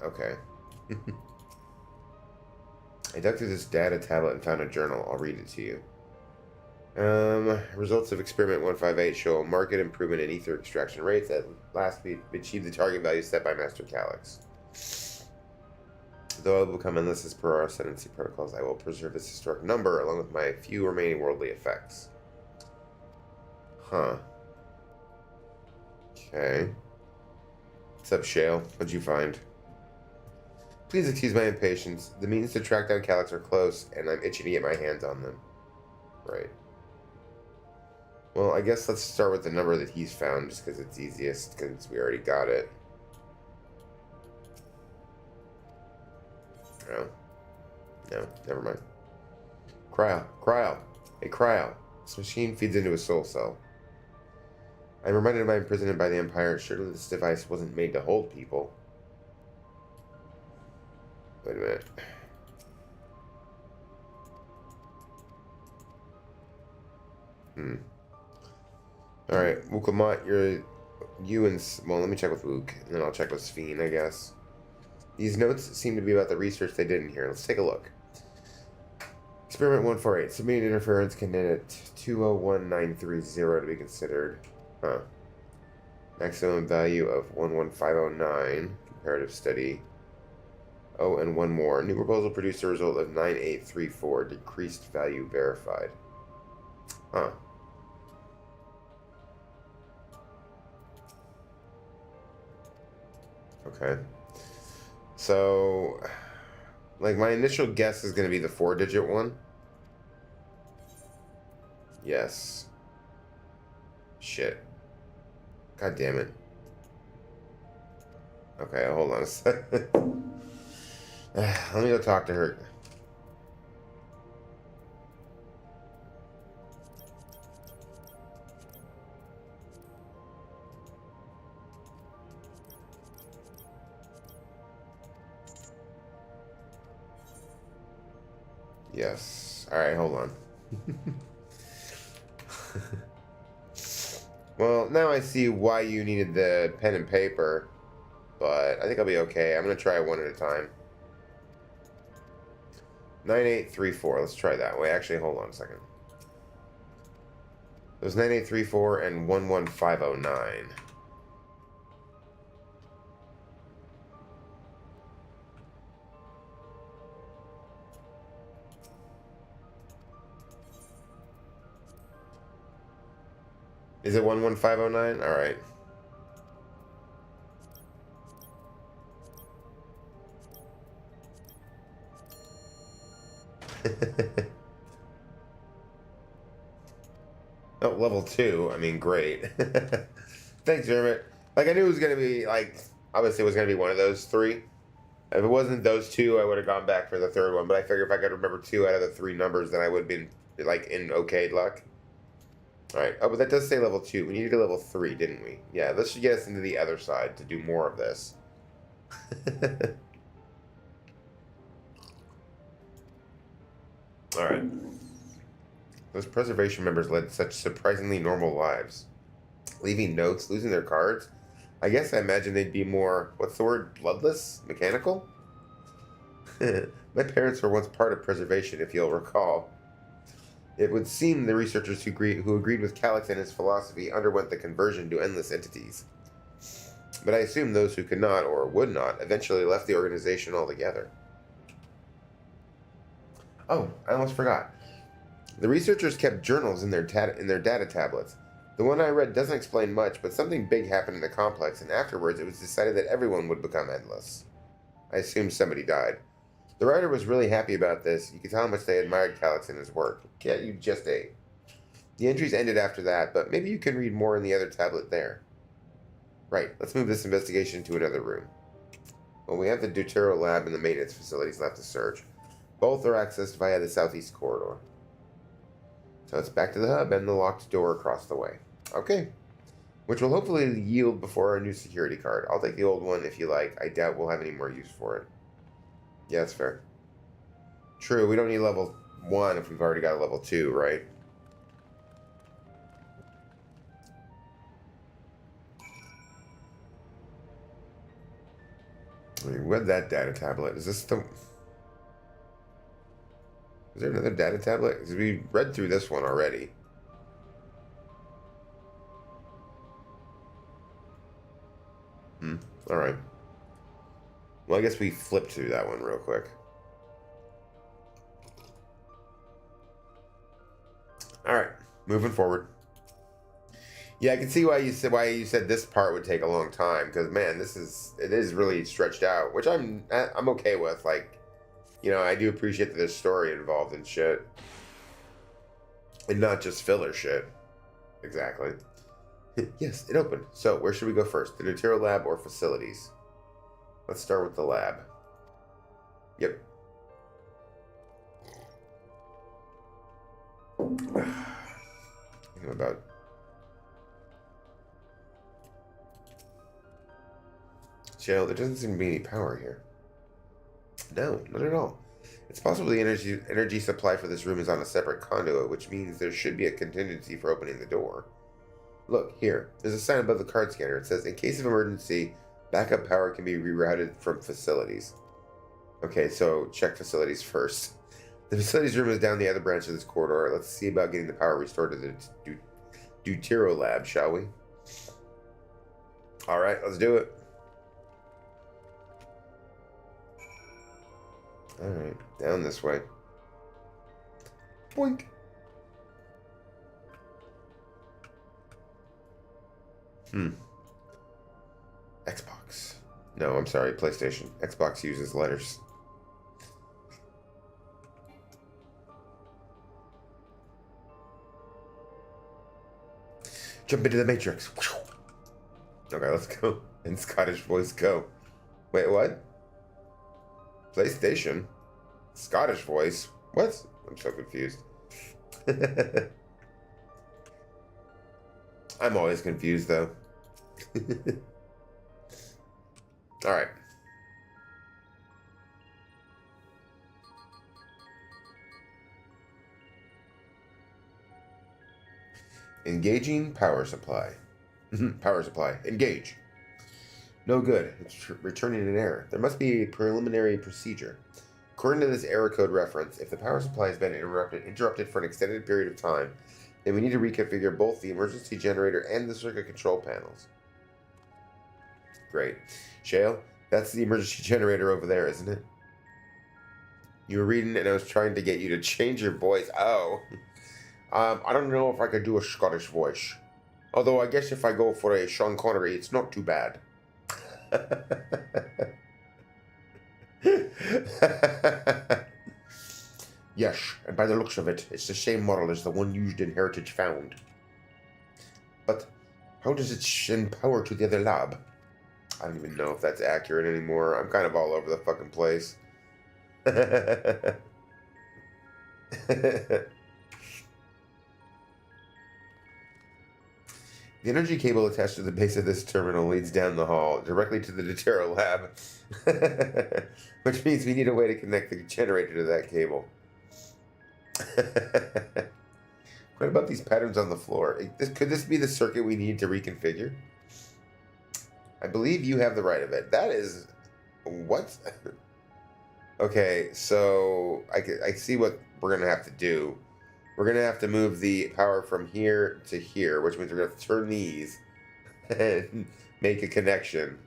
Okay. I dug through this data tablet and found a journal. I'll read it to you. Results of experiment 158 show a marked improvement in ether extraction rates. At last, we achieved the target value set by Master Calyx. Though I will become endless as per our ascendancy protocols, I will preserve this historic number along with my few remaining worldly effects. Huh. Okay. What's up, Shale? What'd you find? Please excuse my impatience. The means to track down Calyx are close, and I'm itching to get my hands on them. Right. Well, I guess let's start with the number that he's found, just because it's easiest, because we already got it. No. No, never mind. Cryo. Cryo. Hey, Cryo. This machine feeds into a soul cell. I'm reminded of my imprisonment by the Empire. Surely this device wasn't made to hold people. Wait a minute. Alright, Wukamot, you and... Well, let me check with Wook, and then I'll check with Sphene, I guess. These notes seem to be about the research they did in here. Let's take a look. Experiment 148. Submitting interference candidate 201930 to be considered. Huh. Maximum value of 11509. Comparative study. Oh, and one more. New proposal produced a result of 9834. Decreased value verified. Huh. Okay. So, like, my initial guess is going to be the 4-digit one. Yes. Shit. God damn it. Okay, hold on a second. Let me go talk to her. Yes. Alright, hold on. Well, now I see why you needed the pen and paper, but I think I'll be okay. I'm going to try one at a time. 9834. Let's try that way. Actually, hold on a second. It was 9834 and 11509. Is it 11509? All right. Oh, level 2. I mean, great. Thanks, Dermot. Like, I knew it was going to be, like, obviously it was going to be one of those 3. If it wasn't those 2, I would have gone back for the 3rd one. But I figured if I could remember 2 out of the 3 numbers, then I would have been, like, in okay luck. Alright. Oh, but that does say level 2. We needed a level 3, didn't we? Yeah, this should get us into the other side to do more of this. Alright. Those preservation members led such surprisingly normal lives. Leaving notes, losing their cards. I guess I imagine they'd be more, what's the word, bloodless? Mechanical? My parents were once part of preservation, if you'll recall. It would seem the researchers who agreed with Calyx and his philosophy underwent the conversion to endless entities. But I assume those who could not, or would not, eventually left the organization altogether. Oh, I almost forgot. The researchers kept journals in their data tablets. The one I read doesn't explain much, but something big happened in the complex, and afterwards it was decided that everyone would become endless. I assume somebody died. The writer was really happy about this. You could tell how much they admired Calyx and his work. Yeah, you just ate. The entries ended after that, but maybe you can read more in the other tablet there. Right, let's move this investigation to another room. Well, we have the Dawntrail lab and the maintenance facilities left to search. Both are accessed via the southeast corridor. So it's back to the hub and the locked door across the way. Okay. Which will hopefully yield before our new security card. I'll take the old one if you like. I doubt we'll have any more use for it. Yeah, that's fair. True, we don't need level 1 if we've already got a level 2, right? We read that data tablet. Is this the... Is there another data tablet? Because we read through this one already. Alright. Well, I guess we flipped through that one real quick. Alright, moving forward. Yeah, I can see why you said this part would take a long time, because man, it is really stretched out, which I'm okay with. Like, you know, I do appreciate that there's story involved and shit, and not just filler shit. Exactly. Yes, it opened. So where should we go first? The Dawntrail lab or facilities? Let's start with the lab. Yep. What about? Shale, there doesn't seem to be any power here. No, not at all. It's possible the energy supply for this room is on a separate conduit, which means there should be a contingency for opening the door. Look, here. There's a sign above the card scanner. It says, in case of emergency, backup power can be rerouted from facilities. Okay, so check facilities first. The facilities room is down the other branch of this corridor. Let's see about getting the power restored to the Dawntrail lab, shall we? Alright, let's do it. Alright, down this way. Boink. Xbox. No, I'm sorry, PlayStation. Xbox uses letters. Jump into the Matrix. Okay, let's go. In Scottish voice, go. Wait, what? PlayStation? Scottish voice? What? I'm so confused. I'm always confused, though. Alright. Engaging power supply. Power supply. Engage. No good. It's returning an error. There must be a preliminary procedure. According to this error code reference, if the power supply has been interrupted for an extended period of time, then we need to reconfigure both the emergency generator and the circuit control panels. Great. Shale, that's the emergency generator over there, isn't it? You were reading and I was trying to get you to change your voice. Oh. I don't know if I could do a Scottish voice. Although I guess if I go for a Sean Connery, it's not too bad. Yes, and by the looks of it, it's the same model as the one used in Heritage Found. But how does it send power to the other lab? I don't even know if that's accurate anymore. I'm kind of all over the fucking place. The energy cable attached to the base of this terminal leads down the hall, directly to the Dawntrail lab. Which means we need a way to connect the generator to that cable. What about these patterns on the floor? Could this be the circuit we need to reconfigure? I believe you have the right of it. That is... What? Okay, so I see what we're going to have to do. We're going to have to move the power from here to here, which means we're going to turn these and make a connection.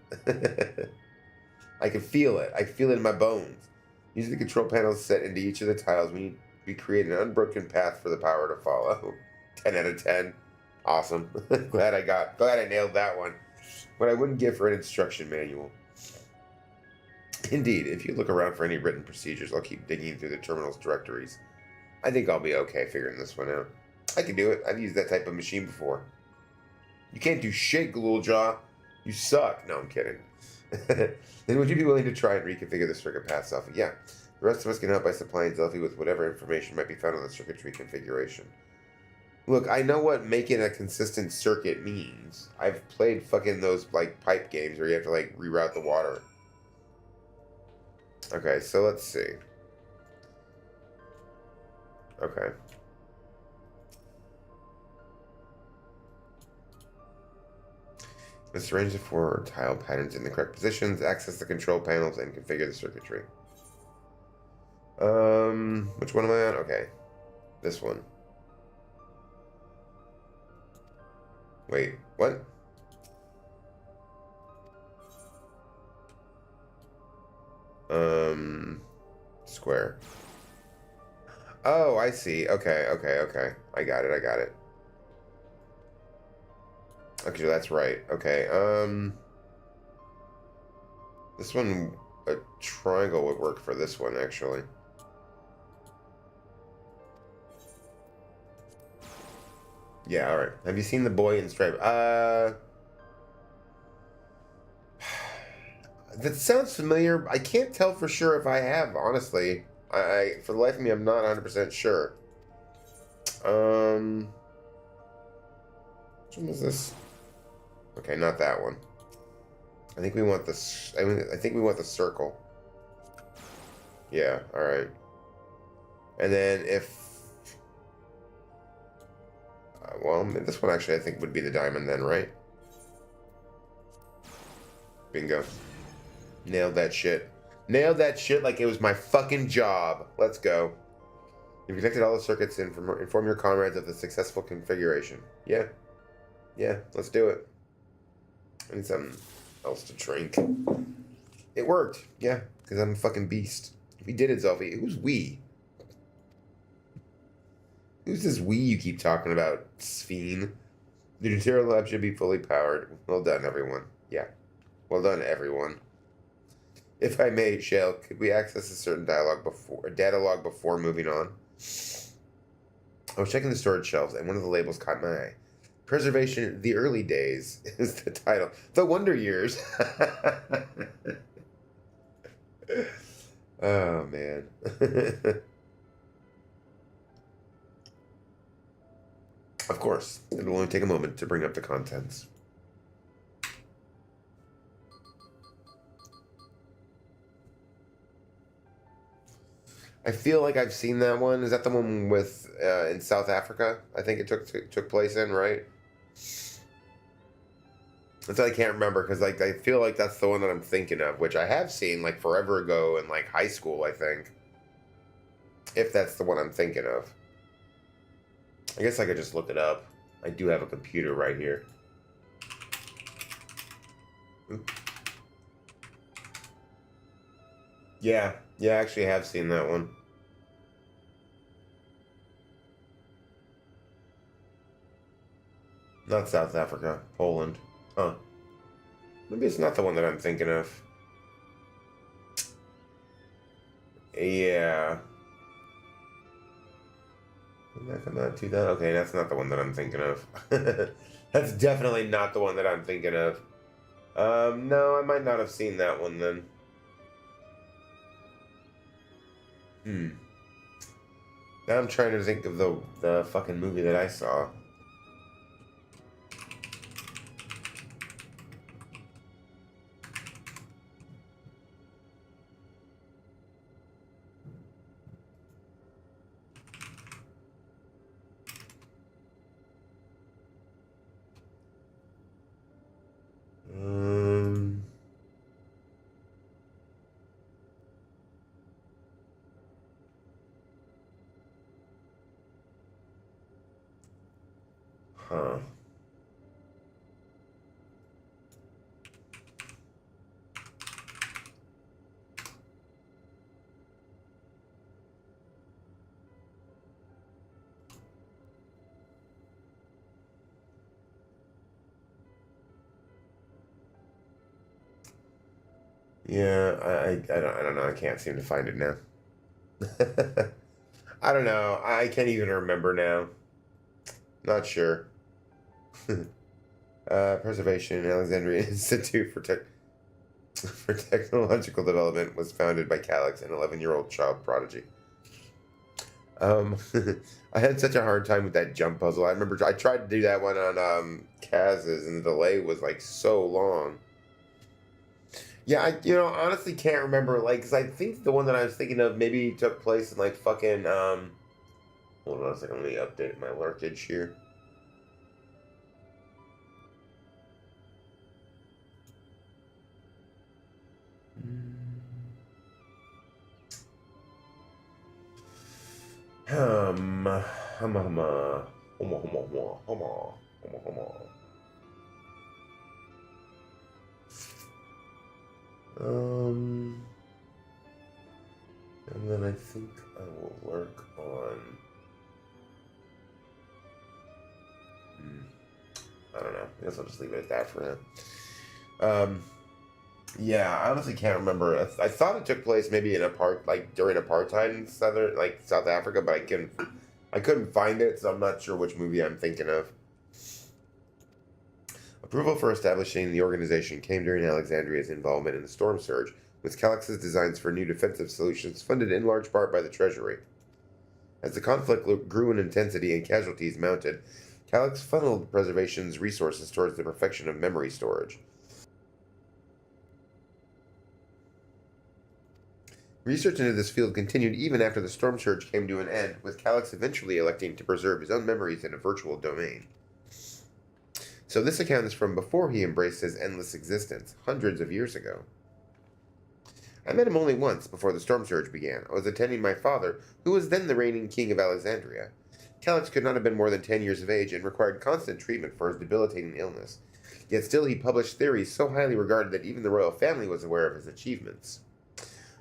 I can feel it. I feel it in my bones. Using the control panels set into each of the tiles, we create an unbroken path for the power to follow. 10 out of 10. Awesome. Glad I nailed that one. What I wouldn't give for an instruction manual. Indeed, if you look around for any written procedures, I'll keep digging through the terminal's directories. I think I'll be okay figuring this one out. I can do it. I've used that type of machine before. You can't do shit, Glooljaw. You suck. No, I'm kidding. Then would you be willing to try and reconfigure the circuit path, Selphie? Yeah. The rest of us can help by supplying Selphie with whatever information might be found on the circuitry configuration. Look, I know what making a consistent circuit means. I've played fucking those, like, pipe games where you have to, like, reroute the water. Okay, so let's see. Okay. Let's arrange the four tile patterns in the correct positions, access the control panels, and configure the circuitry. Which one am I on? Okay. This one. Wait, what? Square. Oh, I see. Okay. I got it. Actually, that's right. Okay, this one, a triangle would work for this one, actually. Yeah, alright. Have you seen The Boy in Stripe? That sounds familiar. I can't tell for sure if I have, honestly. For the life of me, I'm not 100% sure. Which one was this? Okay, not that one. I think we want this. I think we want the circle. Yeah, alright. And then if... well, this one actually I think would be the diamond then, right? Bingo. Nailed that shit. Nailed that shit like it was my fucking job. Let's go. You've connected all the circuits and inform your comrades of the successful configuration. Yeah. Yeah, let's do it. I need something else to drink. It worked. Yeah, because I'm a fucking beast. We did it, Zelfie. Who's we? Who's this we you keep talking about, Sphene? The Dawntrail lab should be fully powered. Well done, everyone. Yeah. Well done, everyone. If I may, Shale, could we access a certain data log before moving on? I was checking the storage shelves, and one of the labels caught my eye. Preservation, the early days is the title. The Wonder Years. Oh, man. Of course, it'll only take a moment to bring up the contents. I feel like I've seen that one. Is that the one with in South Africa? I think it took place in, right? Until I can't remember because like I feel like that's the one that I'm thinking of, which I have seen like forever ago in like high school, I think. If that's the one I'm thinking of. I guess I could just look it up. I do have a computer right here. Oop. Yeah, I actually have seen that one. Not South Africa, Poland. Huh. Maybe it's not the one that I'm thinking of. Yeah. Didn't that come out 2000? Okay, that's not the one that I'm thinking of. That's definitely not the one that I'm thinking of. No, I might not have seen that one then. Now I'm trying to think of the fucking movie that I saw. Huh. Yeah, I don't know. I can't seem to find it now. I don't know. I can't even remember now. Not sure. Preservation Alexandria Institute for Technological Development was founded by Calix, an 11-year-old child prodigy. I had such a hard time with that jump puzzle. I remember I tried to do that one on Kaz's, and the delay was like so long. Yeah, I honestly can't remember, like, because I think the one that I was thinking of maybe took place in like fucking hold on a second, let me update my lurkage here. And then I think I will work on. I don't know. I guess I'll just leave it at that for now. Yeah, I honestly can't remember. I thought it took place maybe in during apartheid in South Africa, but I couldn't find it, so I'm not sure which movie I'm thinking of. Approval for establishing the organization came during Alexandria's involvement in the storm surge, with Calyx's designs for new defensive solutions funded in large part by the Treasury. As the conflict grew in intensity and casualties mounted, Calyx funneled preservation's resources towards the perfection of memory storage. Research into this field continued even after the storm surge came to an end, with Calyx eventually electing to preserve his own memories in a virtual domain. So this account is from before he embraced his endless existence, hundreds of years ago. I met him only once before the storm surge began. I was attending my father, who was then the reigning king of Alexandria. Calyx could not have been more than 10 years of age and required constant treatment for his debilitating illness. Yet still he published theories so highly regarded that even the royal family was aware of his achievements.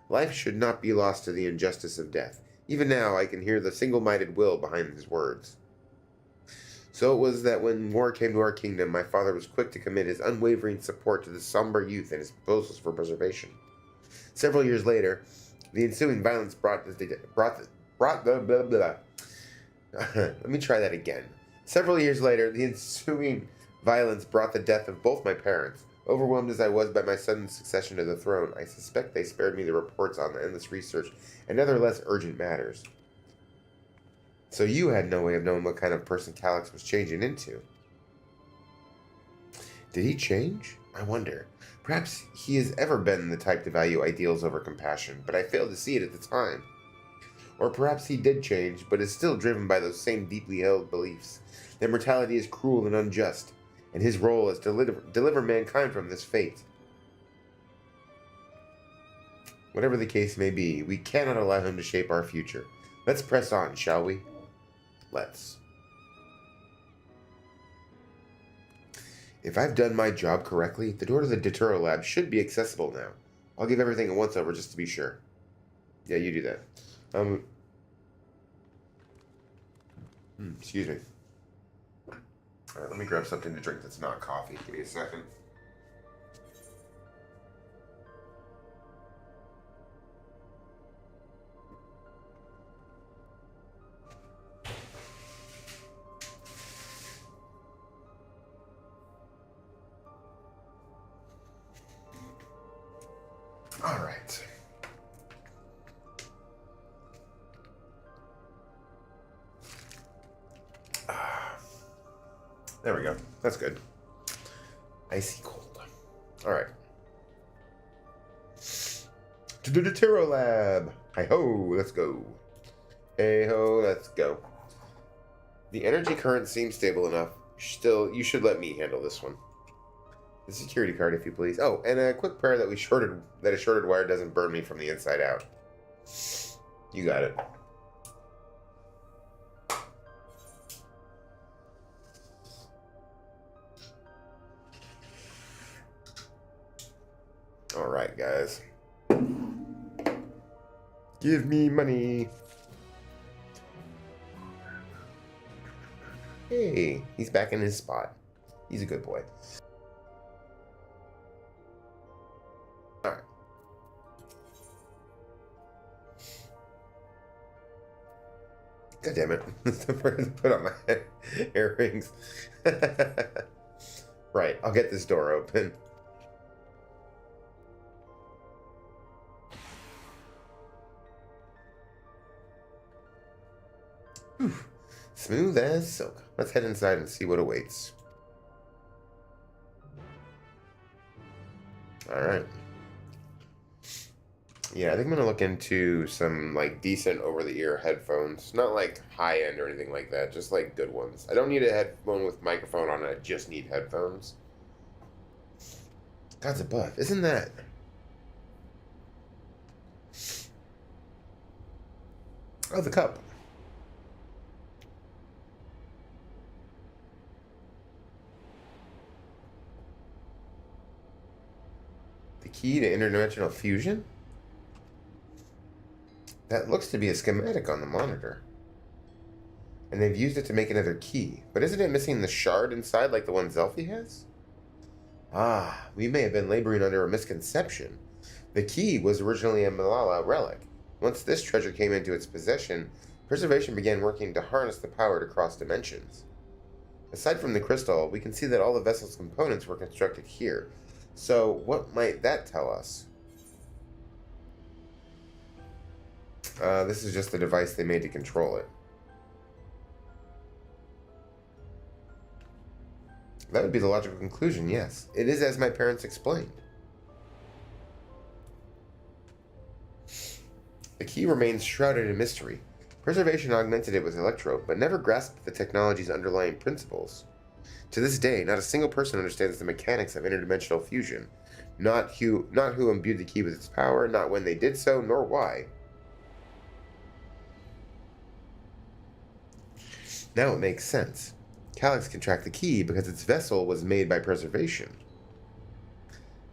Life should not be lost to the injustice of death. Even now I can hear the single-minded will behind his words. So it was that when war came to our kingdom, my father was quick to commit his unwavering support to the somber youth and his proposals for preservation. Several years later, the ensuing violence brought the Let me try that again. Several years later, the ensuing violence brought the death of both my parents. Overwhelmed as I was by my sudden succession to the throne, I suspect they spared me the reports on the endless research and other less urgent matters. So you had no way of knowing what kind of person Calyx was changing into. Did he change? I wonder. Perhaps he has ever been the type to value ideals over compassion, but I failed to see it at the time. Or perhaps he did change, but is still driven by those same deeply held beliefs, that mortality is cruel and unjust, and his role is to deliver mankind from this fate. Whatever the case may be, we cannot allow him to shape our future. Let's press on, shall we? Let's. If I've done my job correctly, the door to the Dawntrail lab should be accessible now. I'll give everything a once-over just to be sure. Yeah, you do that. Excuse me. Alright, let me grab something to drink that's not coffee. Give me a second. Alright. There we go. That's good. Icy cold. Alright. To the Dawntrail lab. Hi-ho, let's go. Hey-ho, let's go. The energy current seems stable enough. Still, you should let me handle this one. The security card, if you please. Oh, and a quick prayer that a shorted wire doesn't burn me from the inside out. You got it. Alright, guys. Give me money. Hey, he's back in his spot. He's a good boy. Alright. God damn it. Put on my earrings. Right, I'll get this door open. Whew. Smooth as silk. Let's head inside and see what awaits. Alright. Yeah, I think I'm gonna look into some like decent over-the-ear headphones. Not like high-end or anything like that, just like good ones. I don't need a headphone with microphone on it, I just need headphones. God's above, isn't that? Oh, the cup. The key to interdimensional fusion? That looks to be a schematic on the monitor. And they've used it to make another key. But isn't it missing the shard inside like the one Zelfie has? Ah, we may have been laboring under a misconception. The key was originally a Malala relic. Once this treasure came into its possession, Preservation began working to harness the power to cross dimensions. Aside from the crystal, we can see that all the vessel's components were constructed here. So, what might that tell us? This is just the device they made to control it. That would be the logical conclusion, yes. It is as my parents explained. The key remains shrouded in mystery. Preservation augmented it with electrode, but never grasped the technology's underlying principles. To this day, not a single person understands the mechanics of interdimensional fusion. Not who imbued the key with its power, not when they did so, nor why. Now it makes sense. Calyx can track the key because its vessel was made by Preservation.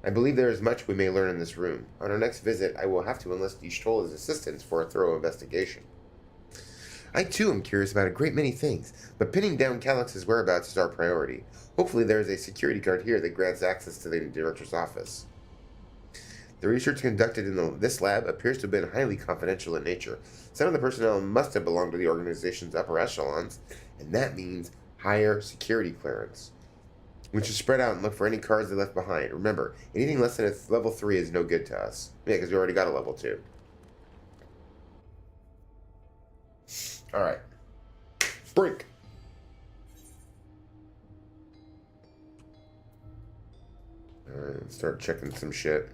I believe there is much we may learn in this room. On our next visit, I will have to enlist Y'shtola's assistance for a thorough investigation. I too am curious about a great many things, but pinning down Calyx's whereabouts is our priority. Hopefully there is a security guard here that grants access to the director's office. The research conducted in this lab appears to have been highly confidential in nature. Some of the personnel must have belonged to the organization's upper echelons, and that means higher security clearance. We should spread out and look for any cards they left behind. Remember, anything less than a level 3 is no good to us. Yeah, because we already got a level 2. Alright. Brink. Alright, let's start checking some shit.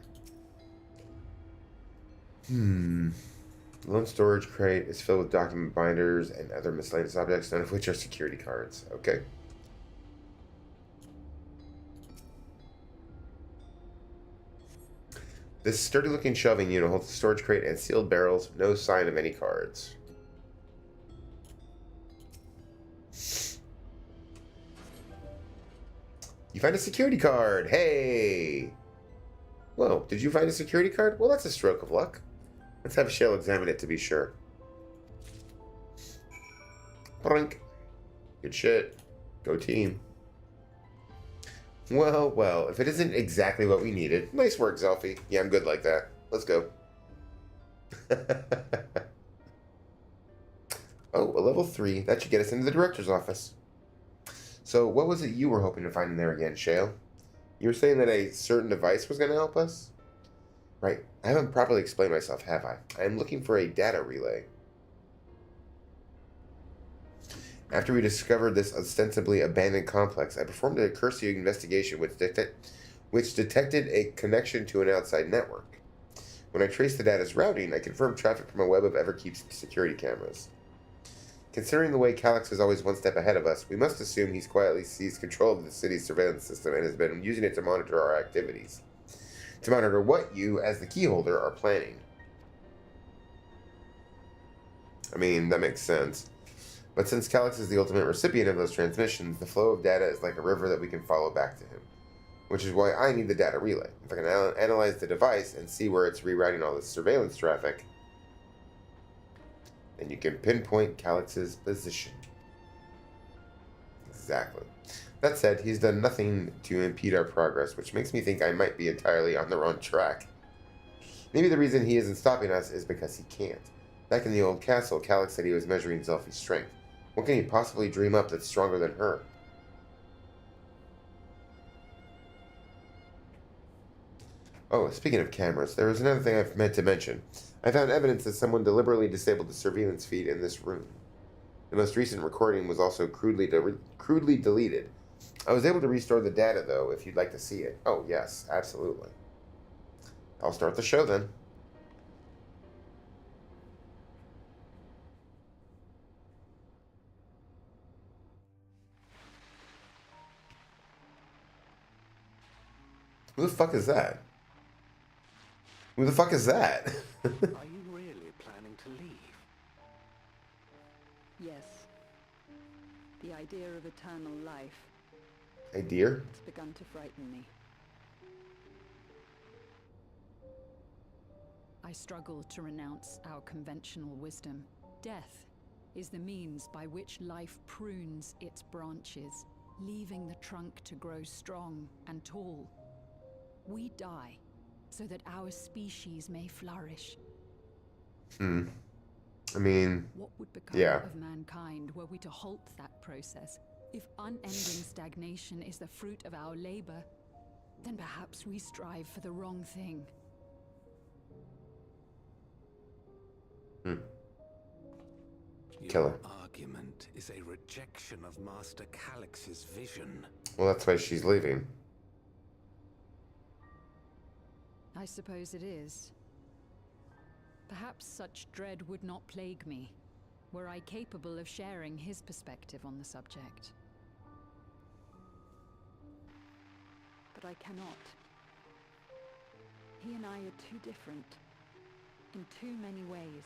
Lone storage crate is filled with document binders and other miscellaneous objects, none of which are security cards. Okay. This sturdy-looking shelving unit holds a storage crate and sealed barrels. No sign of any cards. You find a security card. Hey! Whoa, did you find a security card? Well, that's a stroke of luck. Let's have Shale examine it to be sure. Brink. Good shit. Go team. Well, well, if it isn't exactly what we needed. Nice work, Zelfie. Yeah, I'm good like that. Let's go. Oh, a level 3. That should get us into the director's office. So, what was it you were hoping to find in there again, Shale? You were saying that a certain device was going to help us? Right. I haven't properly explained myself, have I? I am looking for a data relay. After we discovered this ostensibly abandoned complex, I performed a cursory investigation which detected a connection to an outside network. When I traced the data's routing, I confirmed traffic from a web of Everkeep's security cameras. Considering the way Calyx is always one step ahead of us, we must assume he's quietly seized control of the city's surveillance system and has been using it to monitor our activities. To monitor what you, as the keyholder, are planning. I mean, that makes sense. But since Calyx is the ultimate recipient of those transmissions, the flow of data is like a river that we can follow back to him. Which is why I need the data relay. If I can analyze the device and see where it's rerouting all this surveillance traffic, then you can pinpoint Calyx's position. Exactly. That said, he's done nothing to impede our progress, which makes me think I might be entirely on the wrong track. Maybe the reason he isn't stopping us is because he can't. Back in the old castle, Calyx said he was measuring Zelfie's strength. What can he possibly dream up that's stronger than her? Oh, speaking of cameras, there was another thing I meant to mention. I found evidence that someone deliberately disabled the surveillance feed in this room. The most recent recording was also crudely deleted. I was able to restore the data, though, if you'd like to see it. Oh, yes, absolutely. I'll start the show, then. Who the fuck is that? Who the fuck is that? Are you really planning to leave? Yes. The idea of eternal life. A deer? It's begun to frighten me. I struggle to renounce our conventional wisdom. Death is the means by which life prunes its branches, leaving the trunk to grow strong and tall. We die so that our species may flourish. I mean, What would become yeah. of mankind were we to halt that process? If unending stagnation is the fruit of our labor, then perhaps we strive for the wrong thing. Kill her. Your argument is a rejection of Master Calix's vision. Well, that's why she's leaving. I suppose it is. Perhaps such dread would not plague me, were I capable of sharing his perspective on the subject. But I cannot. He and I are too different, in too many ways.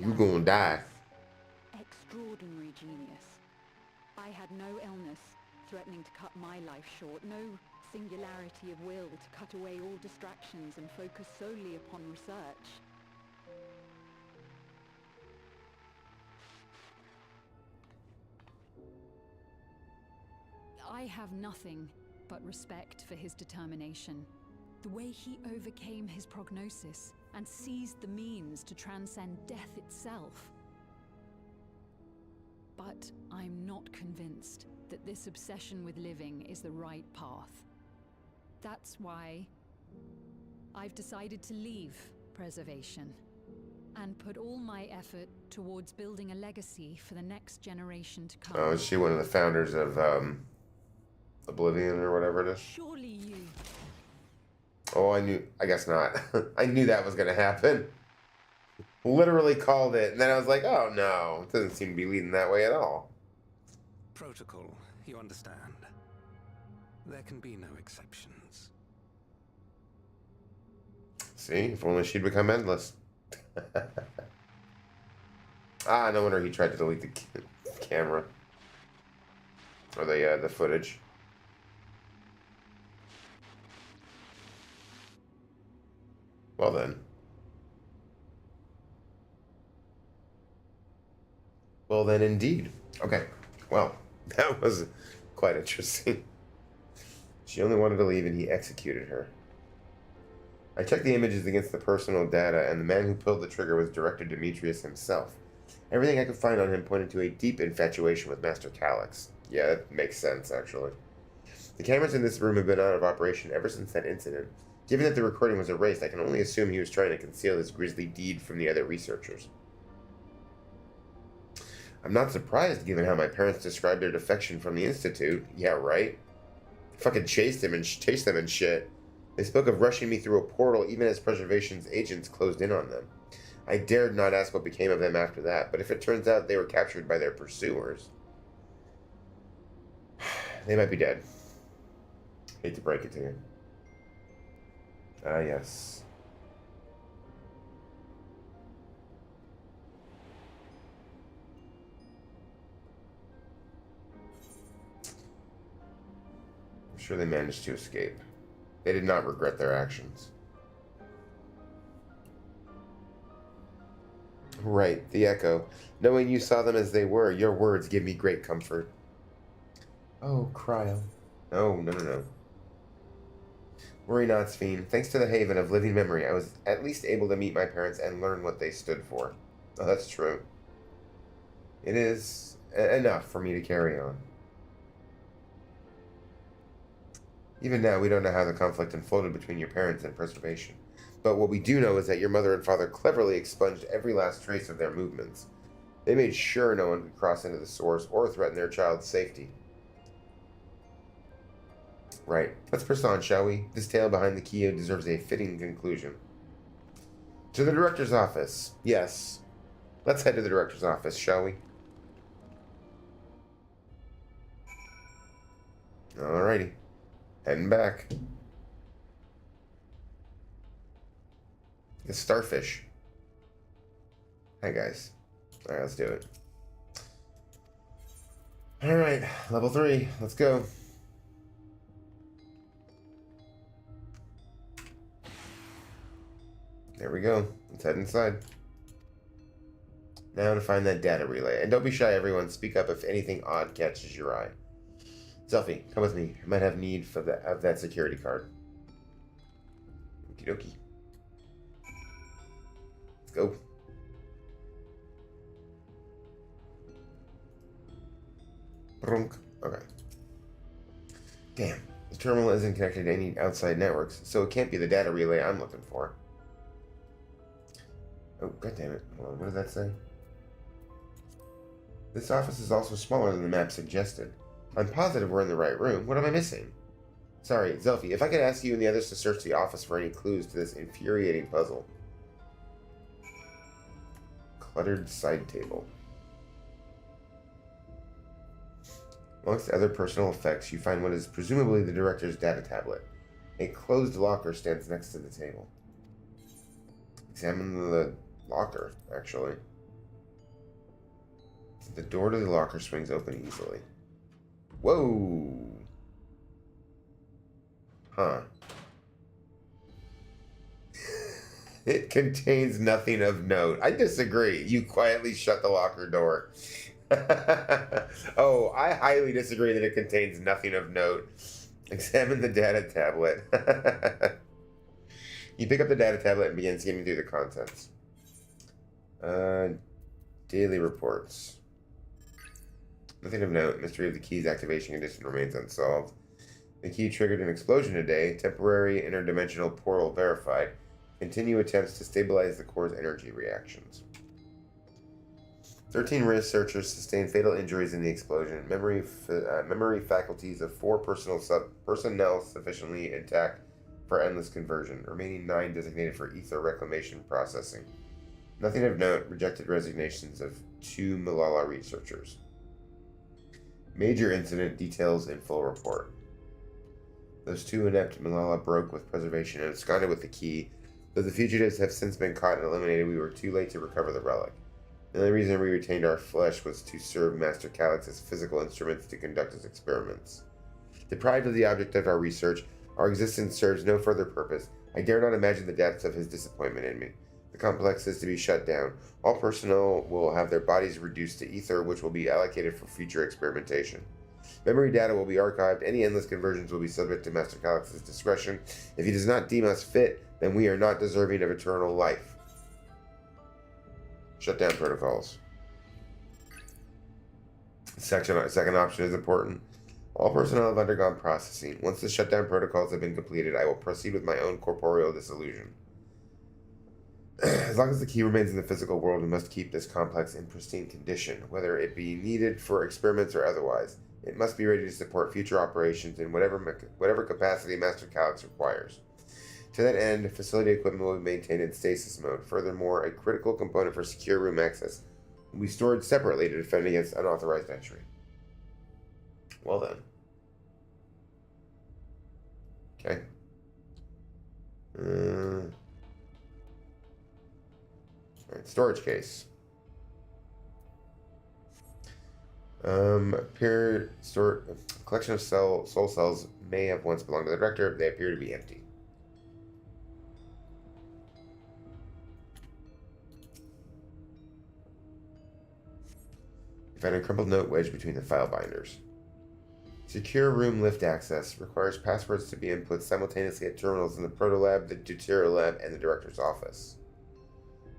You gonna die. Extraordinary genius. I had no illness threatening to cut my life short, no singularity of will to cut away all distractions and focus solely upon research. I have nothing but respect for his determination. The way he overcame his prognosis and seized the means to transcend death itself. But I'm not convinced that this obsession with living is the right path. That's why I've decided to leave preservation and put all my effort towards building a legacy for the next generation to come. Oh, is she one of the founders of Oblivion or whatever it is? Surely you... Oh, I guess not. I knew that was going to happen. Literally called it. And then I was like, oh no, it doesn't seem to be leading that way at all. Protocol, you understand. There can be no exceptions. See, if only she'd become endless. No wonder he tried to delete the camera. Or the footage. Well then. Well then indeed. Okay. Well, that was quite interesting. She only wanted to leave and he executed her. I checked the images against the personal data, and the man who pulled the trigger was Director Demetrius himself. Everything I could find on him pointed to a deep infatuation with Master Calix. Yeah, that makes sense, actually. The cameras in this room have been out of operation ever since that incident. Given that the recording was erased, I can only assume he was trying to conceal this grisly deed from the other researchers. I'm not surprised, given how my parents described their defection from the Institute. Yeah, right? Fucking chased them and shit. They spoke of rushing me through a portal even as Preservation's agents closed in on them. I dared not ask what became of them after that, but if it turns out they were captured by their pursuers, they might be dead. Hate to break it to you. Yes. I'm sure they managed to escape. They did not regret their actions. Right, the Echo. Knowing you saw them as they were, your words give me great comfort. Oh, Cryo. No. Worry not, Sphene. Thanks to the Haven of Living Memory, I was at least able to meet my parents and learn what they stood for. Oh, that's true. It is enough for me to carry on. Even now, we don't know how the conflict unfolded between your parents and Preservation. But what we do know is that your mother and father cleverly expunged every last trace of their movements. They made sure no one could cross into the source or threaten their child's safety. Right. Let's press on, shall we? This tale behind the key deserves a fitting conclusion. To the director's office. Yes. Let's head to the director's office, shall we? Alrighty. Heading back. The starfish. Hi, guys. Alright, let's do it. Alright, level 3. Let's go. There we go. Let's head inside. Now to find that data relay. And don't be shy, everyone. Speak up if anything odd catches your eye. Selfie, come with me. I might have need for of that security card. Okie dokie. Let's go. Brunk. Okay. Damn. The terminal isn't connected to any outside networks, so it can't be the data relay I'm looking for. Oh, goddammit. Hold on, what does that say? This office is also smaller than the map suggested. I'm positive we're in the right room. What am I missing? Sorry, Zelfie, if I could ask you and the others to search the office for any clues to this infuriating puzzle. Cluttered side table. Amongst other personal effects, you find what is presumably the director's data tablet. A closed locker stands next to the table. Examine the locker, actually. The door to the locker swings open easily. Whoa! Huh. It contains nothing of note. I disagree. You quietly shut the locker door. Oh, I highly disagree that it contains nothing of note. Examine the data tablet. You pick up the data tablet and begin skimming through the contents. Daily reports. Nothing of note. Mystery of the key's activation condition remains unsolved. The key triggered an explosion today. Temporary interdimensional portal verified. Continue attempts to stabilize the core's energy reactions. 13 researchers sustained fatal injuries in the explosion. Memory faculties of 4 personnel sufficiently intact for endless conversion. Remaining 9 designated for ether reclamation processing. Nothing of note. Rejected resignations of 2 Malala researchers. Major incident details in full report. Those 2 inept Malala broke with preservation and absconded with the key. Though the fugitives have since been caught and eliminated, we were too late to recover the relic. The only reason we retained our flesh was to serve Master Calyx as physical instruments to conduct his experiments. Deprived of the object of our research, our existence serves no further purpose. I dare not imagine the depths of his disappointment in me. The complex is to be shut down. All personnel will have their bodies reduced to ether, which will be allocated for future experimentation. Memory data will be archived. Any endless conversions will be subject to Master Calyx's discretion. If he does not deem us fit, then we are not deserving of eternal life. Shutdown protocols. Second option is important. All personnel have undergone processing. Once the shutdown protocols have been completed, I will proceed with my own corporeal dissolution. As long as the key remains in the physical world, we must keep this complex in pristine condition, whether it be needed for experiments or otherwise. It must be ready to support future operations in whatever capacity Master Calyx requires. To that end, facility equipment will be maintained in stasis mode. Furthermore, a critical component for secure room access will be stored separately to defend against unauthorized entry. Well then. Okay. Alright, storage case. Collection of soul cells may have once belonged to the director. They appear to be empty. You find a crumpled note wedged between the file binders. Secure room lift access requires passwords to be input simultaneously at terminals in the Proto Lab, the Deuterial Lab, and the director's office.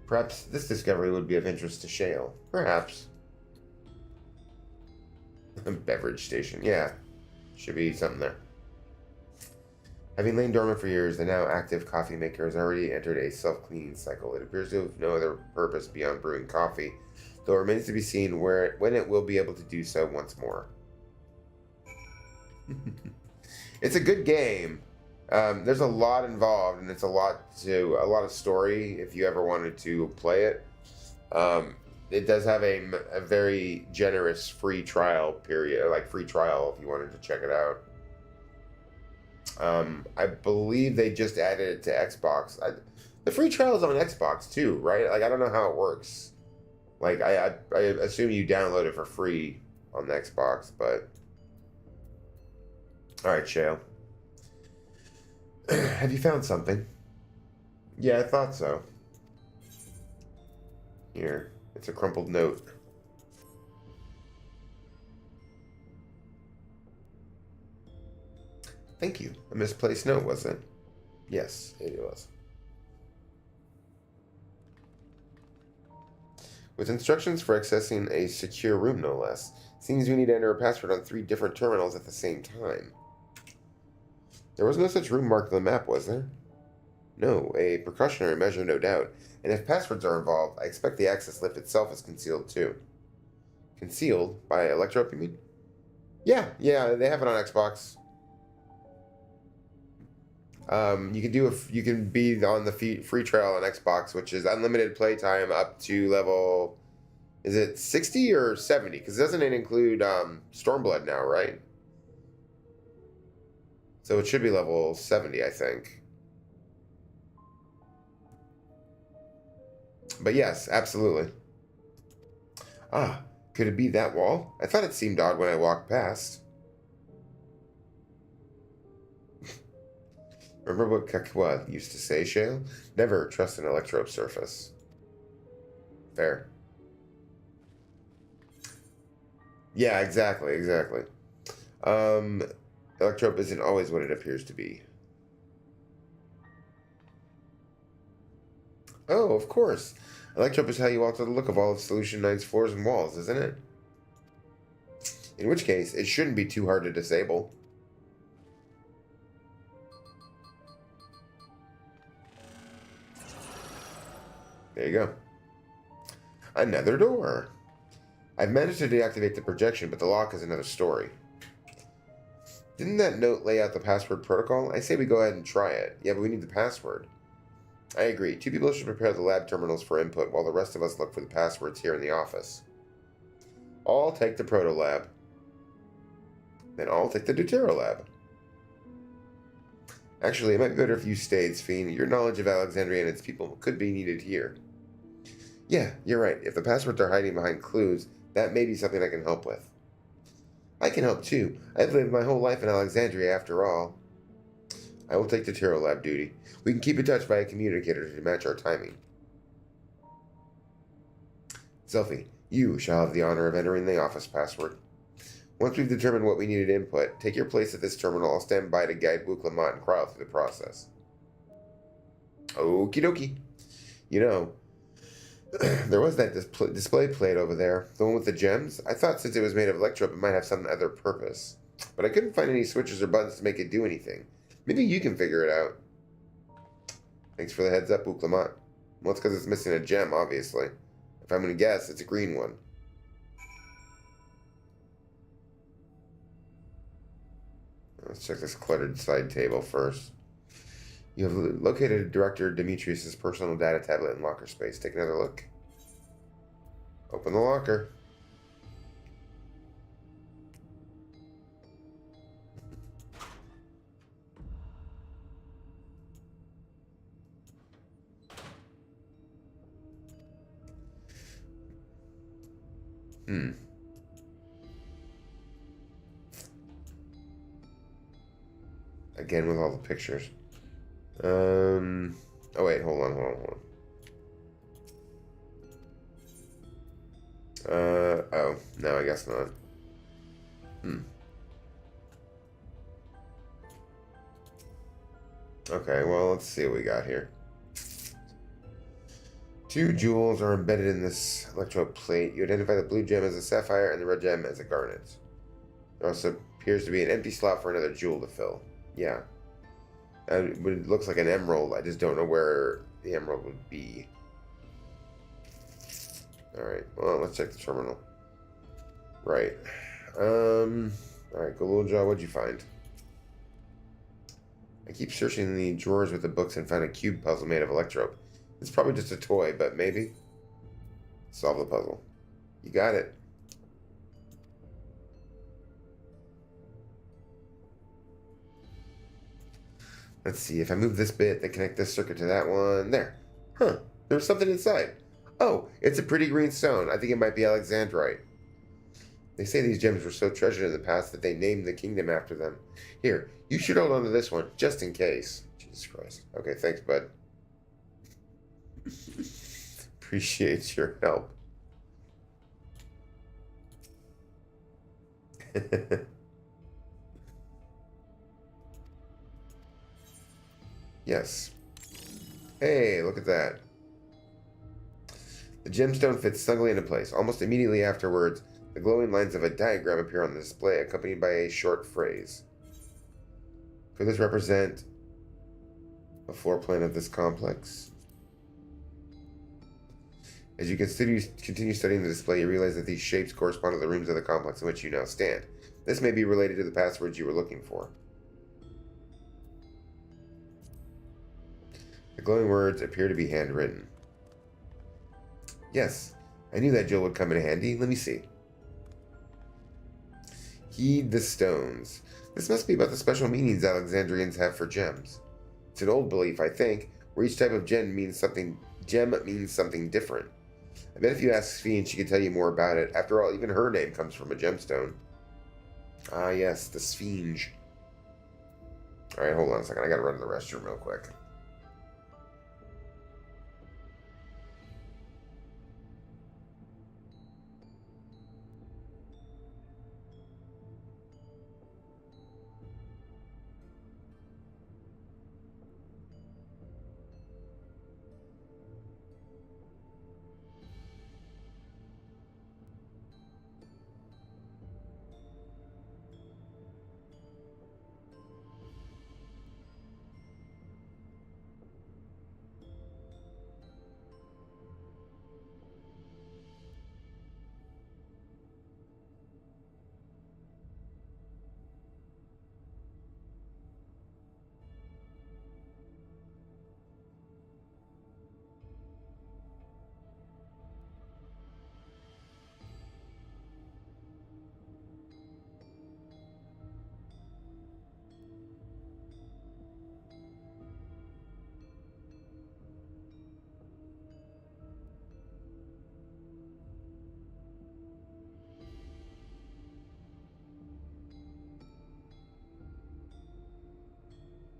Perhaps this discovery would be of interest to Shale. Perhaps. A beverage station. Yeah. Should be something there. Having lain dormant for years, the now active coffee maker has already entered a self-cleaning cycle. It appears to have no other purpose beyond brewing coffee, though it remains to be seen when it will be able to do so once more. It's a good game. There's a lot involved, and it's a lot of story if you ever wanted to play it. It does have a very generous free trial period, like free trial if you wanted to check it out. I believe they just added it to Xbox. The free trial is on Xbox too, right? Like, I don't know how it works. Like, I assume you download it for free on the Xbox, but... Alright, Shale. Have you found something? Yeah, I thought so. Here. It's a crumpled note. Thank you. A misplaced note, was it? Yes, it was. With instructions for accessing a secure room, no less. Seems we need to enter a password on 3 different terminals at the same time. There was no such room marked on the map, was there? No, a precautionary measure, no doubt. And if passwords are involved, I expect the access lift itself is concealed too. Concealed? By Electrope, you mean? Yeah, they have it on Xbox. You can be on the free trial on Xbox, which is unlimited playtime up to level, is it 60 or 70? Because doesn't it include Stormblood now, right? So it should be level 70, I think. But yes, absolutely. Ah, could it be that wall? I thought it seemed odd when I walked past. Remember what Kakwa used to say, Shale? Never trust an Electrope surface. Fair. Yeah, exactly. Electrope isn't always what it appears to be. Oh, of course. Electrope is how you alter the look of all of Solution 9's floors and walls, isn't it? In which case, it shouldn't be too hard to disable. There you go. Another door. I've managed to deactivate the projection, but the lock is another story. Didn't that note lay out the password protocol? I say we go ahead and try it. Yeah, but we need the password. I agree. 2 people should prepare the lab terminals for input, while the rest of us look for the passwords here in the office. I'll take the proto lab. Then I'll take the deutero lab. Actually, it might be better if you stayed, Sphene. Your knowledge of Alexandria and its people could be needed here. Yeah, you're right. If the passwords are hiding behind clues, that may be something I can help with. I can help too. I've lived my whole life in Alexandria after all. I will take the Tiro Lab duty. We can keep in touch via communicator to match our timing. Selphie, you shall have the honor of entering the office password. Once we've determined what we needed input, take your place at this terminal. I'll stand by to guide Wu Clement and Crowd through the process. Okie dokie. You know, there was that display plate over there, the one with the gems. I thought since it was made of Electrope, it might have some other purpose. But I couldn't find any switches or buttons to make it do anything. Maybe you can figure it out. Thanks for the heads up, Wu Clement. Well, it's because it's missing a gem, obviously. If I'm going to guess, it's a green one. Let's check this cluttered side table first. You have located Director Demetrius's personal data tablet in locker space. Take another look. Open the locker. Again with all the pictures. Oh wait, hold on. Oh, no, I guess not. Okay, well, let's see what we got here. 2 jewels are embedded in this electrode plate. You identify the blue gem as a sapphire and the red gem as a garnet. There also appears to be an empty slot for another jewel to fill. Yeah. It looks like an emerald. I just don't know where the emerald would be. Alright, well, let's check the terminal. Right. Alright, Galulja, what'd you find? I keep searching in the drawers with the books and found a cube puzzle made of electrope. It's probably just a toy, but maybe. Solve the puzzle. You got it. Let's see, if I move this bit, then connect this circuit to that one. There. Huh, there's something inside. Oh, it's a pretty green stone. I think it might be Alexandrite. They say these gems were so treasured in the past that they named the kingdom after them. Here, you should hold on to this one, just in case. Jesus Christ. Okay, thanks, bud. Appreciate your help. Yes. Hey, look at that. The gemstone fits snugly into place. Almost immediately afterwards, the glowing lines of a diagram appear on the display, accompanied by a short phrase. Could this represent a floor plan of this complex? As you continue studying the display, you realize that these shapes correspond to the rooms of the complex in which you now stand. This may be related to the passwords you were looking for. The glowing words appear to be handwritten. Yes, I knew that Jill would come in handy. Let me see. Heed the stones. This must be about the special meanings Alexandrians have for gems. It's an old belief, I think, where each type of gem means something different. I bet if you ask Sphinx, she could tell you more about it. After all, even her name comes from a gemstone. Ah, yes, the Sphinx. Alright, hold on a second. I gotta run to the restroom real quick.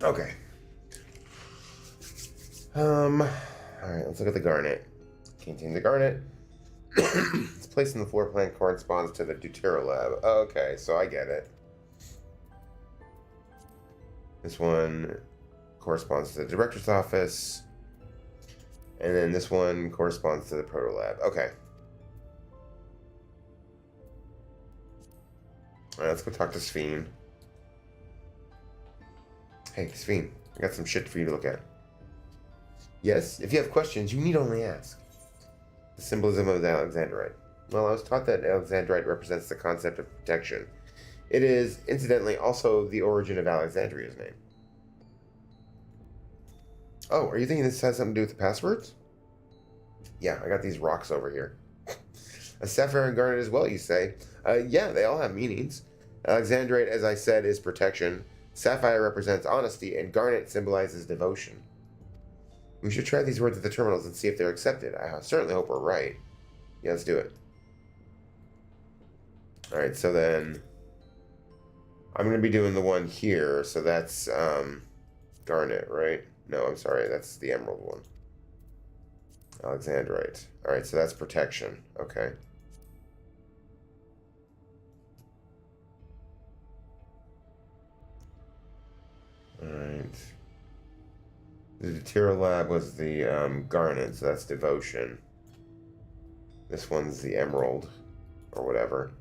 Okay. Alright, let's look at the garnet. Contain the garnet. Its place in the floor plan corresponds to the Dawntrail lab. Okay, so I get it. This one corresponds to the director's office. And then this one corresponds to the proto lab. Okay. Alright, let's go talk to Sphinx. Hey, Sphinx, I got some shit for you to look at. Yes, if you have questions, you need only ask. The symbolism of the Alexandrite. Well, I was taught that Alexandrite represents the concept of protection. It is, incidentally, also the origin of Alexandria's name. Oh, are you thinking this has something to do with the passwords? Yeah, I got these rocks over here. A sapphire and garnet as well, you say? Yeah, they all have meanings. Alexandrite, as I said, is protection. Sapphire represents honesty, and garnet symbolizes devotion. We should try these words at the terminals and see if they're accepted. I certainly hope we're right. Yeah, let's do it. Alright, so then I'm going to be doing the one here, so that's garnet, right? No, I'm sorry, that's the emerald one. Alexandrite. Alright, so that's protection. Okay. Alright. The Dawntrail lab was the garnet, so that's devotion. This one's the emerald, or whatever.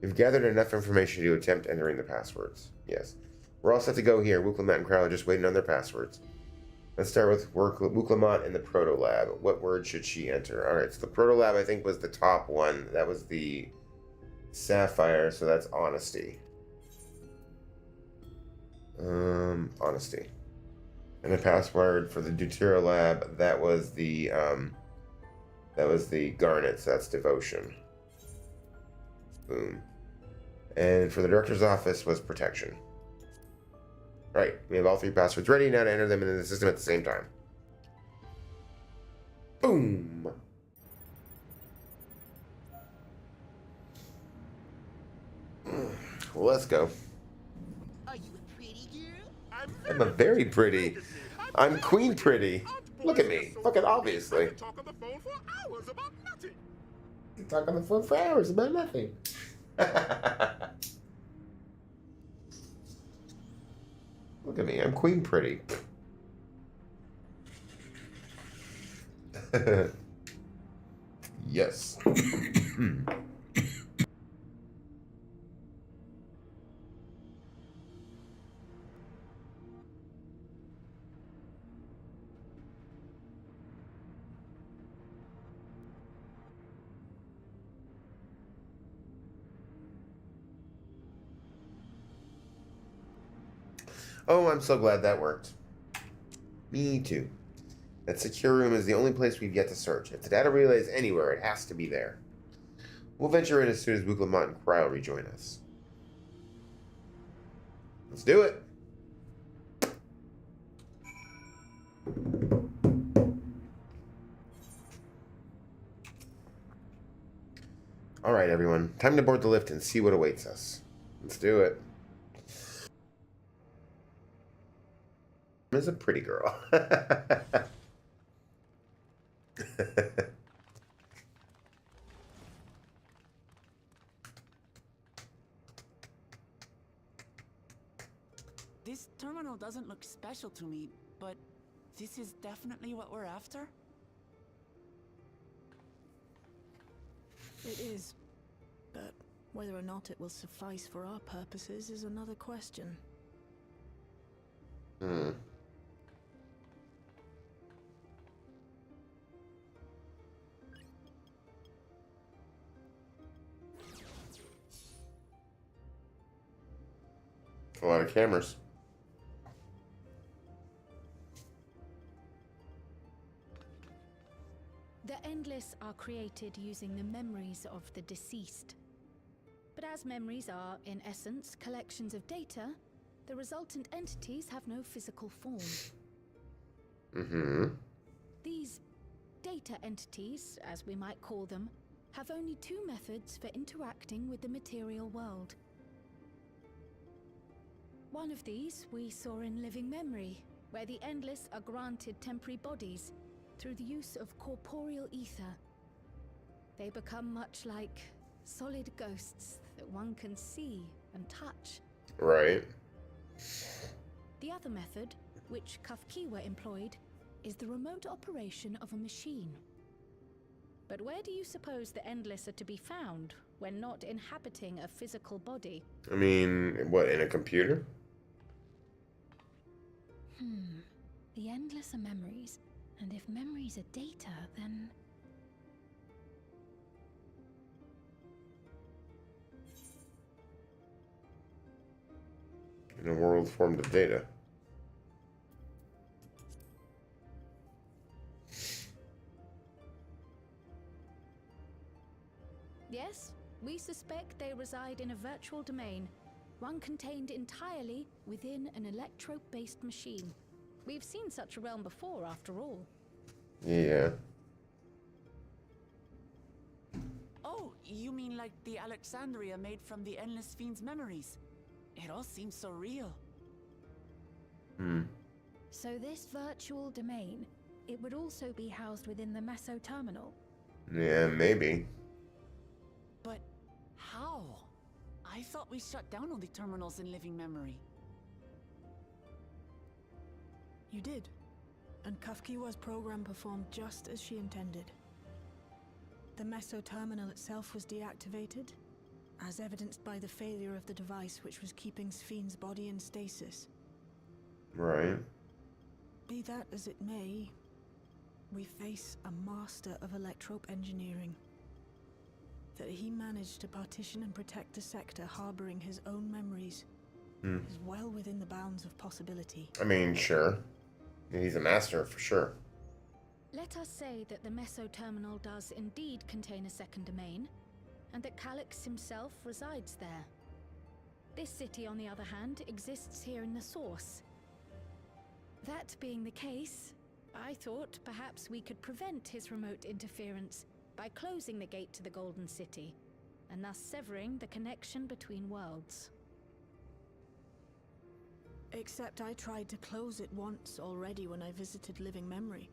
You've gathered enough information to attempt entering the passwords. Yes. We're all set to go here. Wuklamat and Crowl are just waiting on their passwords. Let's start with Wuklamat in the proto lab. What word should she enter? Alright, so the proto lab I think was the top one. That was the sapphire, so that's honesty. Honesty. And the password for the Dawntrail lab, that was the garnet, so that's devotion. Boom. And for the director's office was protection. Right, we have all three passwords ready now to enter them into the system at the same time. Boom! Well, let's go. I'm a very pretty. I'm Queen Pretty. Look at me. Fucking obviously. You talk on the phone for hours about nothing. Look at me, I'm queen pretty. Yes. Oh, I'm so glad that worked. Me too. That secure room is the only place we've yet to search. If the data relay is anywhere, it has to be there. We'll venture in as soon as Wuklamont and Cryo rejoin us. Let's do it. Alright, everyone. Time to board the lift and see what awaits us. Let's do it. Is a pretty girl. This terminal doesn't look special to me, but this is definitely what we're after? It is. But whether or not it will suffice for our purposes is another question. Hmm. A lot of cameras. The Endless are created using the memories of the deceased. But as memories are, in essence, collections of data, the resultant entities have no physical form. Mm-hmm. These data entities, as we might call them, have only two methods for interacting with the material world. One of these we saw in Living Memory, where the Endless are granted temporary bodies through the use of corporeal ether. They become much like solid ghosts that one can see and touch. Right. The other method, which Kafkiwa employed, is the remote operation of a machine. But where do you suppose the Endless are to be found when not inhabiting a physical body? I mean, what, in a computer? The Endless are memories, and if memories are data, then... In a world formed of data. Yes, we suspect they reside in a virtual domain, one contained entirely within an electrope-based machine. We've seen such a realm before, after all. Yeah. Oh, you mean like the Alexandria made from the Endless Fiend's memories? It all seems so real. So this virtual domain, it would also be housed within the Meso terminal? Yeah, maybe. But how? I thought we shut down all the terminals in Living Memory. You did. And Kafkiwa's program performed just as she intended. The Meso terminal itself was deactivated, as evidenced by the failure of the device which was keeping Spheen's body in stasis. Right. Be that as it may, we face a master of electrope engineering. That he managed to partition and protect the sector harboring his own memories is well within the bounds of possibility. I mean, sure. He's a master, for sure. Let us say that the Meso terminal does indeed contain a second domain, and that Calyx himself resides there. This city, on the other hand, exists here in the source. That being the case, I thought perhaps we could prevent his remote interference by closing the gate to the Golden City, and thus severing the connection between worlds. Except I tried to close it once already when I visited Living Memory.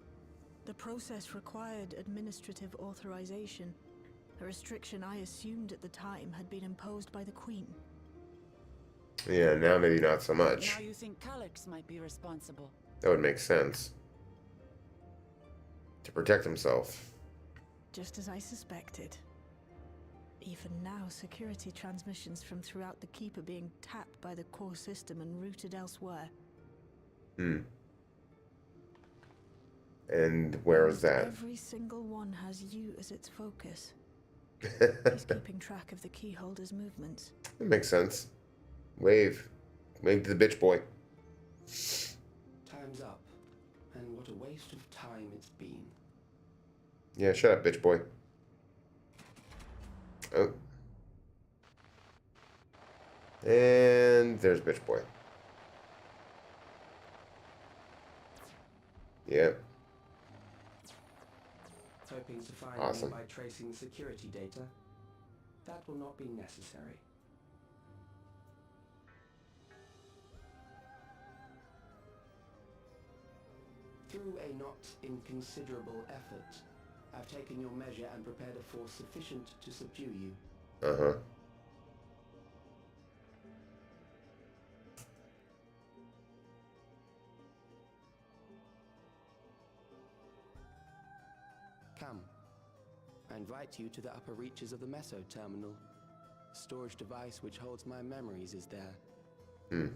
The process required administrative authorization, a restriction I assumed at the time had been imposed by the Queen. Yeah, now maybe not so much. Now you think Calyx might be responsible. That would make sense. To protect himself. Just as I suspected. Even now, security transmissions from throughout the keep are being tapped by the core system and routed elsewhere. Hmm. And where is that? Every single one has you as its focus. He's keeping track of the keyholder's movements. That makes sense. Wave. Wave to the bitch boy. Time's up. And what a waste of time it's been. Yeah, shut up, bitch boy. Oh. And there's bitch boy. Yep. Hoping to find Awesome. me by tracing security data? That will not be necessary. Through a not inconsiderable effort, I've taken your measure and prepared a force sufficient to subdue you. Uh-huh. Come. I invite you to the upper reaches of the Meso Terminal. The storage device which holds my memories is there. Hmm.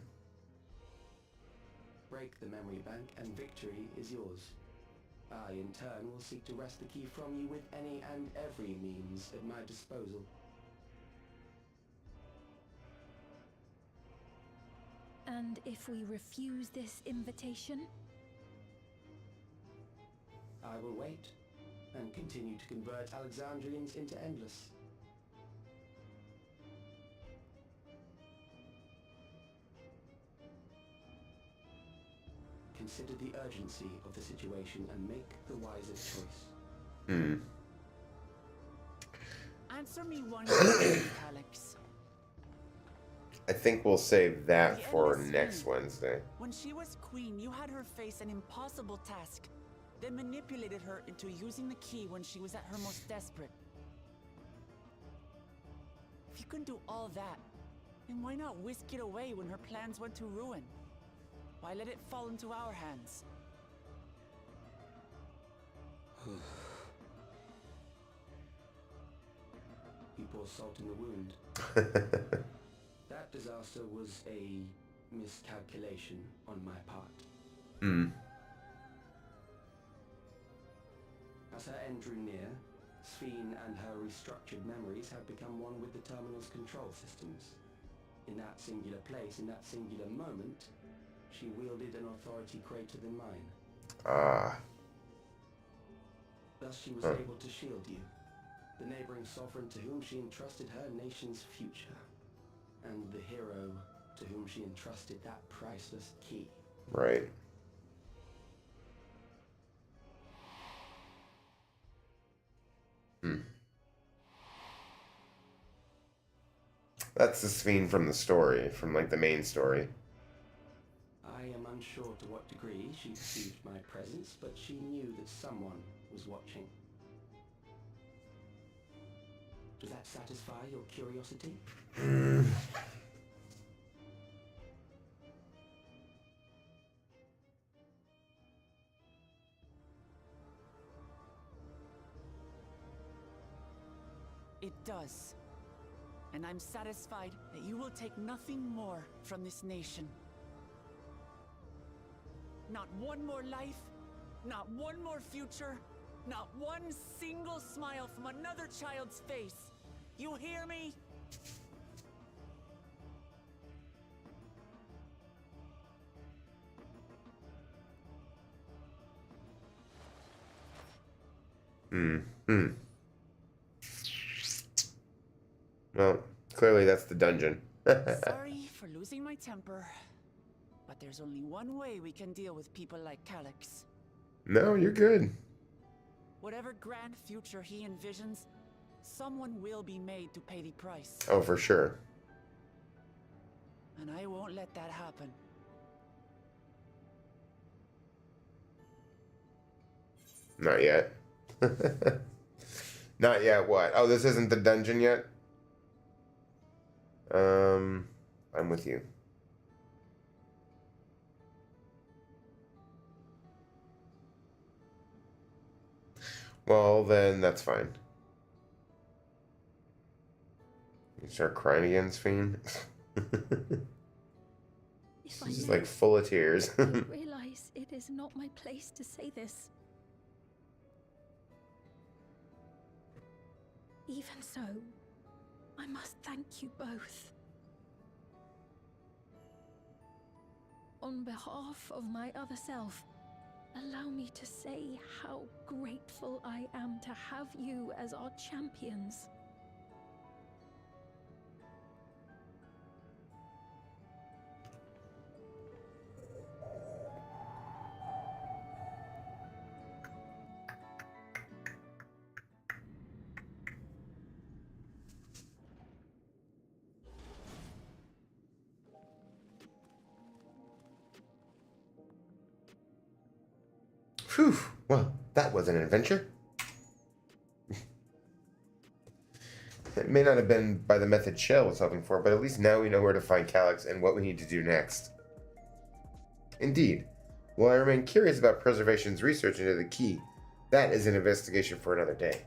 Break the memory bank and victory is yours. I, in turn, will seek to wrest the key from you with any and every means at my disposal. And if we refuse this invitation? I will wait and continue to convert Alexandrians into Endless. Consider the urgency of the situation and make the wiser choice. Hmm. Answer me one question, Calyx. I think we'll save that The for Endless next Fiend. Wednesday. When she was queen, you had her face an impossible task, then manipulated her into using the key when she was at her most desperate. If you can do all that, then why not whisk it away when her plans went to ruin? Why let it fall into our hands? You pour salt in the wound. That disaster was a miscalculation on my part. Hmm. As her end drew near, Sphene and her restructured memories had become one with the terminal's control systems. In that singular place, in that singular moment, she wielded an authority greater than mine. Ah. Thus she was able to shield you, the neighboring sovereign to whom she entrusted her nation's future, and the hero to whom she entrusted that priceless key. Right. Hmm. That's the Sphene from the story, from like the main story. I am unsure to what degree she perceived my presence, but she knew that someone was watching. Does that satisfy your curiosity? It does. And I'm satisfied that you will take nothing more from this nation. Not one more life, not one more future, not one single smile from another child's face. You hear me? Hmm. Well, clearly that's the dungeon. Sorry for losing my temper, but there's only one way we can deal with people like Calyx. No, you're good. Whatever grand future he envisions, someone will be made to pay the price. Oh, for sure. And I won't let that happen. Not yet. Not yet, what? Oh, this isn't the dungeon yet? I'm with you. Well, then that's fine. You start crying again, Sphene? She's like full of tears. I realize it is not my place to say this. Even so, I must thank you both. On behalf of my other self, allow me to say how grateful I am to have you as our champions. Phew. Well, that was an adventure. It may not have been by the method Shell was hoping for, but at least now we know where to find Calyx and what we need to do next. Indeed. While I remain curious about Preservation's research into the key, that is an investigation for another day.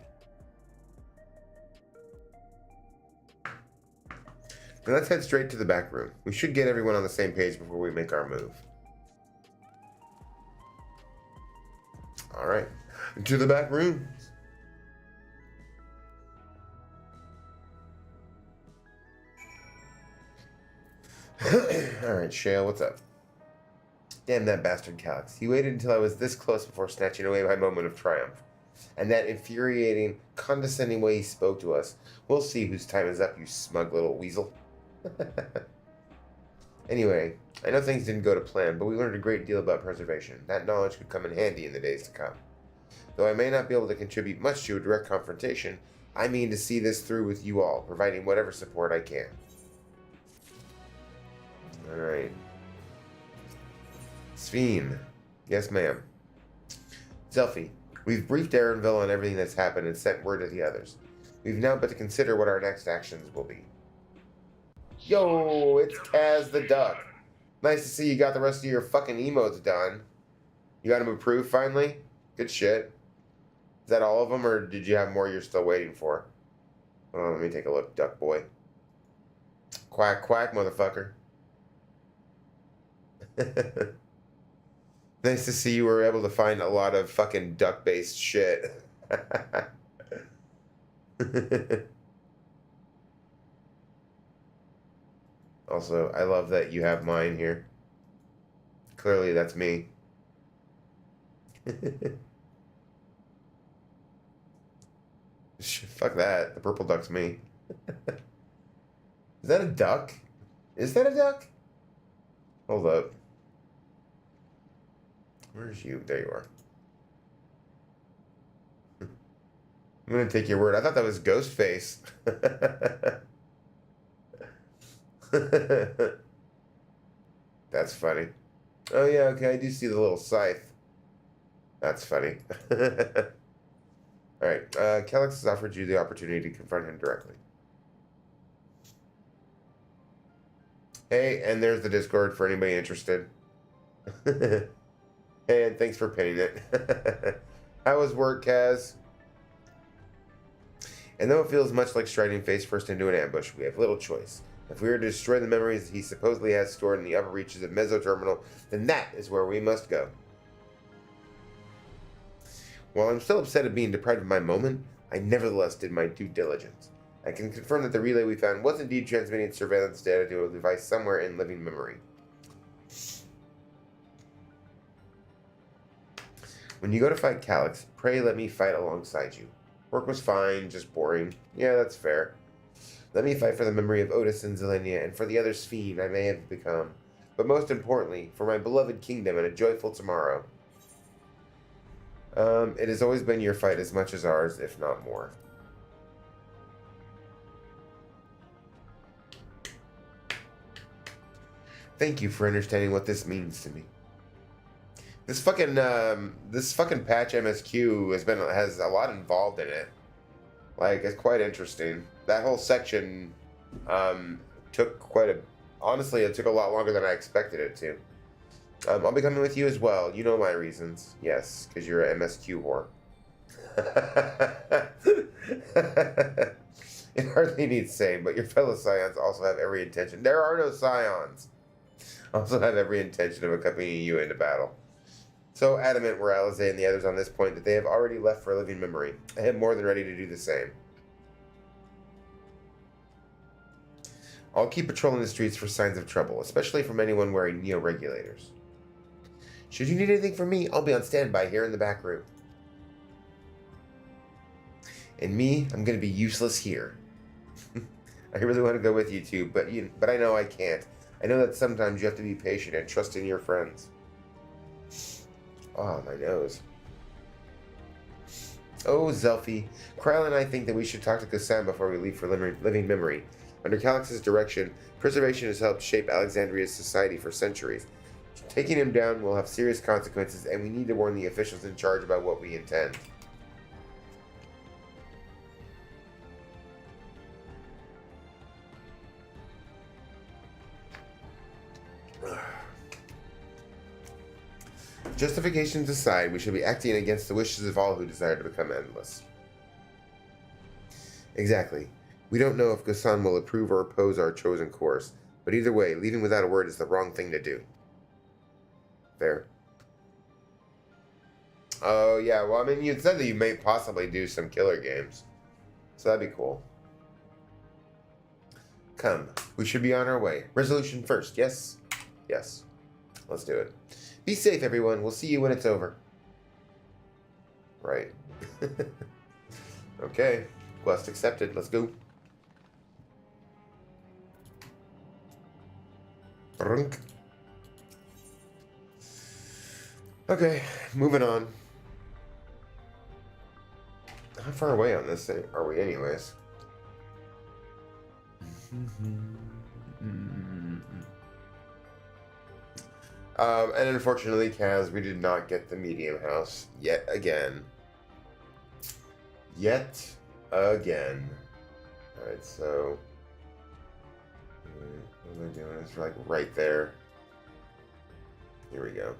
Now let's head straight to the back room. We should get everyone on the same page before we make our move. Alright, to the back room. Alright, Shale, what's up? Damn that bastard Calyx. He waited until I was this close before snatching away my moment of triumph. And that infuriating, condescending way he spoke to us. We'll see whose time is up, you smug little weasel. Anyway, I know things didn't go to plan, but we learned a great deal about preservation. That knowledge could come in handy in the days to come. Though I may not be able to contribute much to a direct confrontation, I mean to see this through with you all, providing whatever support I can. Alright. Sphene. Yes, ma'am. Zelfie, we've briefed Erenville on everything that's happened and sent word to the others. We've now but to consider what our next actions will be. Yo, it's Kaz the Duck. Nice to see you got the rest of your fucking emotes done. You got them approved finally? Good shit. Is that all of them, or did you have more you're still waiting for? Oh, let me take a look, Duck Boy. Quack, quack, motherfucker. Nice to see you were able to find a lot of fucking duck-based shit. Also, I love that you have mine here. Clearly, that's me. Fuck that. The purple duck's me. Is that a duck? Is that a duck? Hold up. Where's you? There you are. I'm gonna take your word. I thought that was Ghostface. That's funny. Oh yeah, okay, I do see the little scythe. That's funny. Alright, Calyx has offered you the opportunity to confront him directly. Hey, and there's the Discord for anybody interested. Hey, and thanks for pinning it. How was work, Kaz? And though it feels much like striding face first into an ambush, we have little choice. If we are to destroy the memories that he supposedly has stored in the upper reaches of Mesoterminal, then that is where we must go. While I'm still upset at being deprived of my moment, I nevertheless did my due diligence. I can confirm that the relay we found was indeed transmitting surveillance data to a device somewhere in living memory. When you go to fight Calyx, pray let me fight alongside you. Work was fine, just boring. Yeah, that's fair. Let me fight for the memory of Otis and Zelenia, and for the other Sphene I may have become. But most importantly, for my beloved kingdom and a joyful tomorrow. It has always been your fight as much as ours, if not more. Thank you for understanding what this means to me. This fucking patch MSQ has a lot involved in it. Like, it's quite interesting. That whole section took quite Honestly, it took a lot longer than I expected it to. I'll be coming with you as well. You know my reasons. Yes, because you're an MSQ whore. It hardly needs saying, but your fellow Scions also have every intention. There are no Scions. Also have every intention of accompanying you into battle. So adamant were Alizé and the others on this point that they have already left for living memory. I am more than ready to do the same. I'll keep patrolling the streets for signs of trouble, especially from anyone wearing neo-regulators. Should you need anything from me, I'll be on standby here in the back room. And me, I'm going to be useless here. I really want to go with you too, but I know I can't. I know that sometimes you have to be patient and trust in your friends. Oh, my nose. Oh, Zelfie. Kryl and I think that we should talk to Kassam before we leave for living memory. Under Calix's direction, preservation has helped shape Alexandria's society for centuries. Taking him down will have serious consequences, and we need to warn the officials in charge about what we intend. Justifications aside, we should be acting against the wishes of all who desire to become endless. Exactly. We don't know if Ghassan will approve or oppose our chosen course, but either way, leaving without a word is the wrong thing to do. Fair. Oh, yeah, well, I mean, you said that you may possibly do some killer games, so that'd be cool. Come, we should be on our way. Resolution first, yes? Yes. Let's do it. Be safe, everyone. We'll see you when it's over. Right. Okay. Quest accepted. Let's go. Brunk. Okay, moving on. How far away on this thing are we anyways? And unfortunately, Kaz, we did not get the medium house yet again. Yet again. Alright, so... what am I doing? It's like right there. Here we go.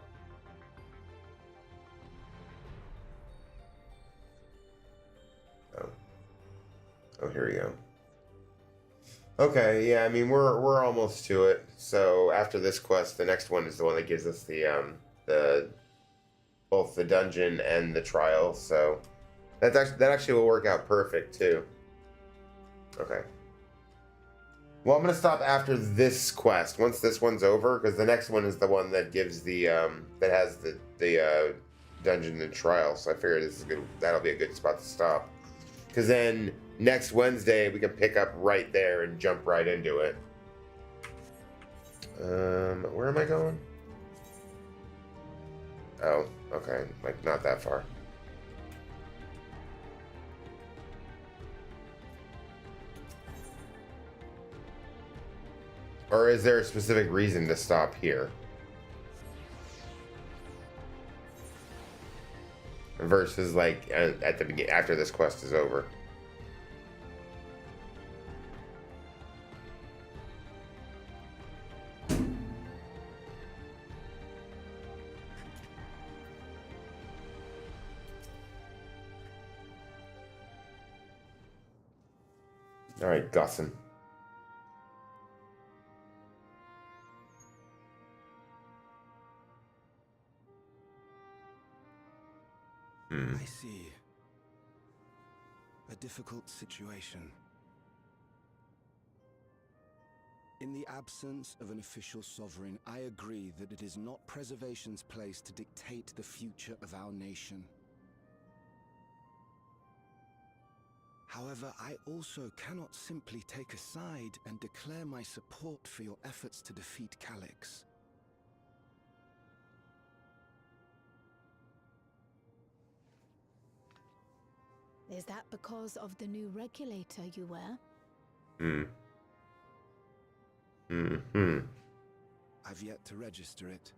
Oh, here we go. Okay, yeah, I mean we're almost to it. So after this quest, the next one is the one that gives us the both the dungeon and the trial. So that actually will work out perfect too. Okay. Well, I'm gonna stop after this quest once this one's over, because the next one is the one that gives the that has the dungeon and trial. So I figure this is good. That'll be a good spot to stop. Because then next Wednesday we can pick up right there and jump right into it. Where am I going? Oh, okay, like not that far. Or is there a specific reason to stop here? Versus like at the beginning, after this quest is over. All right, Ghassan. I see. A difficult situation. In the absence of an official sovereign, I agree that it is not Preservation's place to dictate the future of our nation. However, I also cannot simply take a side and declare my support for your efforts to defeat Calix. Is that because of the new regulator you wear? I've yet to register it.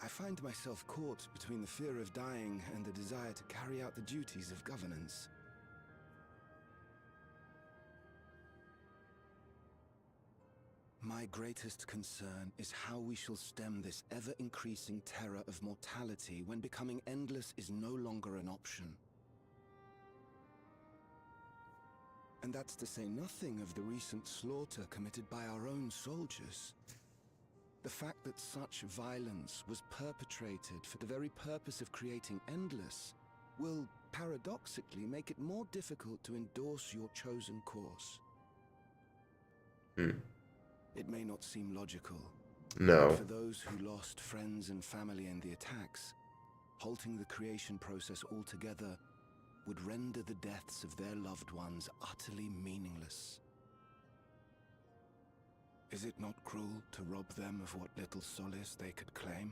I find myself caught between the fear of dying and the desire to carry out the duties of governance. My greatest concern is how we shall stem this ever-increasing terror of mortality when becoming endless is no longer an option. And that's to say nothing of the recent slaughter committed by our own soldiers. The fact that such violence was perpetrated for the very purpose of creating endless will, paradoxically, make it more difficult to endorse your chosen course. It may not seem logical. No. But for those who lost friends and family in the attacks, halting the creation process altogether would render the deaths of their loved ones utterly meaningless. Is it not cruel to rob them of what little solace they could claim,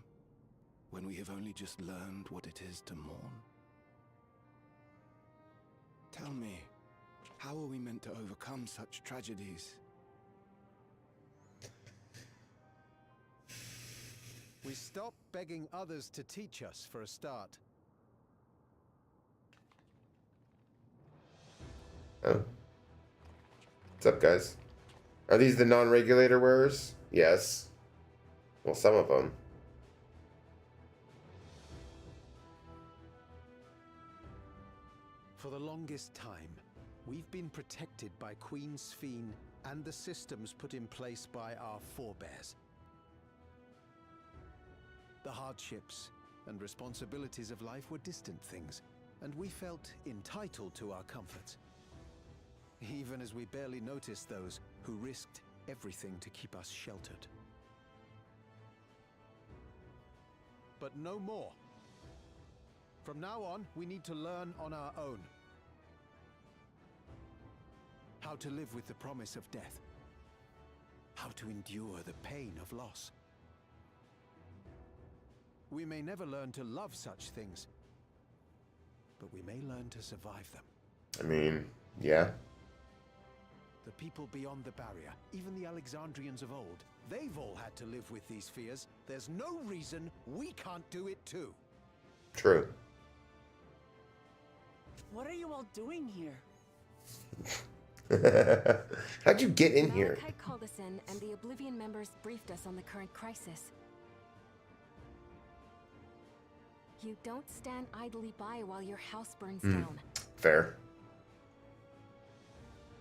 when we have only just learned what it is to mourn? Tell me, how are we meant to overcome such tragedies? We stop begging others to teach us for a start. Oh. What's up, guys? Are these the non-regulator wearers? Yes. Well, some of them. For the longest time, we've been protected by Queen Sphene and the systems put in place by our forebears. The hardships and responsibilities of life were distant things, and we felt entitled to our comforts, even as we barely noticed those who risked everything to keep us sheltered. But no more. From now on, we need to learn on our own. How to live with the promise of death. How to endure the pain of loss. We may never learn to love such things, but we may learn to survive them. I mean, yeah. The people beyond the barrier, even the Alexandrians of old, they've all had to live with these fears. There's no reason we can't do it too. True. What are you all doing here? How'd you get in here? Malachi called us in, and the Oblivion members briefed us on the current crisis. You don't stand idly by while your house burns down. Fair.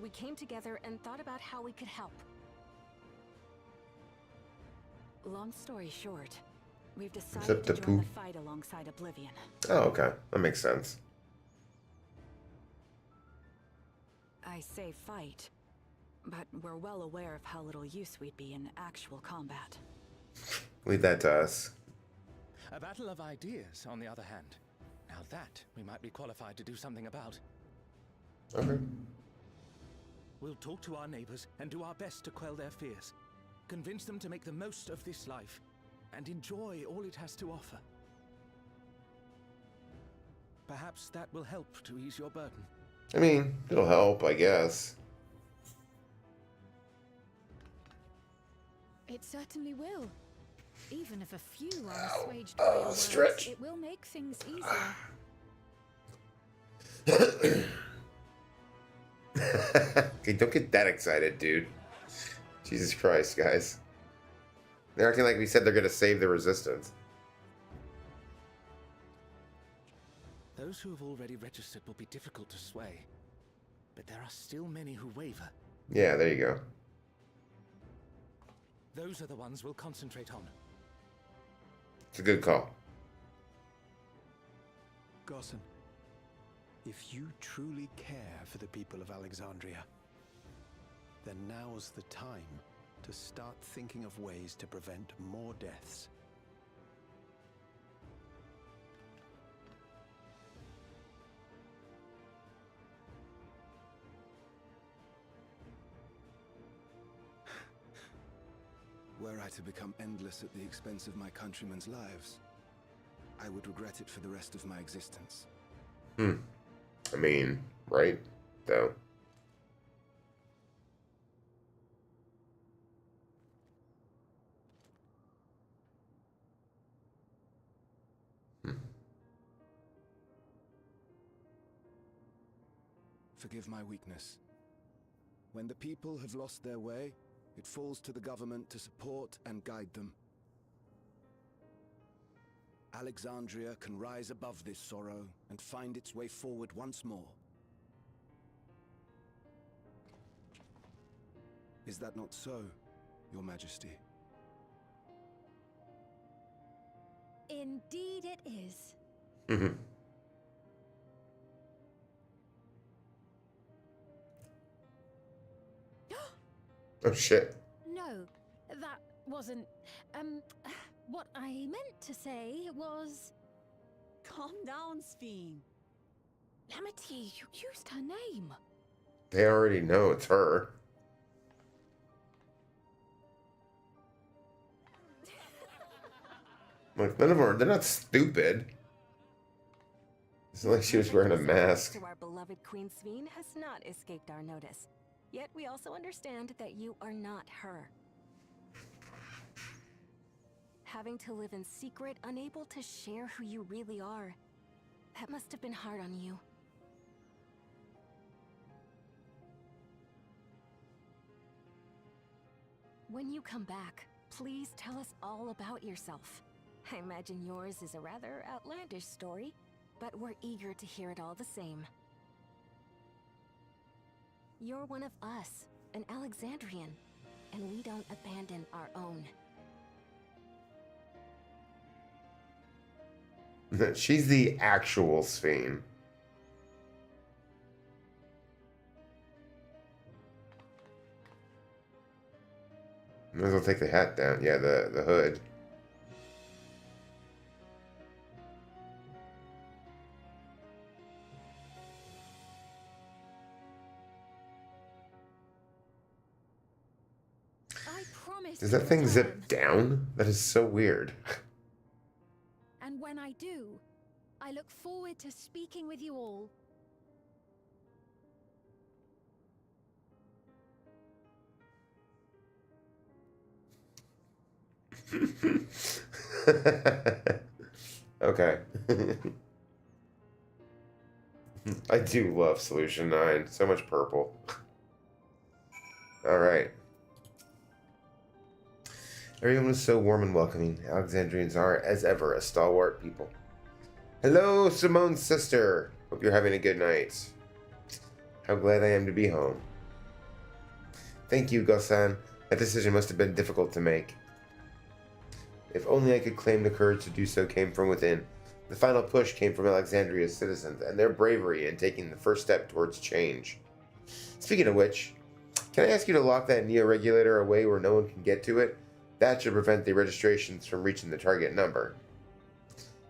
We came together and thought about how we could help. Long story short, we've decided to join the fight alongside Oblivion. Oh, okay. That makes sense. I say fight, but we're well aware of how little use we'd be in actual combat. Leave that to us. A battle of ideas, on the other hand. Now that we might be qualified to do something about. Okay. We'll talk to our neighbors and do our best to quell their fears. Convince them to make the most of this life and enjoy all it has to offer. Perhaps that will help to ease your burden. I mean, it'll help, I guess. It certainly will. Even if a few are assuaged by your words, stretch. it will make things easier. Okay, don't get that excited, dude. Jesus Christ, guys. They're acting like we said they're gonna save the resistance. Those who have already registered will be difficult to sway, but there are still many who waver. Yeah, there you go. Those are the ones we'll concentrate on. It's a good call. Gossan, if you truly care for the people of Alexandria, then now's the time to start thinking of ways to prevent more deaths. Were I to become endless at the expense of my countrymen's lives, I would regret it for the rest of my existence. I mean, right? Though. Forgive my weakness. When the people have lost their way, It falls to the government to support and guide them. Alexandria can rise above this sorrow and find its way forward once more. Is that not so, Your Majesty? Indeed it is. Mm-hmm. Oh shit. No, that wasn't... what I meant to say was... Calm down, Sphene. Lamity, you used her name. They already know it's her. Like, none of them are, they're not stupid. It's not like she was wearing a mask. To our beloved Queen Sphene has not escaped our notice. Yet we also understand that you are not her. Having to live in secret, unable to share who you really are. That must have been hard on you. When you come back, please tell us all about yourself. I imagine yours is a rather outlandish story, but we're eager to hear it all the same. You're one of us, an Alexandrian, and we don't abandon our own. She's the actual Sphene. Might as well take the hat down. Yeah, the hood. I promise. Does that thing zip down? That is so weird. And when I do, I look forward to speaking with you all. Okay. I do love Solution 9. So much purple. Alright. Everyone was so warm and welcoming. Alexandrians are, as ever, a stalwart people. Hello, Simone's sister. Hope you're having a good night. How glad I am to be home. Thank you, Gosan. That decision must have been difficult to make. If only I could claim the courage to do so came from within. The final push came from Alexandria's citizens and their bravery in taking the first step towards change. Speaking of which, can I ask you to lock that Neo-Regulator away where no one can get to it? That should prevent the registrations from reaching the target number.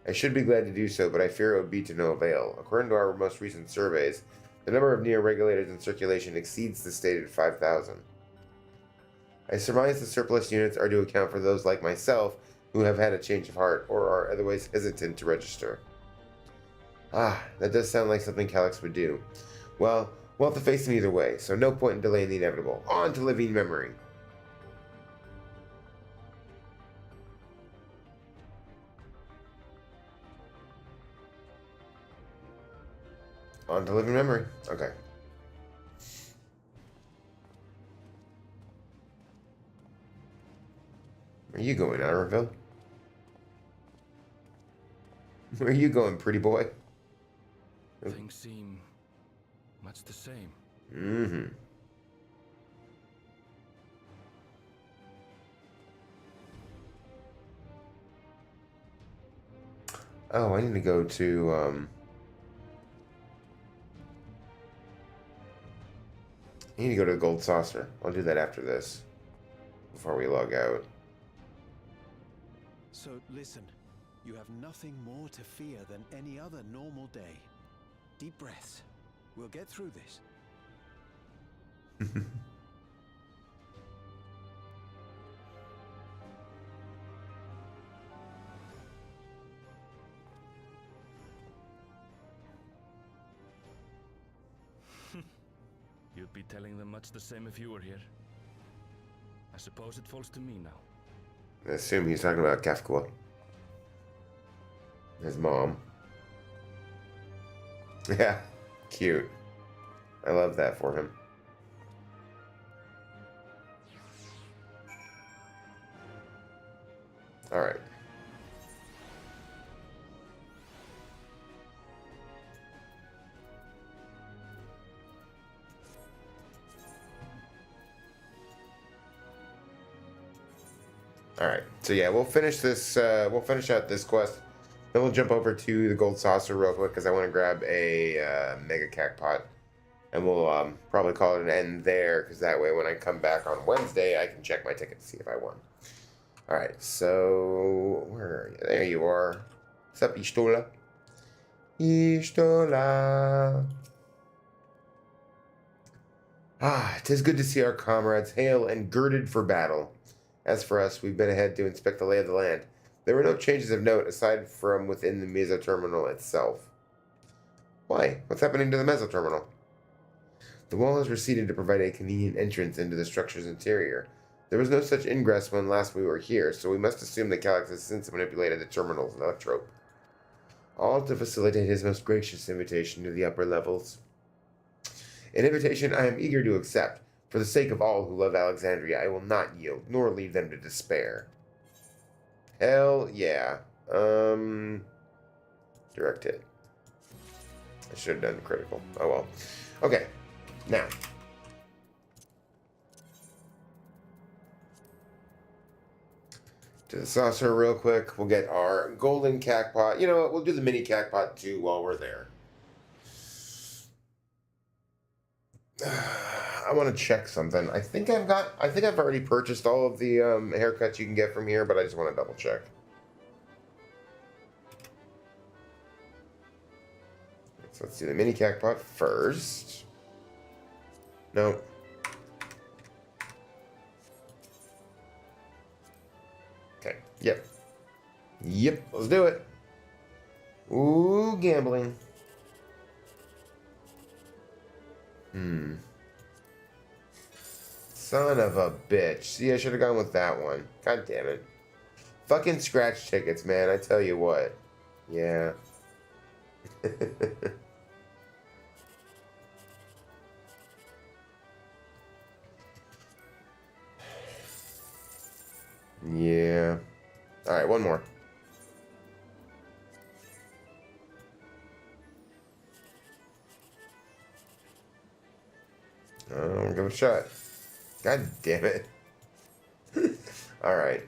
I should be glad to do so, but I fear it would be to no avail. According to our most recent surveys, the number of Neo-Regulators in circulation exceeds the stated 5,000. I surmise the surplus units are to account for those like myself who have had a change of heart or are otherwise hesitant to register. Ah, that does sound like something Calyx would do. Well, we'll have to face him either way, so no point in delaying the inevitable. On to living memory. On to living memory. Okay. Where are you going, Ironville? Where are you going, pretty boy? Things seem much the same. Mm-hmm. Oh, I need to go to, I need to go to the Gold Saucer. I'll do that after this. Before we log out. So listen, you have nothing more to fear than any other normal day. Deep breaths. We'll get through this. You'd be telling them much the same if you were here. I suppose it falls to me now. I assume he's talking about Kefkwa. His mom. Yeah, cute. I love that for him. Alright. Alright, so yeah, we'll finish this, we'll finish out this quest. Then we'll jump over to the Gold Saucer real quick, because I want to grab a Mega Cactpot. And we'll probably call it an end there, because that way when I come back on Wednesday, I can check my ticket to see if I won. Alright, so, where are you? There you are. What's up, Ishtola? Ishtola. Ah, 'tis good to see our comrades hail and girded for battle. As for us, we've been ahead to inspect the lay of the land. There were no changes of note aside from within the mesoterminal itself. Why? What's happening to the mesoterminal? The wall has receded to provide a convenient entrance into the structure's interior. There was no such ingress when last we were here, so we must assume that Calyx has since manipulated the terminal's electrope. All to facilitate his most gracious invitation to the upper levels. An invitation I am eager to accept. For the sake of all who love Alexandria, I will not yield, nor leave them to despair. Hell yeah. Direct hit. I should have done critical. Oh well. Okay. Now. To the saucer real quick. We'll get our golden cactpot. You know what? We'll do the mini cactpot too while we're there. I want to check something. I think I've already purchased all of the haircuts you can get from here, but I just want to double check. So let's do the mini cactpot first. No. Okay. Yep. Yep. Let's do it. Ooh, gambling. Son of a bitch. See, I should have gone with that one. God damn it. Fucking scratch tickets, man. I tell you what. Yeah. Yeah. Alright, one more. I'll give it a shot. God damn it. Alright.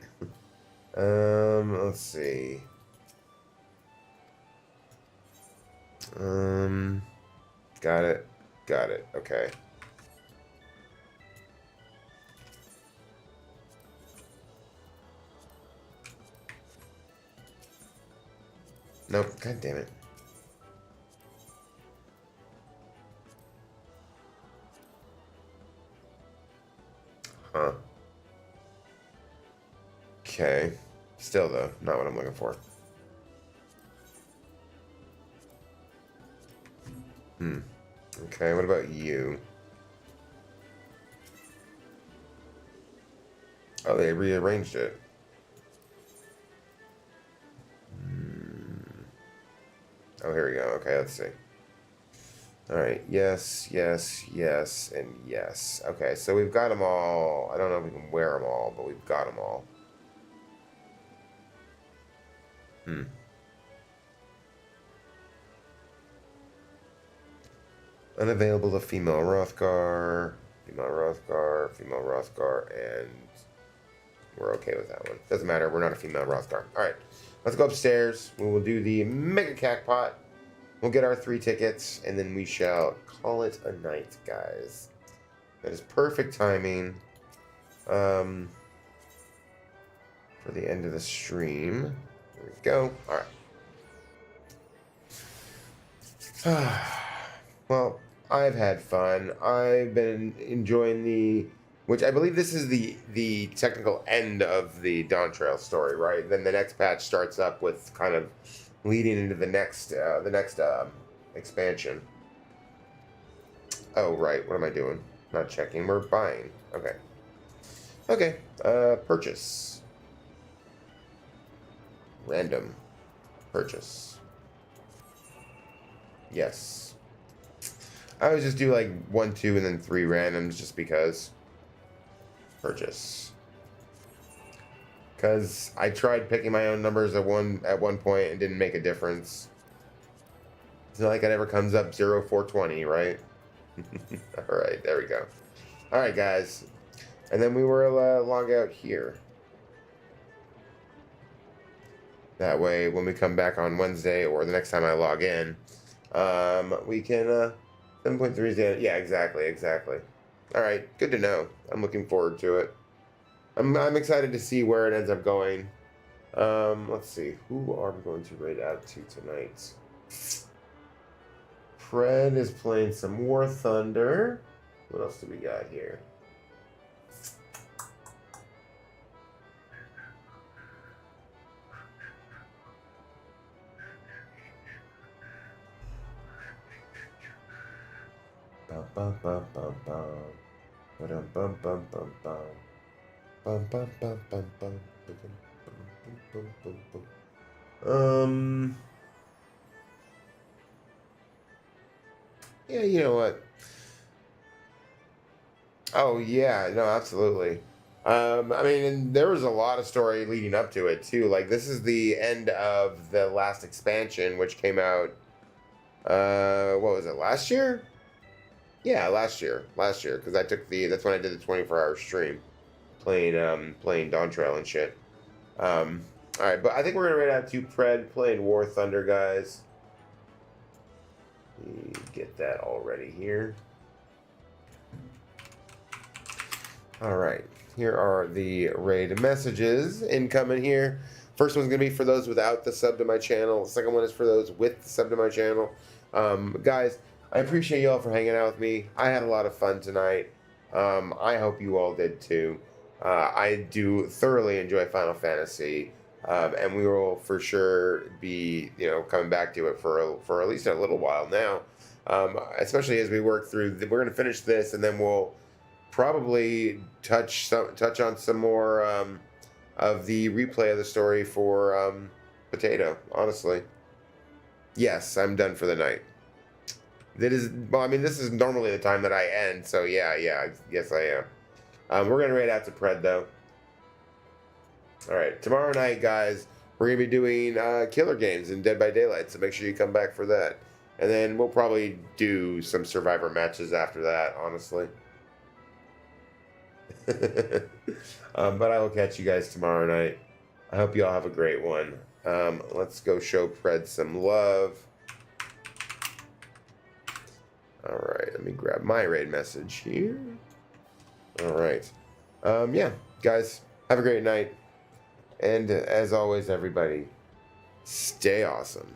Let's see. Got it. Got it. Okay. Nope. God damn it. Huh. Okay. Still, though, not what I'm looking for. Okay, what about you? Oh, they rearranged it. Oh, here we go. Okay, let's see. Alright, yes, yes, yes, and yes. Okay, so we've got them all. I don't know if we can wear them all, but we've got them all. Unavailable to female Rothgar, and we're okay with that one. Doesn't matter, we're not a female Rothgar. Alright, let's go upstairs. We will do the Mega Cactpot. We'll get our 3 tickets, and then we shall call it a night, guys. That is perfect timing for the end of the stream. There we go. Alright. Well, I've had fun. I've been enjoying which I believe this is the technical end of the Dawntrail story, right? Then the next patch starts up with kind of leading into the next expansion. Oh, right. What am I doing? Not checking. We're buying. Okay. Okay. Purchase. Random. Purchase. Yes. I always just do like 1, 2, and then 3 randoms just because. Purchase. Because I tried picking my own numbers at one point and didn't make a difference. It's not like it ever comes up 0420, right? Alright, there we go. Alright, guys. And then we will log out here. That way, when we come back on Wednesday or the next time I log in, we can, 7.3 is the end. Yeah, exactly. Alright, good to know. I'm looking forward to it. I'm excited to see where it ends up going. Let's see. Who are we going to raid out to tonight? Fred is playing some War Thunder. What else do we got here? Bum bum bum bum bum. Bum bum bum bum bum. Bum bum bum bum bum. Yeah, you know what? Oh yeah, no, absolutely. I mean, and there was a lot of story leading up to it too. Like this is the end of the last expansion, which came out. What was it? Last year? Yeah, last year. Because I took that's when I did the 24-hour stream, playing Dawntrail and shit. All right, but I think we're gonna raid out to Pred playing War Thunder, guys. Let me get that already here. All right, here are the raid messages incoming here. First one's gonna be for those without the sub to my channel. The second one is for those with the sub to my channel. Guys, I appreciate y'all for hanging out with me. I had a lot of fun tonight. I hope you all did too. I do thoroughly enjoy Final Fantasy, and we will for sure be, coming back to it for at least a little while now. Especially as we work through. We're going to finish this, and then we'll probably touch on some more of the replay of the story for Potato. Honestly, yes, I'm done for the night. This is normally the time that I end, so yeah, yes I am. We're going to raid out to Pred, though. Alright, tomorrow night, guys, we're going to be doing killer games in Dead by Daylight, so make sure you come back for that. And then we'll probably do some Survivor matches after that, honestly. But I will catch you guys tomorrow night. I hope you all have a great one. Let's go show Pred some love. Alright, let me grab my raid message here. Alright. Yeah, guys, have a great night. And as always, everybody, stay awesome.